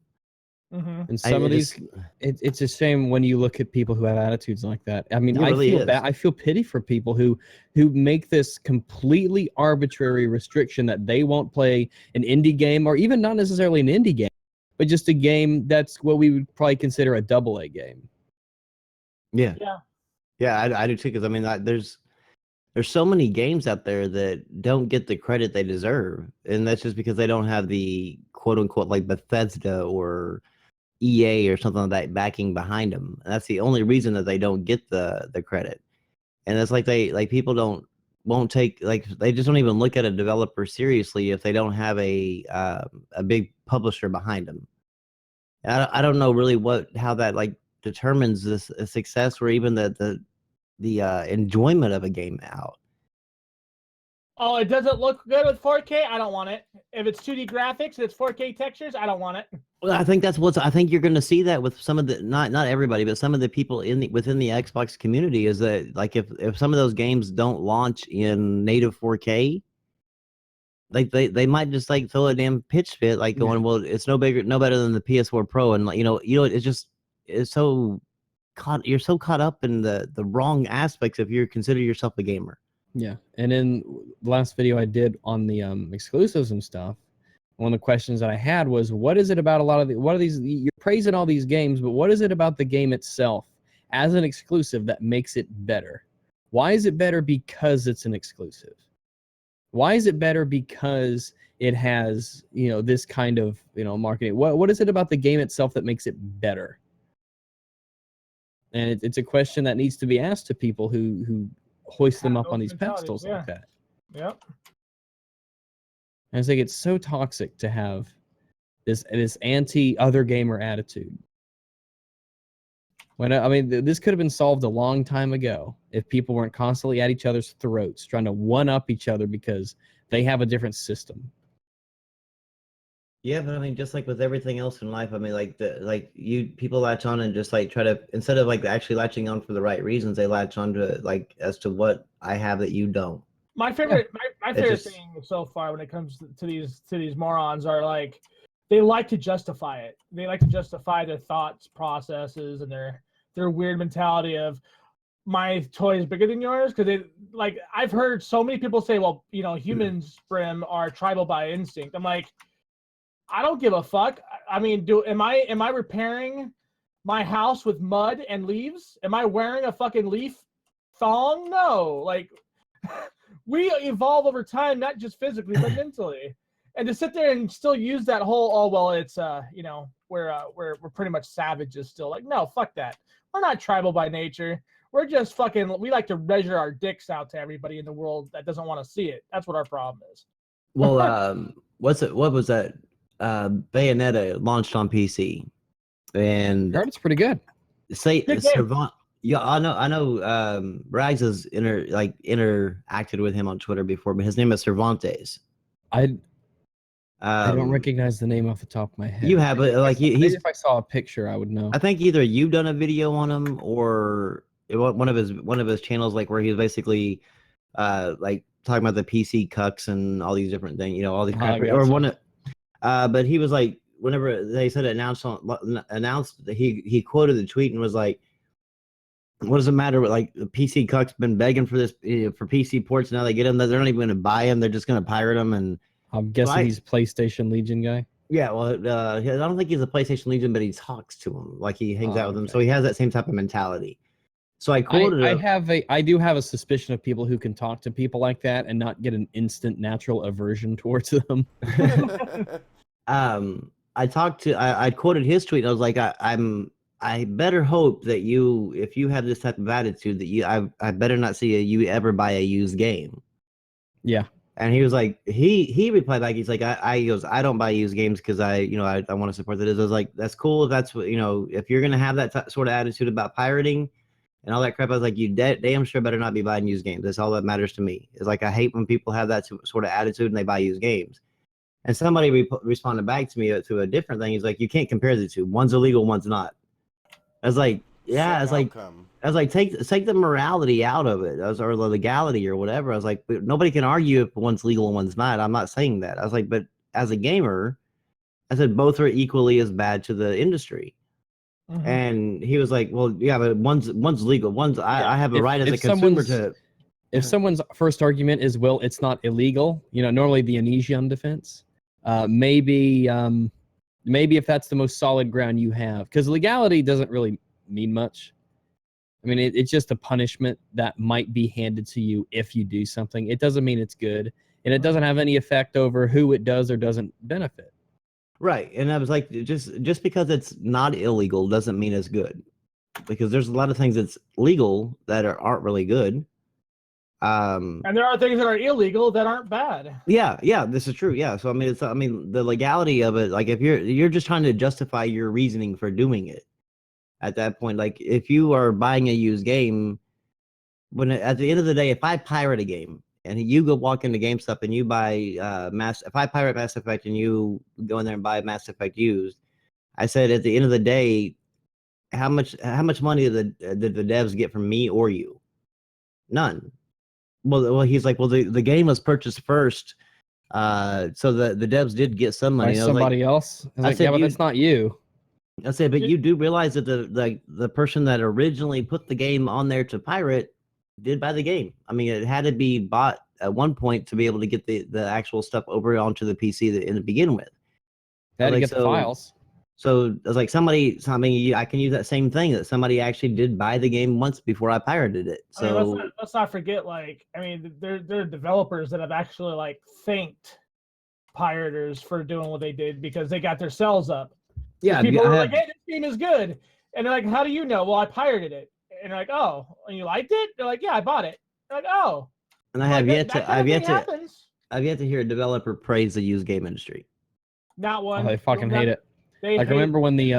Mm-hmm. And some of these, just- it's a shame when you look at people who have attitudes like that. I mean, It really I feel is. bad. I feel pity for people who make this completely arbitrary restriction that they won't play an indie game, or even not necessarily an indie game, but just a game that's what we would probably consider a AA game. Yeah. Yeah. Yeah, I do too. Because I mean, there's so many games out there that don't get the credit they deserve, and that's just because they don't have the quote unquote like Bethesda or EA or something like that backing behind them. And that's the only reason that they don't get the credit. And it's like people won't take, like, they just don't even look at a developer seriously if they don't have a big publisher behind them. I don't know really how that like determines this a success or even the enjoyment of a game out. Oh, it doesn't look good with 4K. I don't want it. If it's 2D graphics and it's 4K textures, I don't want it. Well, I think I think you're going to see that with some of the not everybody, but some of the people within the Xbox community is that like if some of those games don't launch in native 4K, like they might just like throw a damn pitch fit, like going, well, it's no better than the PS4 Pro, and like, it's so you're so caught up in the wrong aspects if you consider yourself a gamer. Yeah, and in the last video I did on the exclusives and stuff, one of the questions that I had was, what is it about a lot of what are these? You're praising all these games, but what is it about the game itself as an exclusive that makes it better? Why is it better because it's an exclusive? Why is it better because it has this kind of marketing? What is it about the game itself that makes it better? And it's a question that needs to be asked to people who hoist them up on these pedestals like that. Yep. And I think it's so toxic to have this anti-other gamer attitude. When I mean, this could have been solved a long time ago if people weren't constantly at each other's throats trying to one-up each other because they have a different system. Yeah, but I mean, just like with everything else in life, I mean, people latch on and just like try to, instead of like actually latching on for the right reasons, they latch on to like as to what I have that you don't. My favorite, my favorite just- thing so far when it comes to these morons are like, they like to justify it. They like to justify their thoughts processes and their weird mentality of my toy is bigger than yours, because they like, I've heard so many people say, well, humans, Brim, are tribal by instinct. I'm like, I don't give a fuck. I mean, am I repairing my house with mud and leaves? Am I wearing a fucking leaf thong? No. Like, we evolve over time, not just physically but mentally. And to sit there and still use that whole, it's we're pretty much savages still. Like, no, fuck that. We're not tribal by nature. We're just we like to measure our dicks out to everybody in the world that doesn't want to see it. That's what our problem is. Well, what was that? Bayonetta launched on PC, and I heard it's pretty good. Good game. Servant. Yeah, I know. Rags has interacted with him on Twitter before, but his name is Cervantes. I don't recognize the name off the top of my head. You have, but like Maybe he's. if I saw a picture, I would know. I think either you've done a video on him or one of his channels, like where he's basically, like talking about the PC cucks and all these different things, all these crap. Or one. But he was like, whenever they said announced, he quoted the tweet and was like, What does it matter? Like the PC cuck's been begging for this for PC ports. Now they get them. They're not even going to buy them. They're just going to pirate them. And I'm guessing Right. he's PlayStation Legion guy. yeah, well, I don't think he's a PlayStation Legion, but he talks to them. Like he hangs Oh, out with them, okay. so he has that same type of mentality. So I quoted I do have a suspicion of people who can talk to people like that and not get an instant natural aversion towards them. I quoted his tweet. And I was like, I better hope that if you have this type of attitude, that I better not see you ever buy a used game. Yeah. And he was like, he replied back, he's like, he goes, I don't buy used games because I want to support that. I was like, that's cool if that's what, if you're gonna have that sort of attitude about pirating and all that crap. I was like, you damn sure better not be buying used games. That's all that matters to me. It's like I hate when people have that sort of attitude and they buy used games. And somebody responded back to me to a different thing. He's like, you can't compare the two. One's illegal, one's not. I was like, yeah. Same I outcome. was like, take the morality out of it, or the legality or whatever. I was like, but nobody can argue if one's legal and one's not. I'm not saying that. I was like, but as a gamer, I said both are equally as bad to the industry. Mhm. And he was like, well, yeah, but one's legal. I have a right as a consumer to. If someone's first argument is, well, it's not illegal, normally the Anesium defense, maybe if that's the most solid ground you have, because legality doesn't really mean much. I mean, it's just a punishment that might be handed to you if you do something. It doesn't mean it's good, and it doesn't have any effect over who it does or doesn't benefit. Right. And I was like, just because it's not illegal doesn't mean it's good, because there's a lot of things that's legal that aren't really good. And there are things that are illegal that aren't bad. Yeah, this is true. Yeah. So I mean the legality of it, like if you're just trying to justify your reasoning for doing it at that point, like if you are buying a used game, at the end of the day, if I pirate a game and you go walk into GameStop and you buy if I pirate Mass Effect and you go in there and buy Mass Effect used, I said at the end of the day, how much money did the devs get from me or you? None. Well, he's like, well, the game was purchased first, so the devs did get some money. By I was somebody like, else. I was like, said yeah, but you- that's not you. I said, but you do realize that the person that originally put the game on there to pirate did buy the game. I mean, it had to be bought at one point to be able to get the actual stuff over onto the PC to begin with. They had to like, get the so- files. So I was like, I can use that same thing, that somebody actually did buy the game once before I pirated it. I mean, So let's not forget, there are developers that have actually thanked pirators for doing what they did because they got their cells up. yeah, People I were have- like, "Hey, this game is good," and they're like, "How do you know?" Well, I pirated it, and they're like, "Oh, and you liked it?" They're like, "Yeah, I bought it." They're like, "Oh," and I have like, yet that to kind of I've yet thing to happens. I've yet to hear a developer praise the used game industry. Not Oh, one. they fucking hate it. They Like, hate remember when the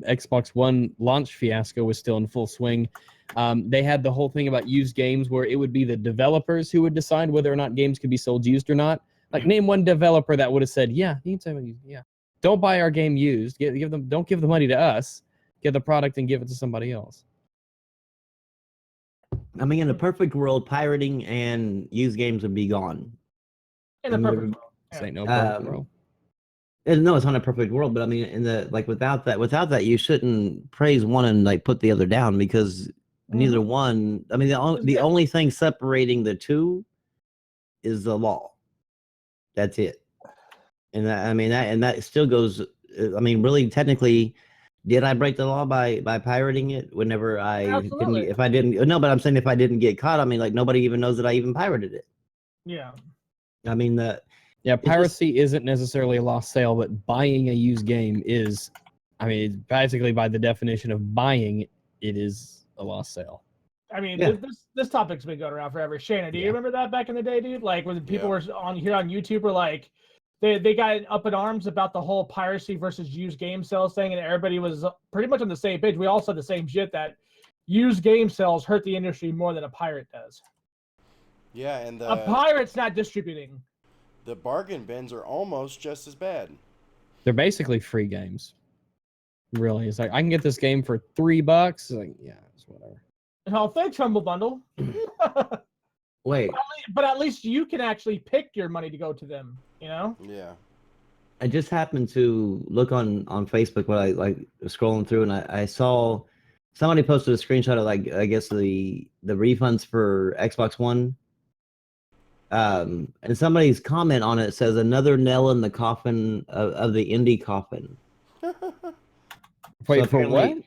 Xbox One launch fiasco was still in full swing? They had the whole thing about used games where it would be the developers who would decide whether or not games could be sold used or not. Like, name one developer that would have said, "Yeah, you can sell it used. Yeah, don't buy our game used. Don't give the money to us. Get the product and give it to somebody else." I mean, in a perfect world, pirating and used games would be gone. in the I mean, perfect world. This Yeah. ain't no problem, bro. No, it's not a perfect world, but I mean, without that, you shouldn't praise one and put the other down, because neither one. I mean, the only thing separating the two is the law. That's it. And that still goes. I mean, really, technically, did I break the law by pirating it? Whenever Absolutely. if I didn't, no, but I'm saying if I didn't get caught, I mean, nobody even knows that I even pirated it. Yeah. I mean, Yeah, just- piracy isn't necessarily a lost sale, but buying a used game is. I mean, basically by the definition of buying, it is a lost sale. I mean, Yeah. this topic's been going around forever. Shannon, do you Yeah. remember that back in the day, dude? Like when people Yeah. were on YouTube were like, they got up in arms about the whole piracy versus used game sales thing, and everybody was pretty much on the same page. We all said the same shit, that used game sales hurt the industry more than a pirate does. Yeah, and A pirate's not distributing. the bargain bins are almost just as bad. They're basically free games. Really, it's like, I can get this game for $3. It's like, yeah, it's whatever. Oh, thanks, Humble Bundle. wait, But at least you can actually pick your money to go to them, you know? Yeah. I just happened to look on Facebook when I scrolling through, and I saw somebody posted a screenshot of like I guess the refunds for Xbox One. And somebody's comment on it says another nail in the coffin of the indie coffin. Wait, So for what?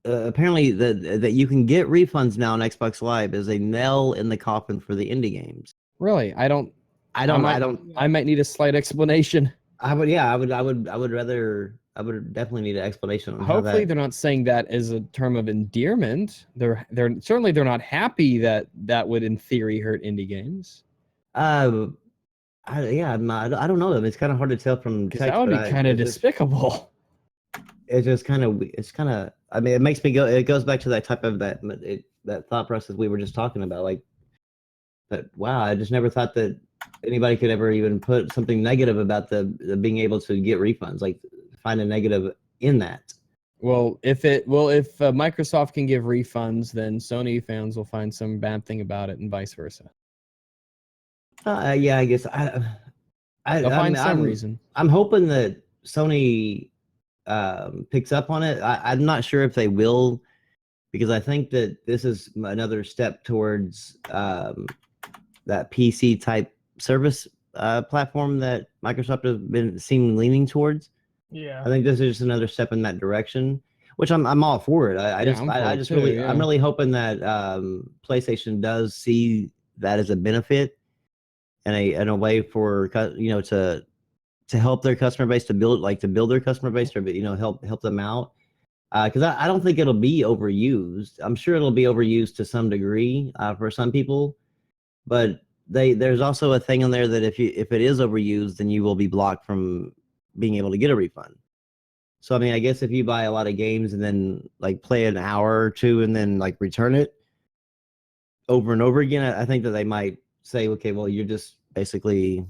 Apparently that you can get refunds now on Xbox Live is a nail in the coffin for the indie games. Really? I might need a slight explanation. I would definitely need an explanation on how Hopefully that. they're not saying that as a term of endearment. They're certainly they're not happy that would in theory hurt indie games. I don't know. I mean, it's kind of hard to tell from Because text. that would be but kind of it's just- despicable. It's just kind of. It's kind of. I mean, it makes me go. It goes back to that type of that thought process we were just talking about. Like, but wow, I just never thought that anybody could ever even put something negative about the being able to get refunds. Like, find a negative in that. Well, if Microsoft can give refunds, then Sony fans will find some bad thing about it, and vice versa. Yeah, I guess They'll find some reason. I'm hoping that Sony picks up on it. I'm not sure if they will, because I think that this is another step towards that PC type service platform that Microsoft has been seen leaning towards. Yeah. I think this is just another step in that direction, which I'm all for it. I'm really hoping that PlayStation does see that as a benefit and a way for to help their customer base to build their customer base, or help them out. Because I don't think it'll be overused. I'm sure it'll be overused to some degree for some people, but there's also a thing in there that if it is overused, then you will be blocked from being able to get a refund. So I mean, I guess if you buy a lot of games and then like play an hour or two and then like return it over and over again, I think that they might say, okay, well, you're just basically,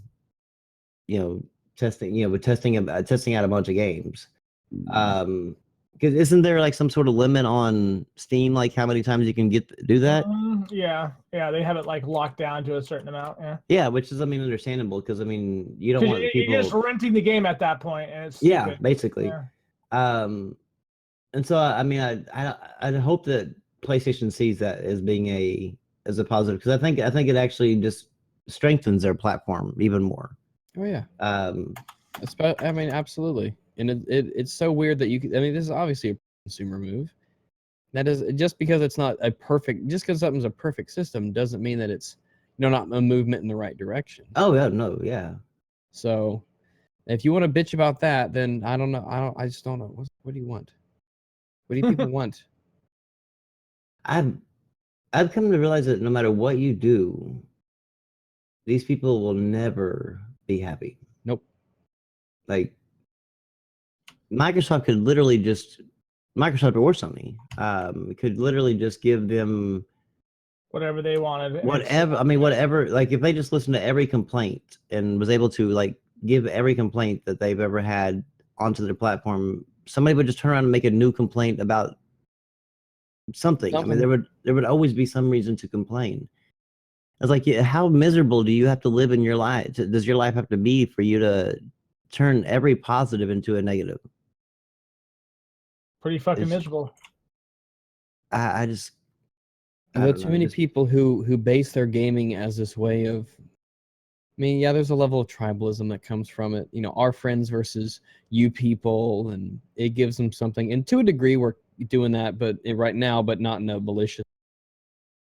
testing out a bunch of games. Because isn't there like some sort of limit on Steam, like how many times you can do that? Yeah, they have it like locked down to a certain amount. Yeah, which is understandable, because you don't want people. You're just renting the game at that point, and it's yeah, basically. Yeah. And so I mean, I hope that PlayStation sees that as being as a positive, because I think it actually just strengthens their platform even more. Oh yeah. I mean, absolutely. And it's so weird that this is obviously a consumer move. That is, just because it's not just because something's a perfect system doesn't mean that it's not a movement in the right direction. Oh yeah, no, yeah. So if you want to bitch about that, then I don't know. I just don't know. What do you want? What do people want? I've come to realize that no matter what you do, these people will never be happy. Nope. Like, Microsoft or Sony could literally just give them whatever they wanted. Whatever. Like, if they just listened to every complaint and was able to like give every complaint that they've ever had onto their platform, somebody would just turn around and make a new complaint about something. I mean, there would always be some reason to complain. It's like, how miserable do you have to live in your life? Does your life have to be for you to turn every positive into a negative? Pretty fucking miserable. I just. There are too many people who base their gaming as this way of. I mean, yeah, there's a level of tribalism that comes from it. Our friends versus you people, and it gives them something. And to a degree, we're doing that, but right now, but not in a malicious.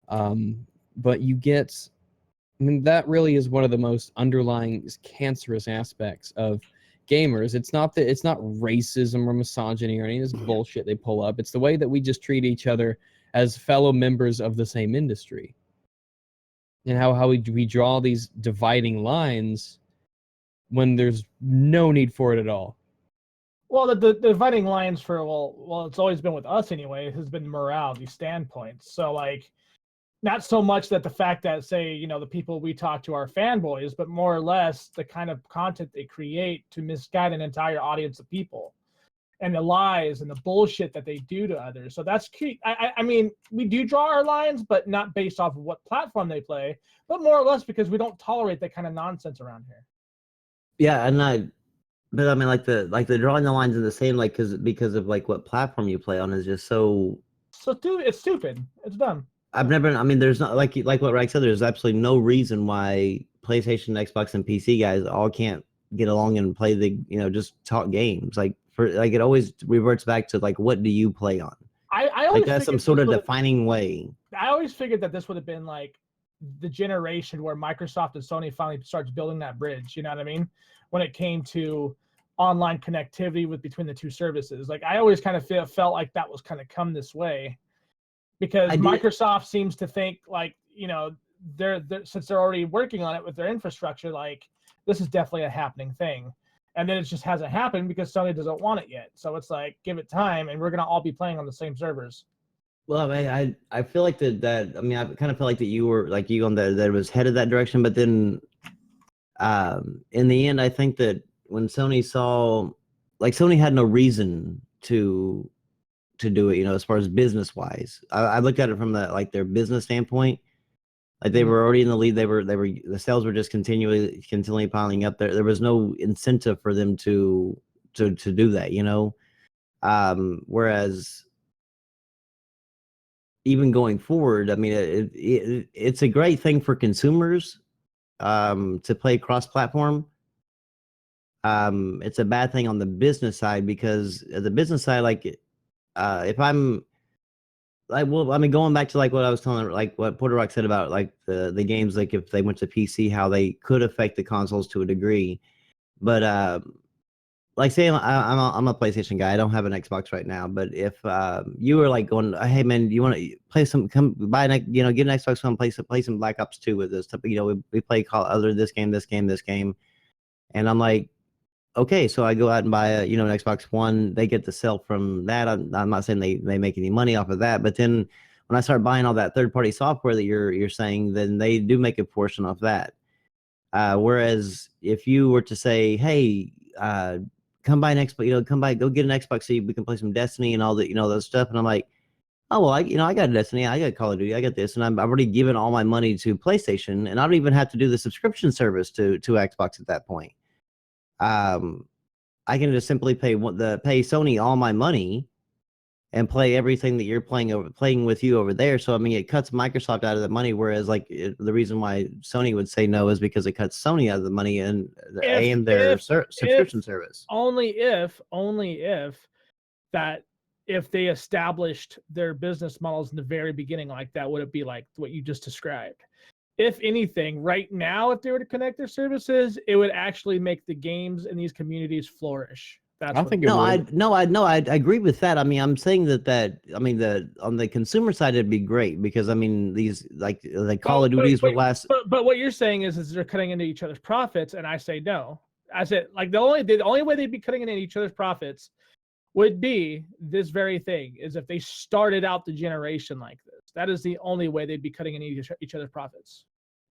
But you get. I mean, that really is one of the most underlying cancerous aspects of gamers. It's not racism or misogyny or any of this bullshit they pull up. It's the way that we just treat each other as fellow members of the same industry, and how we draw these dividing lines when there's no need for it at all. Well, the dividing lines for it's always been with us anyway. It has been morale, these standpoints. So like, not so much that the fact that, say, the people we talk to are fanboys, but more or less the kind of content they create to misguide an entire audience of people, and the lies and the bullshit that they do to others. So that's key. I mean, we do draw our lines, but not based off of what platform they play, but more or less because we don't tolerate that kind of nonsense around here. Yeah, but I mean, like the drawing the lines in the same, like, because of like what platform you play on is just so So it's stupid. It's dumb. I've never. I mean, there's not like what Rex said. There's absolutely no reason why PlayStation, Xbox, and PC guys all can't get along and play just talk games. Like it always reverts back to like, what do you play on? I Like always that's some figured sort this of would've- defining way. I always figured that this would have been like the generation where Microsoft and Sony finally starts building that bridge. You know what I mean? When it came to online connectivity between the two services, like I always kind of felt like that was kind of come this way, because Microsoft seems to think like, they're since they're already working on it with their infrastructure, like this is definitely a happening thing. And then it just hasn't happened because Sony doesn't want it yet. So it's like, give it time, and we're gonna all be playing on the same servers. Well, I feel like that. I mean, I kind of feel like that you were like you on that was headed that direction, but then, in the end, I think that when Sony saw, like, Sony had no reason to do it, as far as business wise. I looked at it from their business standpoint. Like they were already in the lead. The sales were just continually piling up. There was no incentive for them to do that, whereas even going forward, I mean, it's a great thing for consumers to play cross-platform. It's a bad thing on the business side, because the business side, like, if I'm like, well, I mean, going back to like what I was telling, like what Porter Rock said about like the games, like if they went to PC, how they could affect the consoles to a degree. But like say I'm a PlayStation guy. I don't have an Xbox right now. But if you were like going, hey man, you want to play some? Come buy get an Xbox One, play some Black Ops 2 with us. We play this game, and I'm like, okay, so I go out and buy an Xbox One. They get the sell from that. I'm not saying they make any money off of that, but then when I start buying all that third party software that you're saying, then they do make a portion off that. Whereas if you were to say, hey, come buy an Xbox, go get an Xbox so we can play some Destiny and all that, those stuff, and I'm like, oh well, I got Destiny, I got Call of Duty, I got this, and I've already given all my money to PlayStation, and I don't even have to do the subscription service to Xbox at that point. I can just simply pay Sony all my money and play everything that you're playing with you over there. So I mean, it cuts Microsoft out of the money. Whereas like the reason why Sony would say no is because it cuts Sony out of the money and their subscription service. Only if they established their business models in the very beginning like that, would it be like what you just described? If anything, right now, if they were to connect their services, it would actually make the games in these communities flourish. I agree with that. I mean, I'm saying that I mean, on the consumer side, it'd be great because I mean, these like Call of Duties would last. But what you're saying is they're cutting into each other's profits, and I say no. I said like the only way they'd be cutting into each other's profits would be this very thing, is if they started out the generation like this. That is the only way they'd be cutting into each other's profits.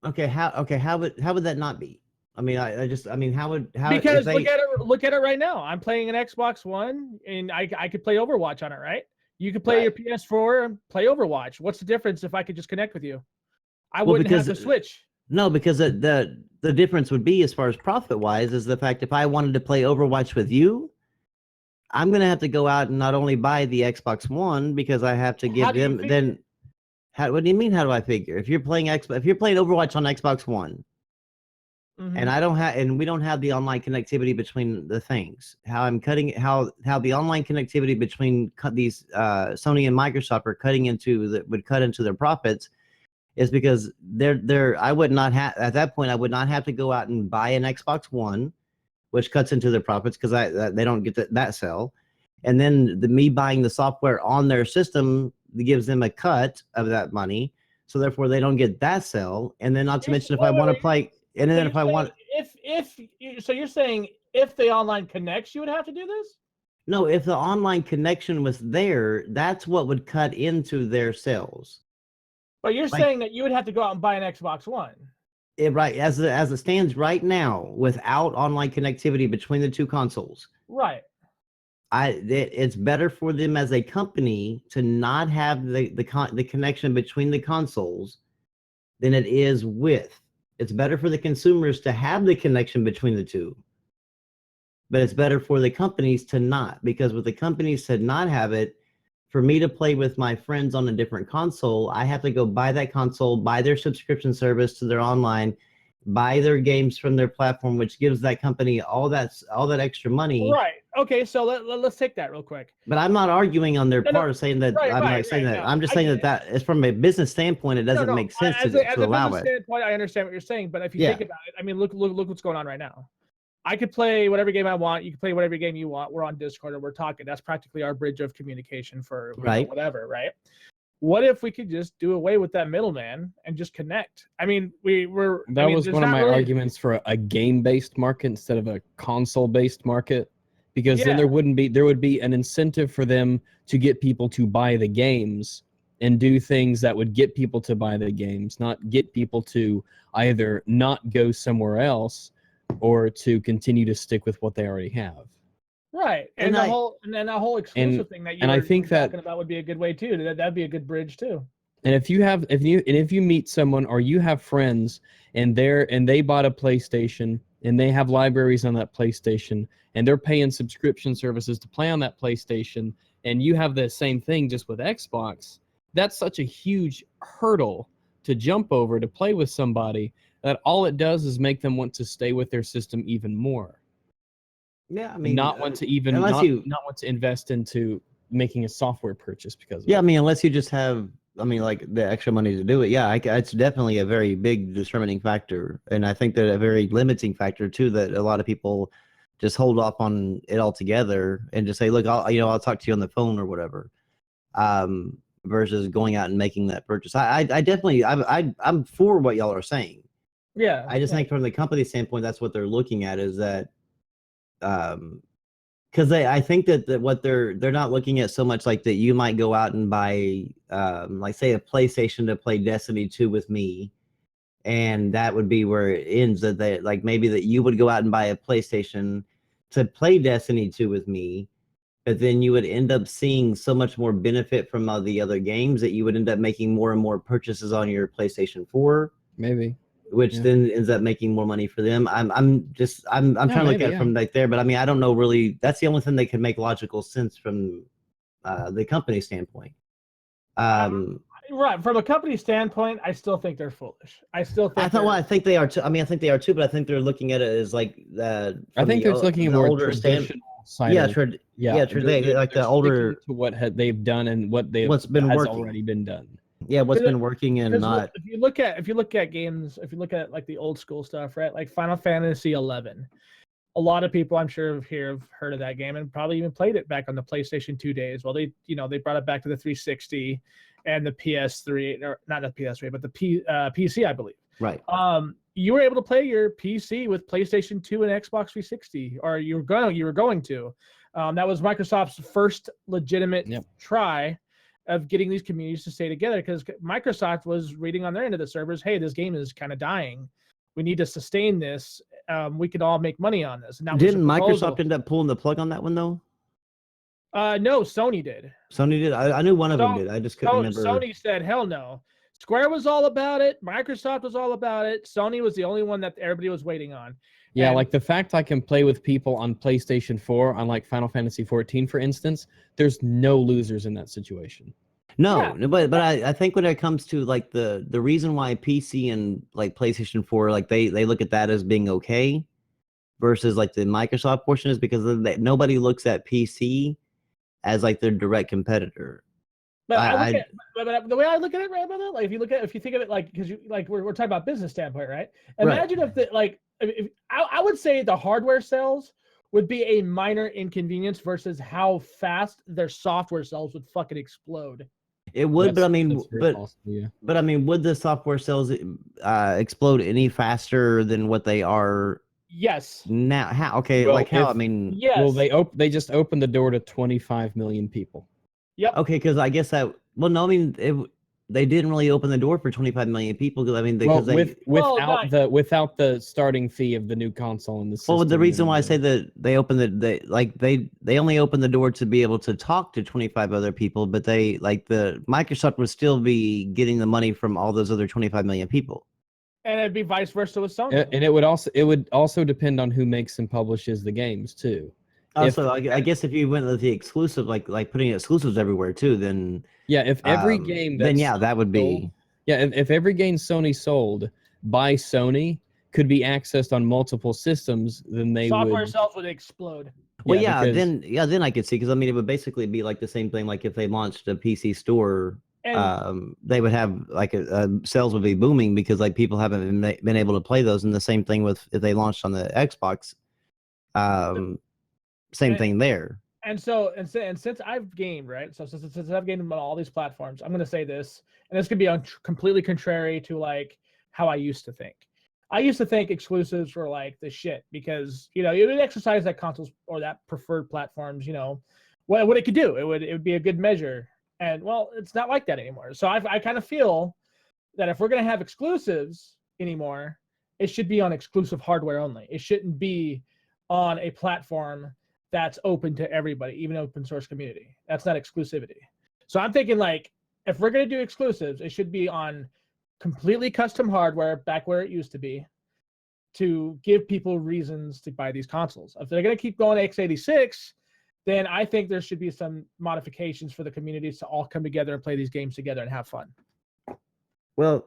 Okay, how would that not be? I mean, because look at it right now. I'm playing an Xbox One, and I could play Overwatch on it, right? You could play your PS4 and play Overwatch. What's the difference if I could just connect with you? I wouldn't have to switch. No, because the difference would be, as far as profit wise, is the fact if I wanted to play Overwatch with you, I'm gonna have to go out and not only buy the Xbox One, because I have to give them then. What do you mean? How do I figure? If you're playing Overwatch on Xbox One, and we don't have the online connectivity between the things, how the online connectivity between these Sony and Microsoft are would cut into their profits, is because I would not have at that point. I would not have to go out and buy an Xbox One, which cuts into their profits because they don't get that sell, and then me buying the software on their system gives them a cut of that money, so therefore they don't get that sell. And then not to mention if I want to play, and then if I want, so you're saying if the online connects, you would have to do this? No, if the online connection was there, that's what would cut into their sales. But you're saying that you would have to go out and buy an Xbox One. Right, as it stands right now, without online connectivity between the two consoles. Right. It's better for them as a company to not have the connection between the consoles than it is with. It's better for the consumers to have the connection between the two, but it's better for the companies to not, because with the companies to not have it, for me to play with my friends on a different console, I have to go buy that console, buy their subscription service to their online, buy their games from their platform, which gives that company all that extra money. Right. Okay. So let's take that real quick. But I'm not arguing on their No, no. part, saying that Right, I'm right, not saying right, that. no, I'm just I saying get that is from a business standpoint, it doesn't make sense as to a allow business it. standpoint, I understand what you're saying, but if you Yeah. think about it, I mean, look what's going on right now. I could play whatever game I want. You can play whatever game you want. We're on Discord and we're talking. That's practically our bridge of communication for Right. whatever, right? What if we could just do away with that middleman and just connect? I mean, That was one of my arguments for a game-based market instead of a console-based market, because then there would be an incentive for them to get people to buy the games and do things that would get people to buy the games, not get people to either not go somewhere else or to continue to stick with what they already have. Right, and that whole exclusive thing that you were talking about would be a good way too. That'd be a good bridge too. And if you meet someone or you have friends and they bought a PlayStation and they have libraries on that PlayStation and they're paying subscription services to play on that PlayStation, and you have the same thing just with Xbox, that's such a huge hurdle to jump over to play with somebody that all it does is make them want to stay with their system even more. Yeah, I mean, not want to invest into making a software purchase because of it. I mean, unless you just have, I mean, like the extra money to do it. Yeah, it's definitely a very big determining factor, and I think that a very limiting factor too, that a lot of people just hold off on it altogether and just say, look, I'll talk to you on the phone or whatever, versus going out and making that purchase. I definitely, I'm for what y'all are saying. Yeah, I just think from the company standpoint, that's what they're looking at, is that, because I think that what they're not looking at so much like that you might go out and buy, like say a PlayStation to play Destiny 2 with me, and that would be where it ends. That they like maybe that you would go out and buy a PlayStation to play Destiny 2 with me, but then you would end up seeing so much more benefit from the other games that you would end up making more and more purchases on your PlayStation 4. Maybe. Which then ends up making more money for them. I'm trying to look at it from like there, but I mean, I don't know really. That's the only thing that can make logical sense from the company standpoint. Right, from a company standpoint, I still think they're foolish. I think they are too. I mean, I think they are too, but I think they're looking at it as like I think they're looking at more traditional side. Like the older to what they've done and what's been already been done. Yeah, what's been working and not. If you look at games, if you look at like the old school stuff, right? Like Final Fantasy 11. A lot of people I'm sure here have heard of that game and probably even played it back on the PlayStation 2 days. Well, they brought it back to the 360 and the PS3, or not the PS3, but the PC, I believe. Right. You were able to play your PC with PlayStation 2 and Xbox 360, or you were going to. That was Microsoft's first legitimate try of getting these communities to stay together, because Microsoft was reading on their end of the servers, hey, this game is kind of dying. We need to sustain this. We could all make money on this. And that didn't Microsoft end up pulling the plug on that one though? No, Sony did. Sony did. I knew one of them did. I just couldn't remember. Sony said, hell no. Square was all about it. Microsoft was all about it. Sony was the only one that everybody was waiting on. Yeah, like the fact I can play with people on PlayStation 4 on like Final Fantasy 14, for instance, there's no losers in that situation. No, but I think when it comes to like the reason why PC and like PlayStation 4, like they look at that as being okay versus like the Microsoft portion is because nobody looks at PC as like their direct competitor. But the way I look at it, right, brother, like if you think of it like, because we're talking about business standpoint, right? Imagine if I would say the hardware sales would be a minor inconvenience versus how fast their software sales would fucking explode. It would, but I mean, but I mean, would the software sales explode any faster than what they are? Yes. Now, how? Okay, well, like how? I mean, yes. Well, they just opened the door to 25 million people. Yep. Okay, because I guess that. Well, no, I mean, they didn't really open the door for 25 million people. Because I mean, without the starting fee of the new console and the system. Well, the reason why I say that they opened they only opened the door to be able to talk to 25 other people, but the Microsoft would still be getting the money from all those other 25 million people. And it'd be vice versa with Sony. And it would also depend on who makes and publishes the games too. Also, I guess if you went with the exclusive, like putting exclusives everywhere too, then Yeah, if every game then that's yeah, that would be. Yeah, if every game Sony sold by Sony could be accessed on multiple systems, then they Software would. sales would explode. Well, Yeah, because then I could see because I mean it would basically be like the same thing. Like if they launched a PC store, And they would have like sales would be booming because like people haven't been able to play those. And the same thing with if they launched on the Xbox, same thing there. And since I've gamed, right? So since I've gamed on all these platforms, I'm gonna say this, and this could be completely contrary to like how I used to think. I used to think exclusives were like the shit because you would exercise that consoles or that preferred platforms, what it could do. It would be a good measure. And well, it's not like that anymore. So I kind of feel that if we're gonna have exclusives anymore, it should be on exclusive hardware only. It shouldn't be on a platform that's open to everybody, even open source community. That's not exclusivity. So I'm thinking like, if we're going to do exclusives, it should be on completely custom hardware back where it used to be to give people reasons to buy these consoles. If they're going to keep going x86, then I think there should be some modifications for the communities to all come together and play these games together and have fun. Well,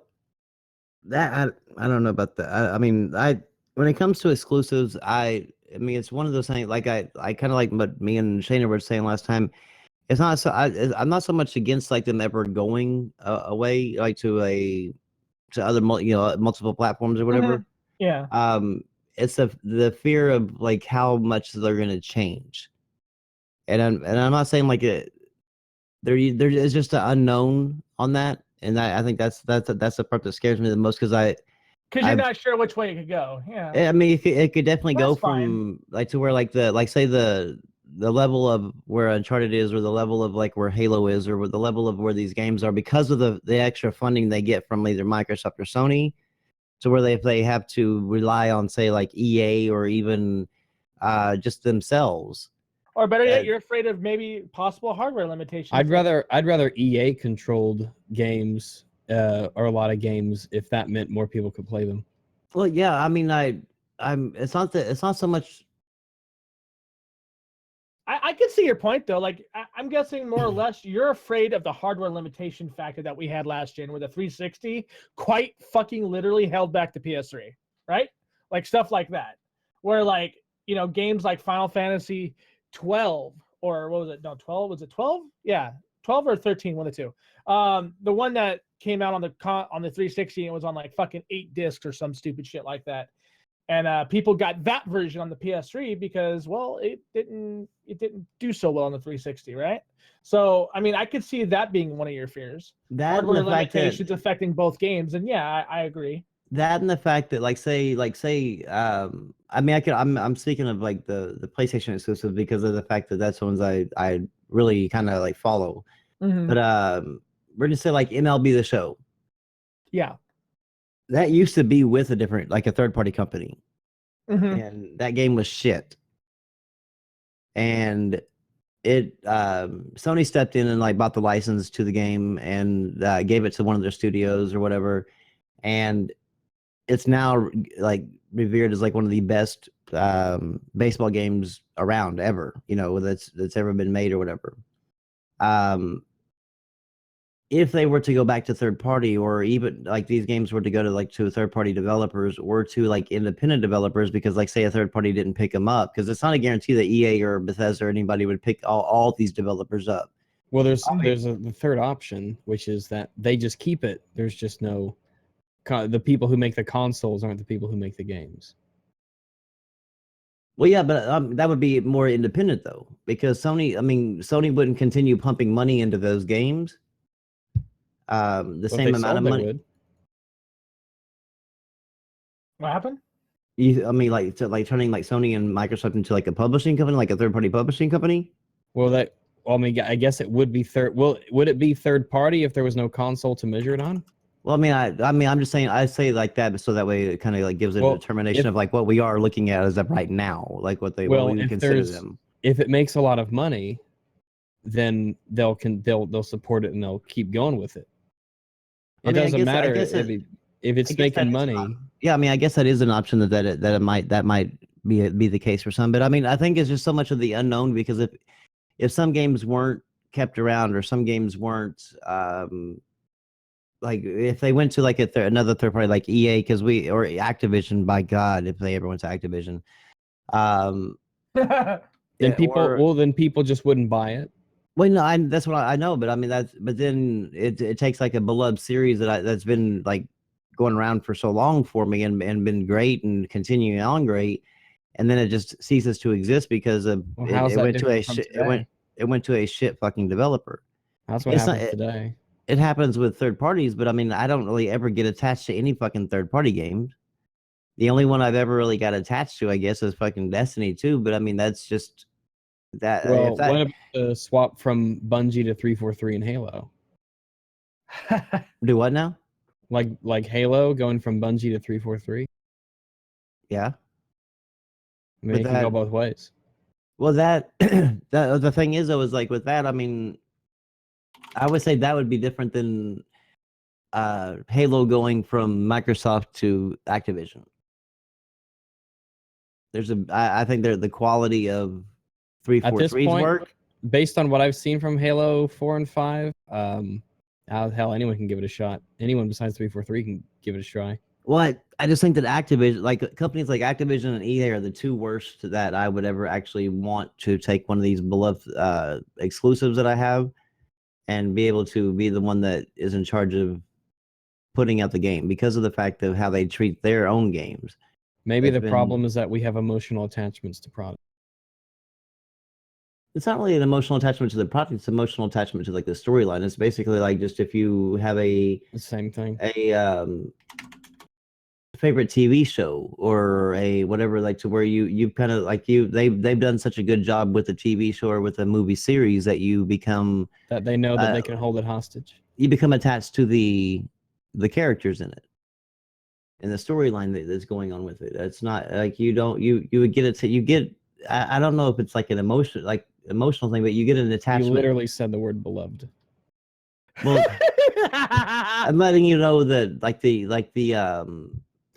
that I don't know about that. I mean, when it comes to exclusives, I mean, it's one of those things. Like I kind of like what me and Shayna were saying last time. It's not so. I'm not so much against like them ever going away like to other multiple platforms or whatever. Yeah. It's the fear of like how much they're gonna change, and I'm not saying like it. There is just an unknown on that, and I think that's the part that scares me the most because you're not sure which way it could go. Yeah. I mean, it could definitely go That's fine. from like to where like say the level of where Uncharted is, or the level of like where Halo is, or the level of where these games are because of the extra funding they get from either Microsoft or Sony, to where if they have to rely on say like EA or even just themselves. Or better yet, you're afraid of maybe possible hardware limitations. I'd rather EA controlled games or a lot of games if that meant more people could play them. Well, yeah, I mean, it's not so much. I can see your point though. Like I'm guessing more or less you're afraid of the hardware limitation factor that we had last gen, where the 360 quite fucking literally held back the PS3, right? Like stuff like that, where like games like Final Fantasy 12 or what was it? No, 12 was it 12? Yeah, 12 or 13, one of the two. The one that came out on the 360 and it was on like fucking 8 discs or some stupid shit like that. And people got that version on the PS3 because, well, it didn't do so well on the 360, right? So, I mean, I could see that being one of your fears. That and hardware the fact limitations that affecting both games, and yeah, I agree. That and the fact that say I mean I'm speaking of like the PlayStation exclusive because of the fact that that's ones I really kind of like follow. Mm-hmm. But we're gonna say like MLB The Show. Yeah. That used to be with a different, like a third-party company, Mm-hmm. and that game was shit. And it, Sony stepped in and like bought the license to the game and gave it to one of their studios or whatever, and it's now like revered as like one of the best baseball games around ever. That's ever been made or whatever. If they were to go back to third party, or even like these games were to go to third party developers or to like independent developers, because like say a third party didn't pick them up, because it's not a guarantee that EA or Bethesda or anybody would pick all these developers up. Well, there's the third option, which is that they just keep it. There's just no the people who make the consoles aren't the people who make the games. Well, yeah, but that would be more independent though, because Sony wouldn't continue pumping money into those games. The same amount of money. Would. What happened? Turning like Sony and Microsoft into like a publishing company, like a third-party publishing company. I guess it would be third. Well, would it be third party if there was no console to measure it on? Well, I'm just saying, I say like that so that way it kind of like gives it a determination of like what we are looking at as of right now, like what we consider them. If it makes a lot of money, then they'll support it and they'll keep going with it. It doesn't matter if it's making money. Yeah, I mean, I guess that is an option that might be the case for some. But I mean, I think it's just so much of the unknown, because if some games weren't kept around, or some games weren't like, if they went to like another third party like EA, or Activision, by God, if they ever went to Activision, Then people just wouldn't buy it. well, no, that's what I know, but I mean but then it takes like a beloved series that's been like going around for so long for me, and been great and continuing on great, and then it just ceases to exist because of Well, how's it that went to a different from shit today? it went to a shit fucking developer. That's what It's not- happens today. It happens with third parties, but I mean, I don't really ever get attached to any fucking third party games. The only one I've ever really got attached to, I guess, is fucking Destiny 2. But I mean, that's just that. Well, If that what about the swap from Bungie to 343 and Halo? do what now? Like Halo going from Bungie to 343? Yeah. I mean, But it can go both ways. Well, that the thing is, though, is like with that, I mean, I would say that would be different than Halo going from Microsoft to Activision. I think the quality of At this 343's point, work. based on what I've seen from Halo 4 and 5, hell, anyone can give it a shot. Anyone besides 343 can give it a try. Well, I just think that Activision, like companies like Activision and EA, are the two worst that I would ever actually want to take one of these beloved exclusives that I have, and be able to be the one that is in charge of putting out the game, because of the fact of how they treat their own games. Maybe That's the problem is that we have emotional attachments to products. It's not really an emotional attachment to the product; it's emotional attachment to like the storyline. It's basically like, just if you have The same thing. a favorite TV show or a whatever, like, to where you kind of like they've done such a good job with a TV show or with a movie series that you become That they know that they can hold it hostage. you become attached to the characters in it and the storyline that's going on with it. It's not like you would get it to you get I don't know if it's like an emotional thing, but you get an You attachment. literally said the word beloved. Well, I'm letting you know that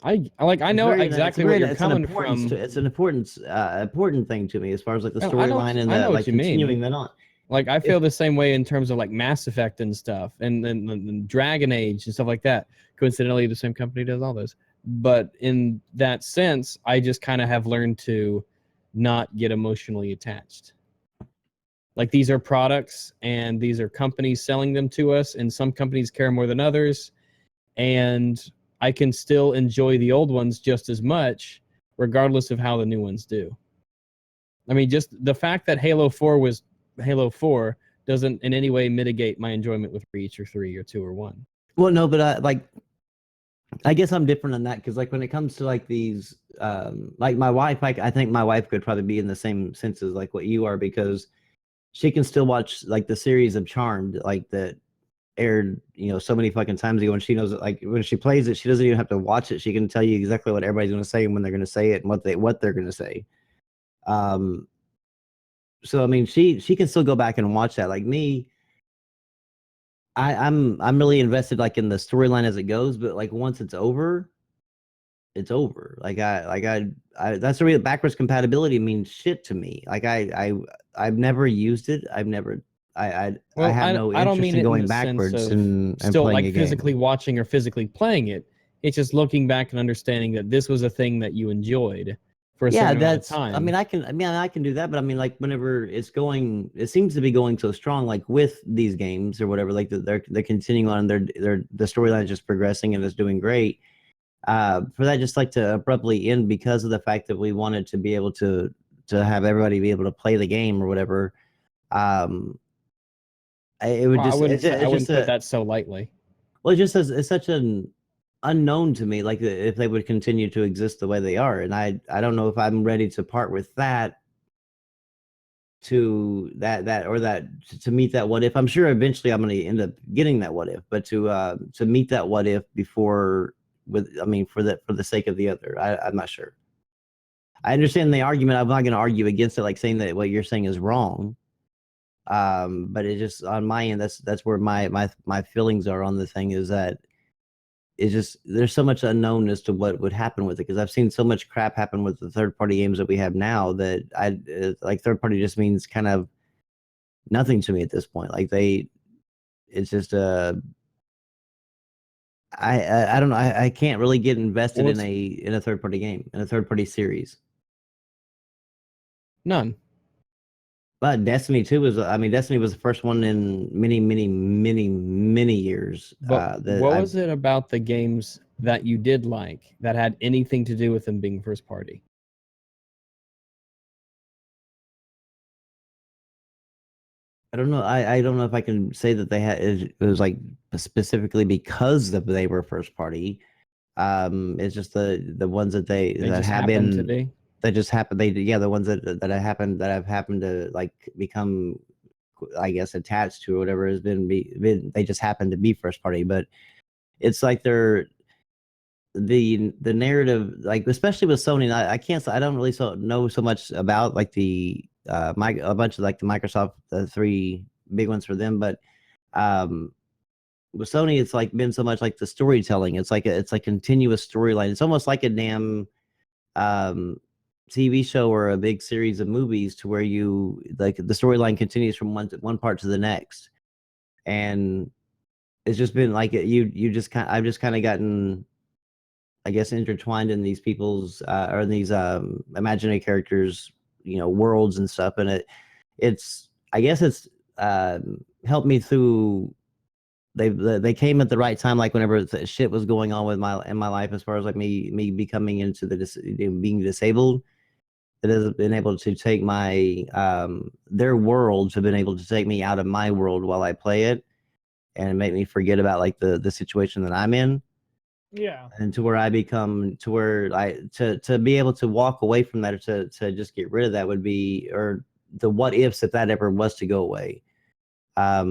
I know exactly where you're coming from. It's an important thing to me, as far as like the No, I know storyline and I know the what like you mean. continuing that on. Like, I feel the same way in terms of like Mass Effect and stuff, and Dragon Age and stuff like that. Coincidentally, the same company does all those. But in that sense, I just kind of have learned to not get emotionally attached. Like, these are products and these are companies selling them to us, and some companies care more than others. And I can still enjoy the old ones just as much, regardless of how the new ones do. I mean, just the fact that Halo 4 was Halo 4 doesn't in any way mitigate my enjoyment with Reach or 3 or 2 or 1. Well, no, but I guess I'm different on that, because like when it comes to like these like my wife, I think my wife could probably be in the same sense as like what you are, because she can still watch like the series of Charmed, like that aired so many fucking times ago, and she knows that, like, when she plays it, she doesn't even have to watch it. She can tell you exactly what everybody's going to say and when they're going to say it and what they're going to say. So I mean, she can still go back and watch that. Like me, I'm really invested like in the storyline as it goes, but like once it's over, it's over. Like I that's the reason backwards compatibility means shit to me. Like I've never used it. I have no interest in going backwards and still playing like a game. physically watching or physically playing it. It's just looking back and understanding that this was a thing that you enjoyed for a certain amount of time. I mean, I can do that, but I mean, like, whenever it seems to be going so strong, like with these games or whatever, like they're continuing on, and the storyline is just progressing and it's doing great. For that just like to abruptly end because of the fact that we wanted to be able to have everybody be able to play the game or whatever. I wouldn't put that so lightly. Well, it just says it's such an unknown to me, like if they would continue to exist the way they are, and I don't know if I'm ready to part with that to meet that what if. I'm sure eventually I'm going to end up getting that what if, but to meet that what if before for the sake of the other, I'm not sure. I understand the argument. I'm not going to argue against it, like saying that what you're saying is wrong. But it just, on my end, that's where my feelings are on the thing, is that it's just there's so much unknown as to what would happen with it, because I've seen so much crap happen with the third-party games that we have now that like third-party just means kind of nothing to me at this point. Like it's just I don't know. I can't really get invested Well, in a third-party game, in a third-party series. None. But Destiny 2 was, I mean, Destiny was the first one in many, many, many, many years. But That what was it about the games that you did like that had anything to do with them being first party? I don't know. I don't know if I can say that they had, it was like specifically because they were first party. It's just the ones that They that just have happened to been, be. that just happened. The ones that have happened to like become, I guess, attached to or whatever has been, they just happen to be first party. But it's like they're the narrative, like especially with Sony. I can't, I don't really know so much about like the a bunch of like the Microsoft, the three big ones for them, but with Sony, it's like been so much like the storytelling. It's like it's like continuous storyline. It's almost like a damn TV show or a big series of movies, to where you like the storyline continues from one part to the next, and it's just been like you just kind. I've just kind of gotten, I guess, intertwined in these people's or in these imaginary characters, worlds and stuff, and it's I guess it's helped me through. They came at the right time, like whenever shit was going on with my life, as far as like me becoming into being disabled. It has been able to take my their worlds have been able to take me out of my world while I play it, and make me forget about like the situation that I'm in. Yeah. And to where I become, to where to be able to walk away from that, or to just get rid of that would be, or the what ifs, if that ever was to go away. But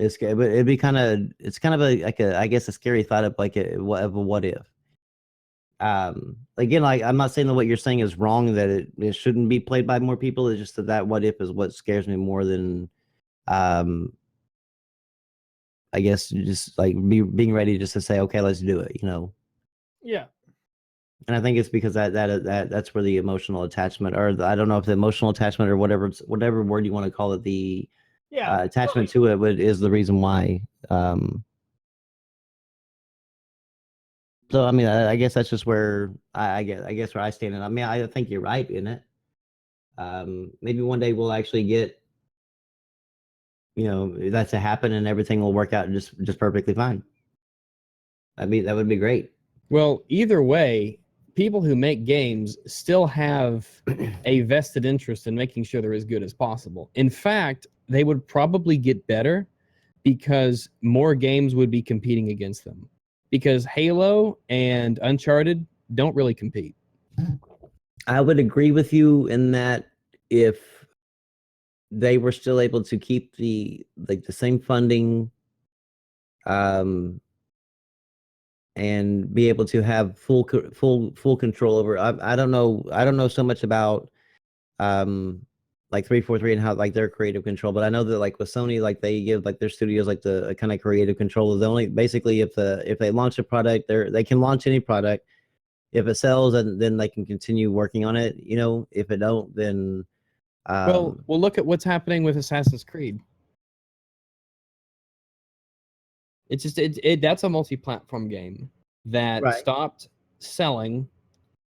it'd be it's kind of like I guess a scary thought of like of a what if. Again, like I'm not saying that what you're saying is wrong, that it shouldn't be played by more people. It's just that what if is what scares me more than I guess just like being ready just to say, okay, let's do it, Yeah. And I think it's because that's where the emotional attachment, or I don't know if the emotional attachment or whatever word you want to call it, the Yeah. attachment to it is the reason why. So I mean, I guess that's just where I guess where I stand. And I mean, I think you're right in it. Maybe one day we'll actually get, that to happen, and everything will work out just perfectly fine. That would be great. Well, either way, people who make games still have a vested interest in making sure they're as good as possible. In fact, they would probably get better because more games would be competing against them. Because Halo and Uncharted don't really compete. I would agree with you in that if they were still able to keep the same funding, and be able to have full control over. I don't know so much about like 343 and how like their creative control, but I know that like with Sony, like they give like their studios like the kind of creative control. The only basically if they launch a product, they can launch any product. If it sells, then they can continue working on it. If it don't, then Well, look at what's happening with Assassin's Creed. It's just that's a multi-platform game that Right. stopped selling,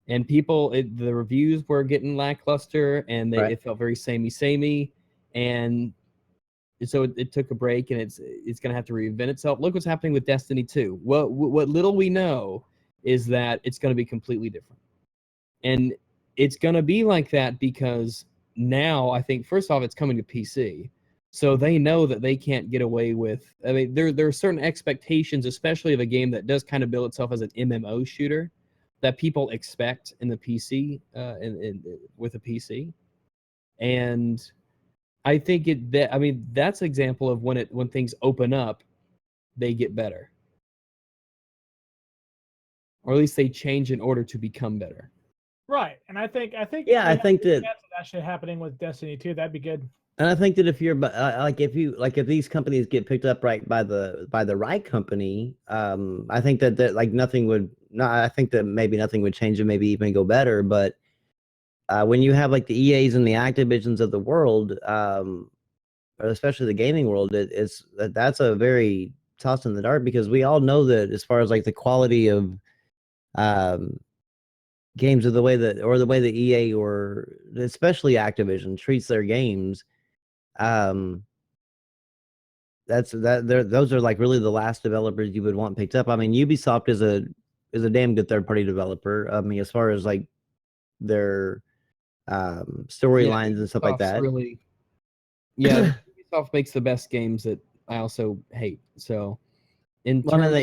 and people the reviews were getting lackluster, and Right. it felt very samey, and so it took a break, and it's going to have to reinvent itself. Look what's happening with Destiny 2. What little we know is that it's going to be completely different, and it's going to be like that because now I think first off it's coming to PC. So they know that they can't get away with. I mean, there are certain expectations, especially of a game that does kind of build itself as an MMO shooter, that people expect in the PC, with a PC, and I think that's an example of when things open up, they get better, or at least they change in order to become better. Right. And I think Yeah, I think that that shit happening with Destiny 2, that'd be good. And I think that if you're if these companies get picked up right by the right company, I think that like nothing would not I think that maybe nothing would change and maybe even go better. But when you have like the EAs and the Activisions of the world, or especially the gaming world, that's a very toss in the dark, because we all know that as far as like the quality of um, games, or the way that EA, or especially Activision, treats their games, um, those are like really the last developers you would want picked up. I mean, Ubisoft is a damn good third party developer. I mean, as far as like their storylines and stuff like Ubisoft's that. really, yeah, Ubisoft makes the best games that I also hate. So, in Well, I terms,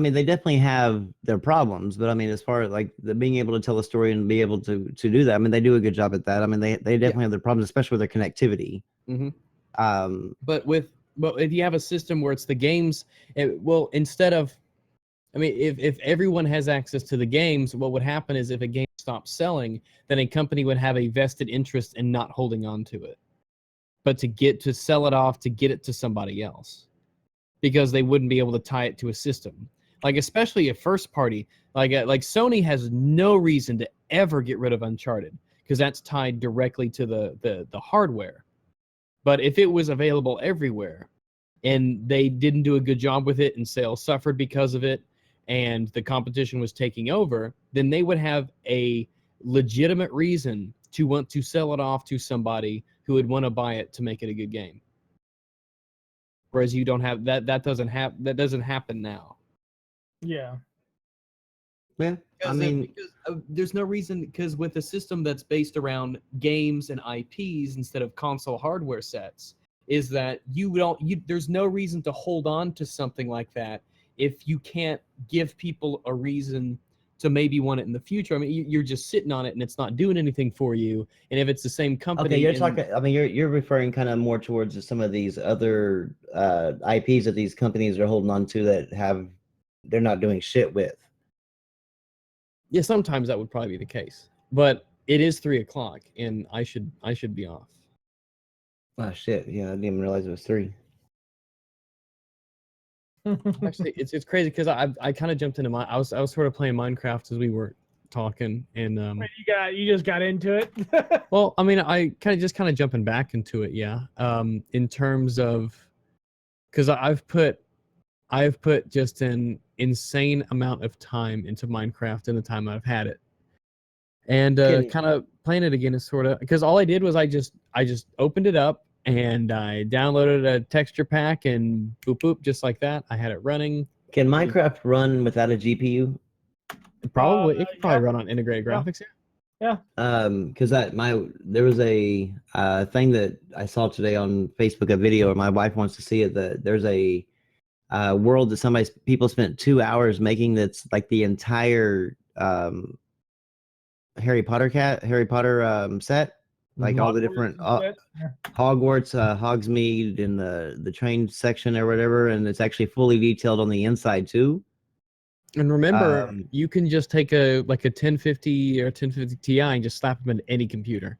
mean, they definitely have their problems, but I mean, as far as like being able to tell a story and be able to do that, I mean, they do a good job at that. I mean, they definitely have their problems, especially with their connectivity. Mhm. Um, But if you have a system where it's the games, instead of, I mean, if everyone has access to the games, what would happen is if a game stops selling, then a company would have a vested interest in not holding on to it, but to sell it off, to get it to somebody else, because they wouldn't be able to tie it to a system. Like, especially a first party, like Sony has no reason to ever get rid of Uncharted, because that's tied directly to the hardware. But if it was available everywhere and they didn't do a good job with it and sales suffered because of it and the competition was taking over, then they would have a legitimate reason to want to sell it off to somebody who would want to buy it to make it a good game. Whereas you don't have that. That doesn't happen now. Yeah. yeah, I mean, because there's no reason, because with a system that's based around games and IPs instead of console hardware sets, is that there's no reason to hold on to something like that if you can't give people a reason to maybe want it in the future. I mean, you're just sitting on it and it's not doing anything for you. And if it's the same company, okay, you're talking. I mean, you're referring kind of more towards some of these other IPs that these companies are holding on to that they're not doing shit with. yeah, sometimes that would probably be the case. But it is 3:00 and I should be off. Oh shit! Yeah, I didn't even realize it was 3. Actually, it's crazy because I kind of jumped into I was sort of playing Minecraft as we were talking, and Wait, you just got into it? well, I mean, I kind of jumping back into it, yeah. In terms of, because I've put just an insane amount of time into Minecraft in the time I've had it, and kind of playing it again is sort of, because all I did was I just opened it up and I downloaded a texture pack and boop boop, just like that. I had it running. Can Minecraft run without a GPU? Probably it could probably yeah. run on integrated graphics. Yeah. Because there was a thing that I saw today on Facebook, a video, or my wife wants to see it. That there's a world that people spent 2 hours making, that's like the entire Harry Potter set, like all the different Hogwarts, Hogsmeade, and the train section or whatever, and it's actually fully detailed on the inside too. And remember, you can just take a 1050 or 1050 Ti and just slap them into any computer.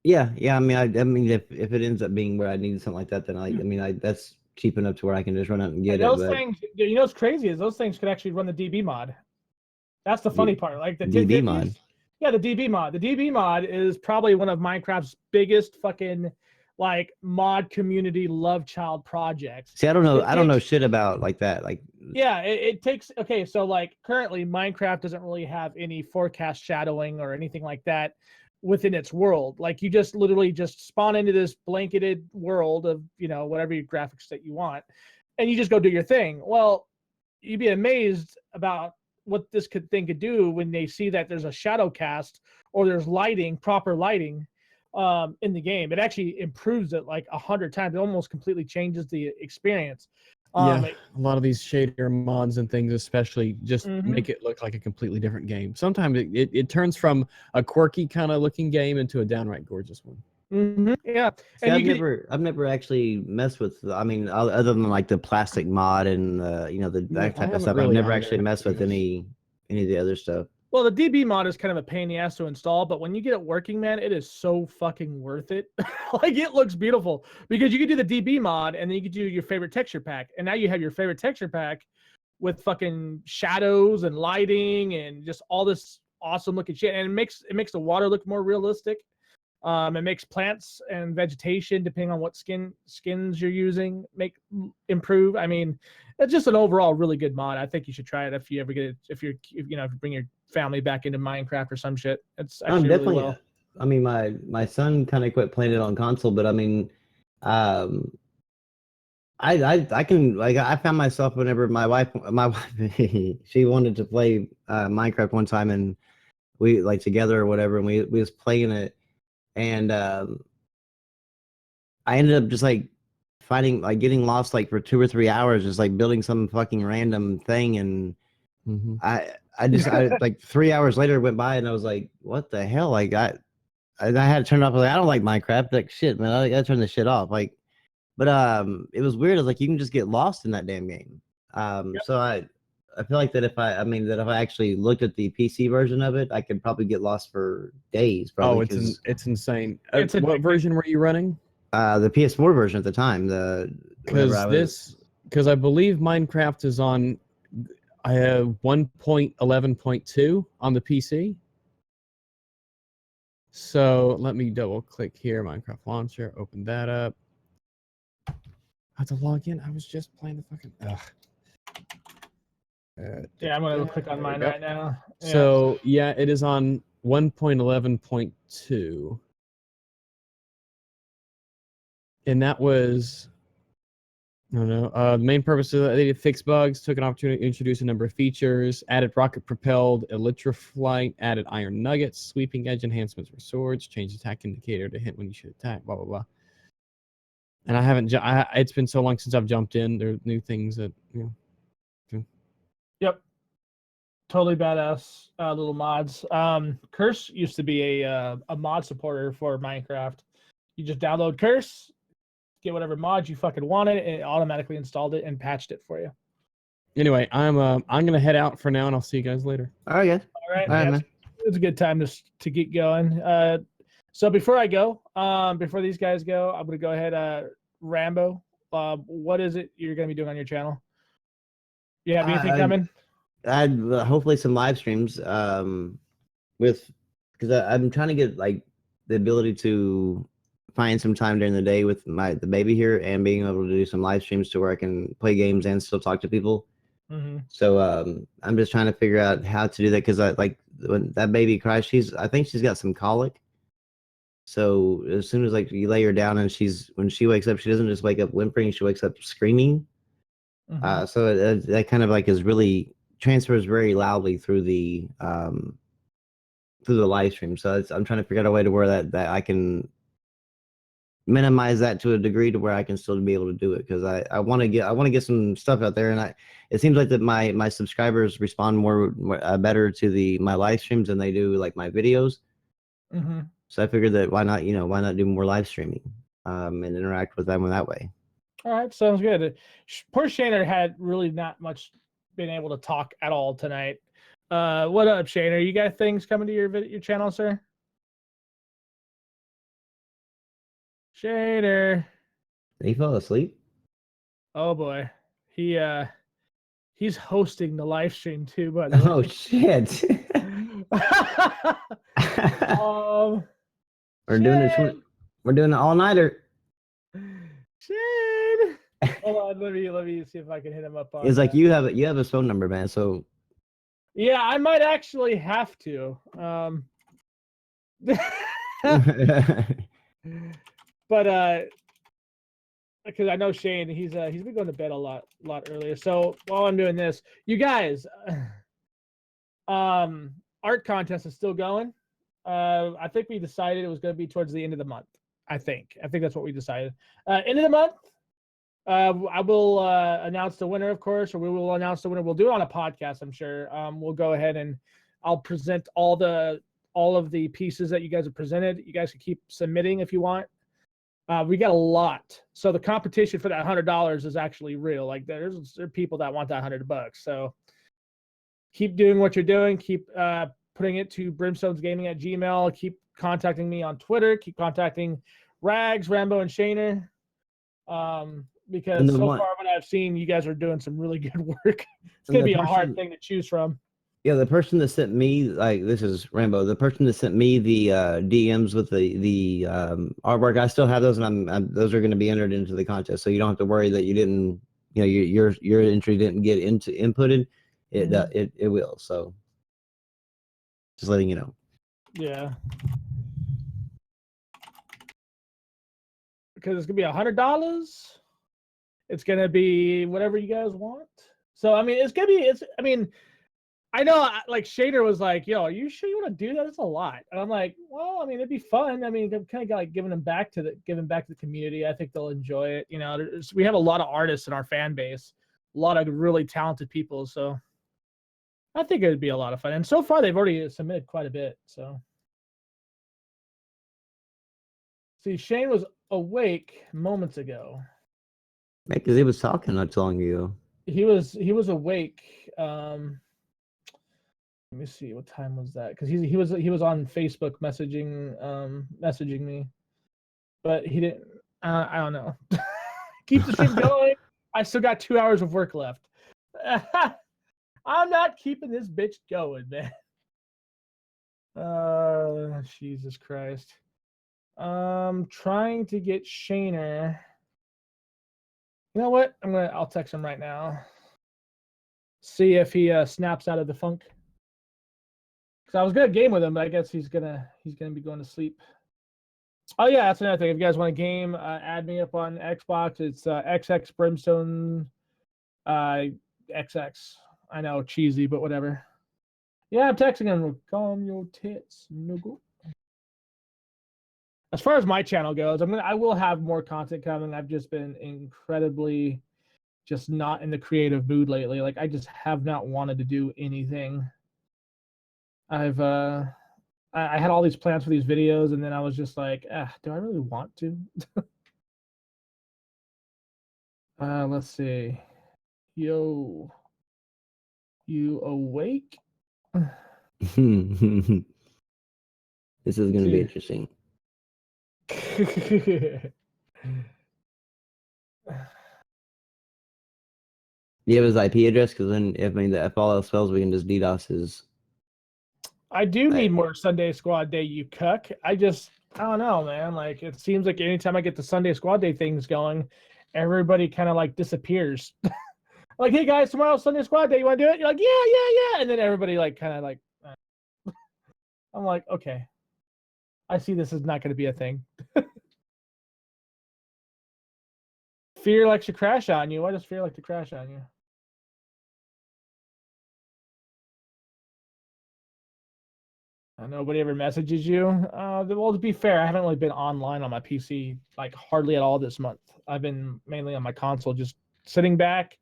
Yeah. I mean, if it ends up being where I need something like that, then that's cheap enough to where I can just run out and get those things, you know, what's crazy is those things could actually run the DB mod. That's the funny part. Like the DB mod. Yeah, the DB mod. The DB mod is probably one of Minecraft's biggest fucking like mod community love child projects. See, I don't know shit about like that. Like, yeah, it takes, okay, so like currently Minecraft doesn't really have any forecast shadowing or anything like that within its world. Like you just literally just spawn into this blanketed world of, you know, whatever your graphics that you want, and you just go do your thing. Well, you'd be amazed about what this thing could do when they see that there's a shadow cast or there's lighting, proper lighting in the game. It actually improves it like 100 times. It almost completely changes the experience. Yeah, a lot of these shader mods and things especially just make it look like a completely different game. Sometimes it turns from a quirky kind of looking game into a downright gorgeous one. Yeah. See, I've never actually messed with, I mean, other than like the plastic mod and you know, that type of stuff. I've never actually messed with any of the other stuff. Well, the DB mod is kind of a pain in the ass to install, but when you get it working, man, it is so fucking worth it. Like, it looks beautiful because you could do the DB mod and then you could do your favorite texture pack. And now you have your favorite texture pack with fucking shadows and lighting and just all this awesome looking shit. And it makes the water look more realistic. It makes plants and vegetation, depending on what skins you're using, improve. I mean, it's just an overall really good mod. I think you should try it if you ever get it. If you bring your family back into Minecraft or some shit. It's actually definitely. really well. I mean, my son kind of quit playing it on console, but I mean, I can, like, I found myself whenever my wife she wanted to play Minecraft one time, and we like together or whatever, and we was playing it, and I ended up just like getting lost like for 2 or 3 hours, just like building some fucking random thing, and Mhm. I like 3 hours later went by, and I was like, what the hell? Like I had to turn it off. Like, I don't like Minecraft. Like, shit, man, I gotta turn this shit off. Like, but it was weird. It's like you can just get lost in that damn game. So I feel like that if I actually looked at the PC version of it, I could probably get lost for days. Oh, Probably, it's insane. It's What version were you running? the PS4 version at the time. Because I believe Minecraft is on 1.11.2 on the PC. So let me double click here. Minecraft launcher. Open that up. I have to log in. I was just playing the fucking. Yeah, I'm gonna click on mine right now. Yeah. So yeah, it is on 1.11.2. And that was, I don't know, the main purpose of it, they did fix bugs, took an opportunity to introduce a number of features, added rocket-propelled Elytra flight, added iron nuggets, sweeping edge enhancements for swords, changed attack indicator to hint when you should attack, blah, blah, blah. And I haven't, it's been so long since I've jumped in. There are new things that, Yep. Totally badass little mods. Curse used to be a mod supporter for Minecraft. You just download Curse, get whatever mod you fucking wanted, and it automatically installed it and patched it for you. Anyway, I'm gonna head out for now, and I'll see you guys later. All right, guys. All right, All right, yeah, man. it's a good time to get going. So before I go, before these guys go, I'm gonna go ahead. Rambo, what is it you're gonna be doing on your channel? You have anything coming? Hopefully some live streams. Because I'm trying to get like the ability to find some time during the day with the baby here, and being able to do some live streams to where I can play games and still talk to people. Mm-hmm. So I'm just trying to figure out how to do that, because when that baby cries, I think she's got some colic. So as soon as like you lay her down and when she wakes up, she doesn't just wake up whimpering, she wakes up screaming. Mm-hmm. So that kind of like transfers very loudly through the live stream. So I'm trying to figure out a way to where that I can minimize that to a degree to where I can still be able to do it, because I want to get some stuff out there, and it seems like that my subscribers respond more better to my live streams than they do like my videos. Mm-hmm. So I figured that why not do more live streaming and interact with them that way. All right, sounds good. Poor Shaner had really not much been able to talk at all tonight. What up, Shaner? You got things coming to your channel, sir? Shaner. He fell asleep. Oh boy, he's hosting the live stream too. By the way. Oh shit. We're doing an all-nighter. Shit. Hold on, let me see if I can hit him up on. It's like you have a phone number, man. So yeah, I might actually have to. But because I know Shane, he's been going to bed a lot earlier. So while I'm doing this, you guys, art contest is still going. I think we decided it was going to be towards the end of the month. I think that's what we decided. End of the month, I will announce the winner, of course, or we will announce the winner. We'll do it on a podcast, I'm sure. We'll go ahead and I'll present all of the pieces that you guys have presented. You guys can keep submitting if you want. We got a lot, so the competition for that $100 is actually real. Like there are people that want that $100. So keep doing what you're doing. Keep putting it to brimstonesgaming at Gmail. Keep contacting me on Twitter. Keep contacting Rags, Rambo, and Shaner. Because so far what I've seen, you guys are doing some really good work. It's gonna be a hard thing to choose from. Yeah, the person that sent me, like, this is Rambo. The person that sent me the DMs with the artwork, I still have those, and those are going to be entered into the contest. So you don't have to worry that you didn't, you know, your entry didn't get inputted. It will. So just letting you know. Yeah. Because it's gonna be $100. It's gonna be whatever you guys want. So I mean, it's gonna be. I mean, I know, like Shader was like, "Yo, are you sure you want to do that? It's a lot." And I'm like, "Well, I mean, it'd be fun. I mean, I'm kind of like giving back to the community. I think they'll enjoy it. You know, we have a lot of artists in our fan base, a lot of really talented people. So I think it would be a lot of fun. And so far, they've already submitted quite a bit. So see, Shane was awake moments ago. Because he was talking not too long ago. He was awake. Let me see, what time was that? Because he was on Facebook messaging me, but he didn't. I don't know. Keep the stream going. I still got 2 hours of work left. I'm not keeping this bitch going, man. Jesus Christ. Trying to get Shaner. You know what? I'll text him right now. See if he snaps out of the funk. Because I was gonna game with him, but I guess he's gonna be going to sleep. Oh yeah, that's another thing. If you guys want a game, add me up on Xbox. It's XX Brimstone XX. I know, cheesy, but whatever. Yeah, I'm texting him. Calm your tits, nigga. As far as my channel goes, I will have more content coming. I've just been incredibly just not in the creative mood lately. Like, I just have not wanted to do anything. I had all these plans for these videos, and then I was just like, do I really want to? Let's see. Yo, you awake? This is going to be interesting. Do you have his IP address? Because then, if all else fails, we can just DDoS his. I do need more Sunday Squad Day, you cuck. I don't know, man. Like, it seems like anytime I get the Sunday Squad Day things going, everybody kind of like disappears. Like, hey guys, tomorrow's Sunday Squad Day. You want to do it? You're like, yeah. And then everybody like kind of like, I'm like, okay. I see this is not going to be a thing. Fear likes to crash on you. Why does fear like to crash on you? Nobody ever messages you. Well, to be fair, I haven't really been online on my PC like hardly at all this month. I've been mainly on my console, just sitting back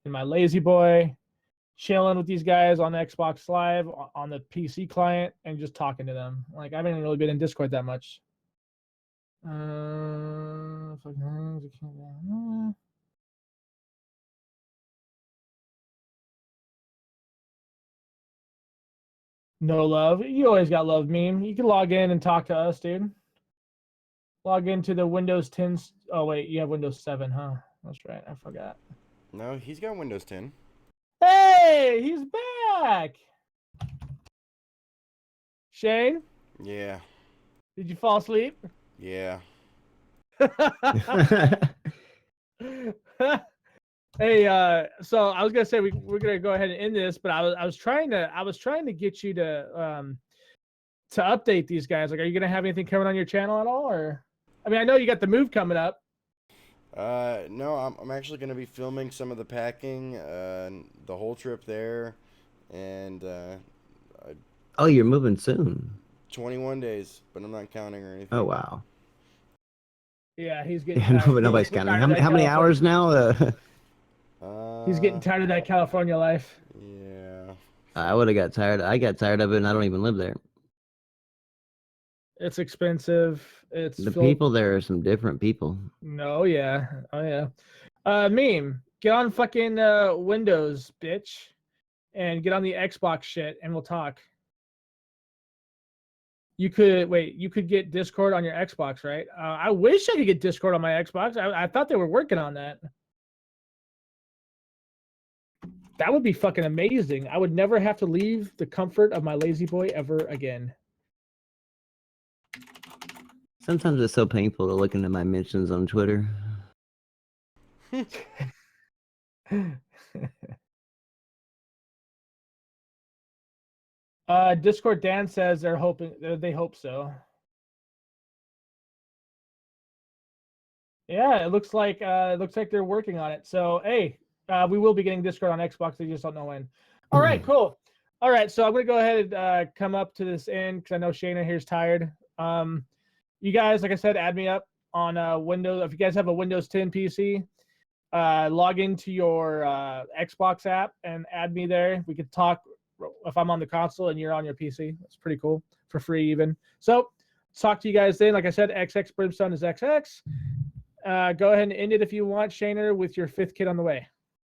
in my lazy boy, chilling with these guys on Xbox Live on the PC client and just talking to them. Like, I haven't really been in Discord that much. No love. You always got love, meme. You can log in and talk to us, dude. Log into the Windows 10. Oh, wait. You have Windows 7, huh? That's right. I forgot. No, he's got Windows 10. Hey, he's back. Shane? Yeah. Did you fall asleep? Yeah. Hey, so I was gonna say we're gonna go ahead and end this, but I was trying to get you to update these guys. Like, are you gonna have anything coming on your channel at all, or? I mean, I know you got the move coming up. No, I'm actually gonna be filming some of the packing, the whole trip there, and Oh, you're moving soon. 21 days, but I'm not counting or anything. Oh wow. Yeah, he's getting. Yeah, nobody's counting. How many hours now? He's getting tired of that California life. Yeah. I would have got tired. I got tired of it, and I don't even live there. It's expensive. It's the people there are some different people. No, yeah. Oh yeah. Meme, get on fucking Windows, bitch, and get on the Xbox shit, and we'll talk. You could get Discord on your Xbox, right? I wish I could get Discord on my Xbox. I thought they were working on that. That would be fucking amazing. I would never have to leave the comfort of my lazy boy ever again. Sometimes it's so painful to look into my mentions on Twitter. Discord Dan says they hope so. Yeah, it looks like they're working on it. So hey, we will be getting Discord on Xbox. They just don't know when. All right, cool. All right, so I'm gonna go ahead and come up to this end because I know Shayna here's tired. You guys, like I said, add me up on Windows. If you guys have a Windows 10 PC, log into your Xbox app and add me there. We could talk if I'm on the console and you're on your PC. That's pretty cool, for free even. So talk to you guys then. Like I said, XX Brimstone is XX. Go ahead and end it if you want, Shayner, with your 5th kid on the way.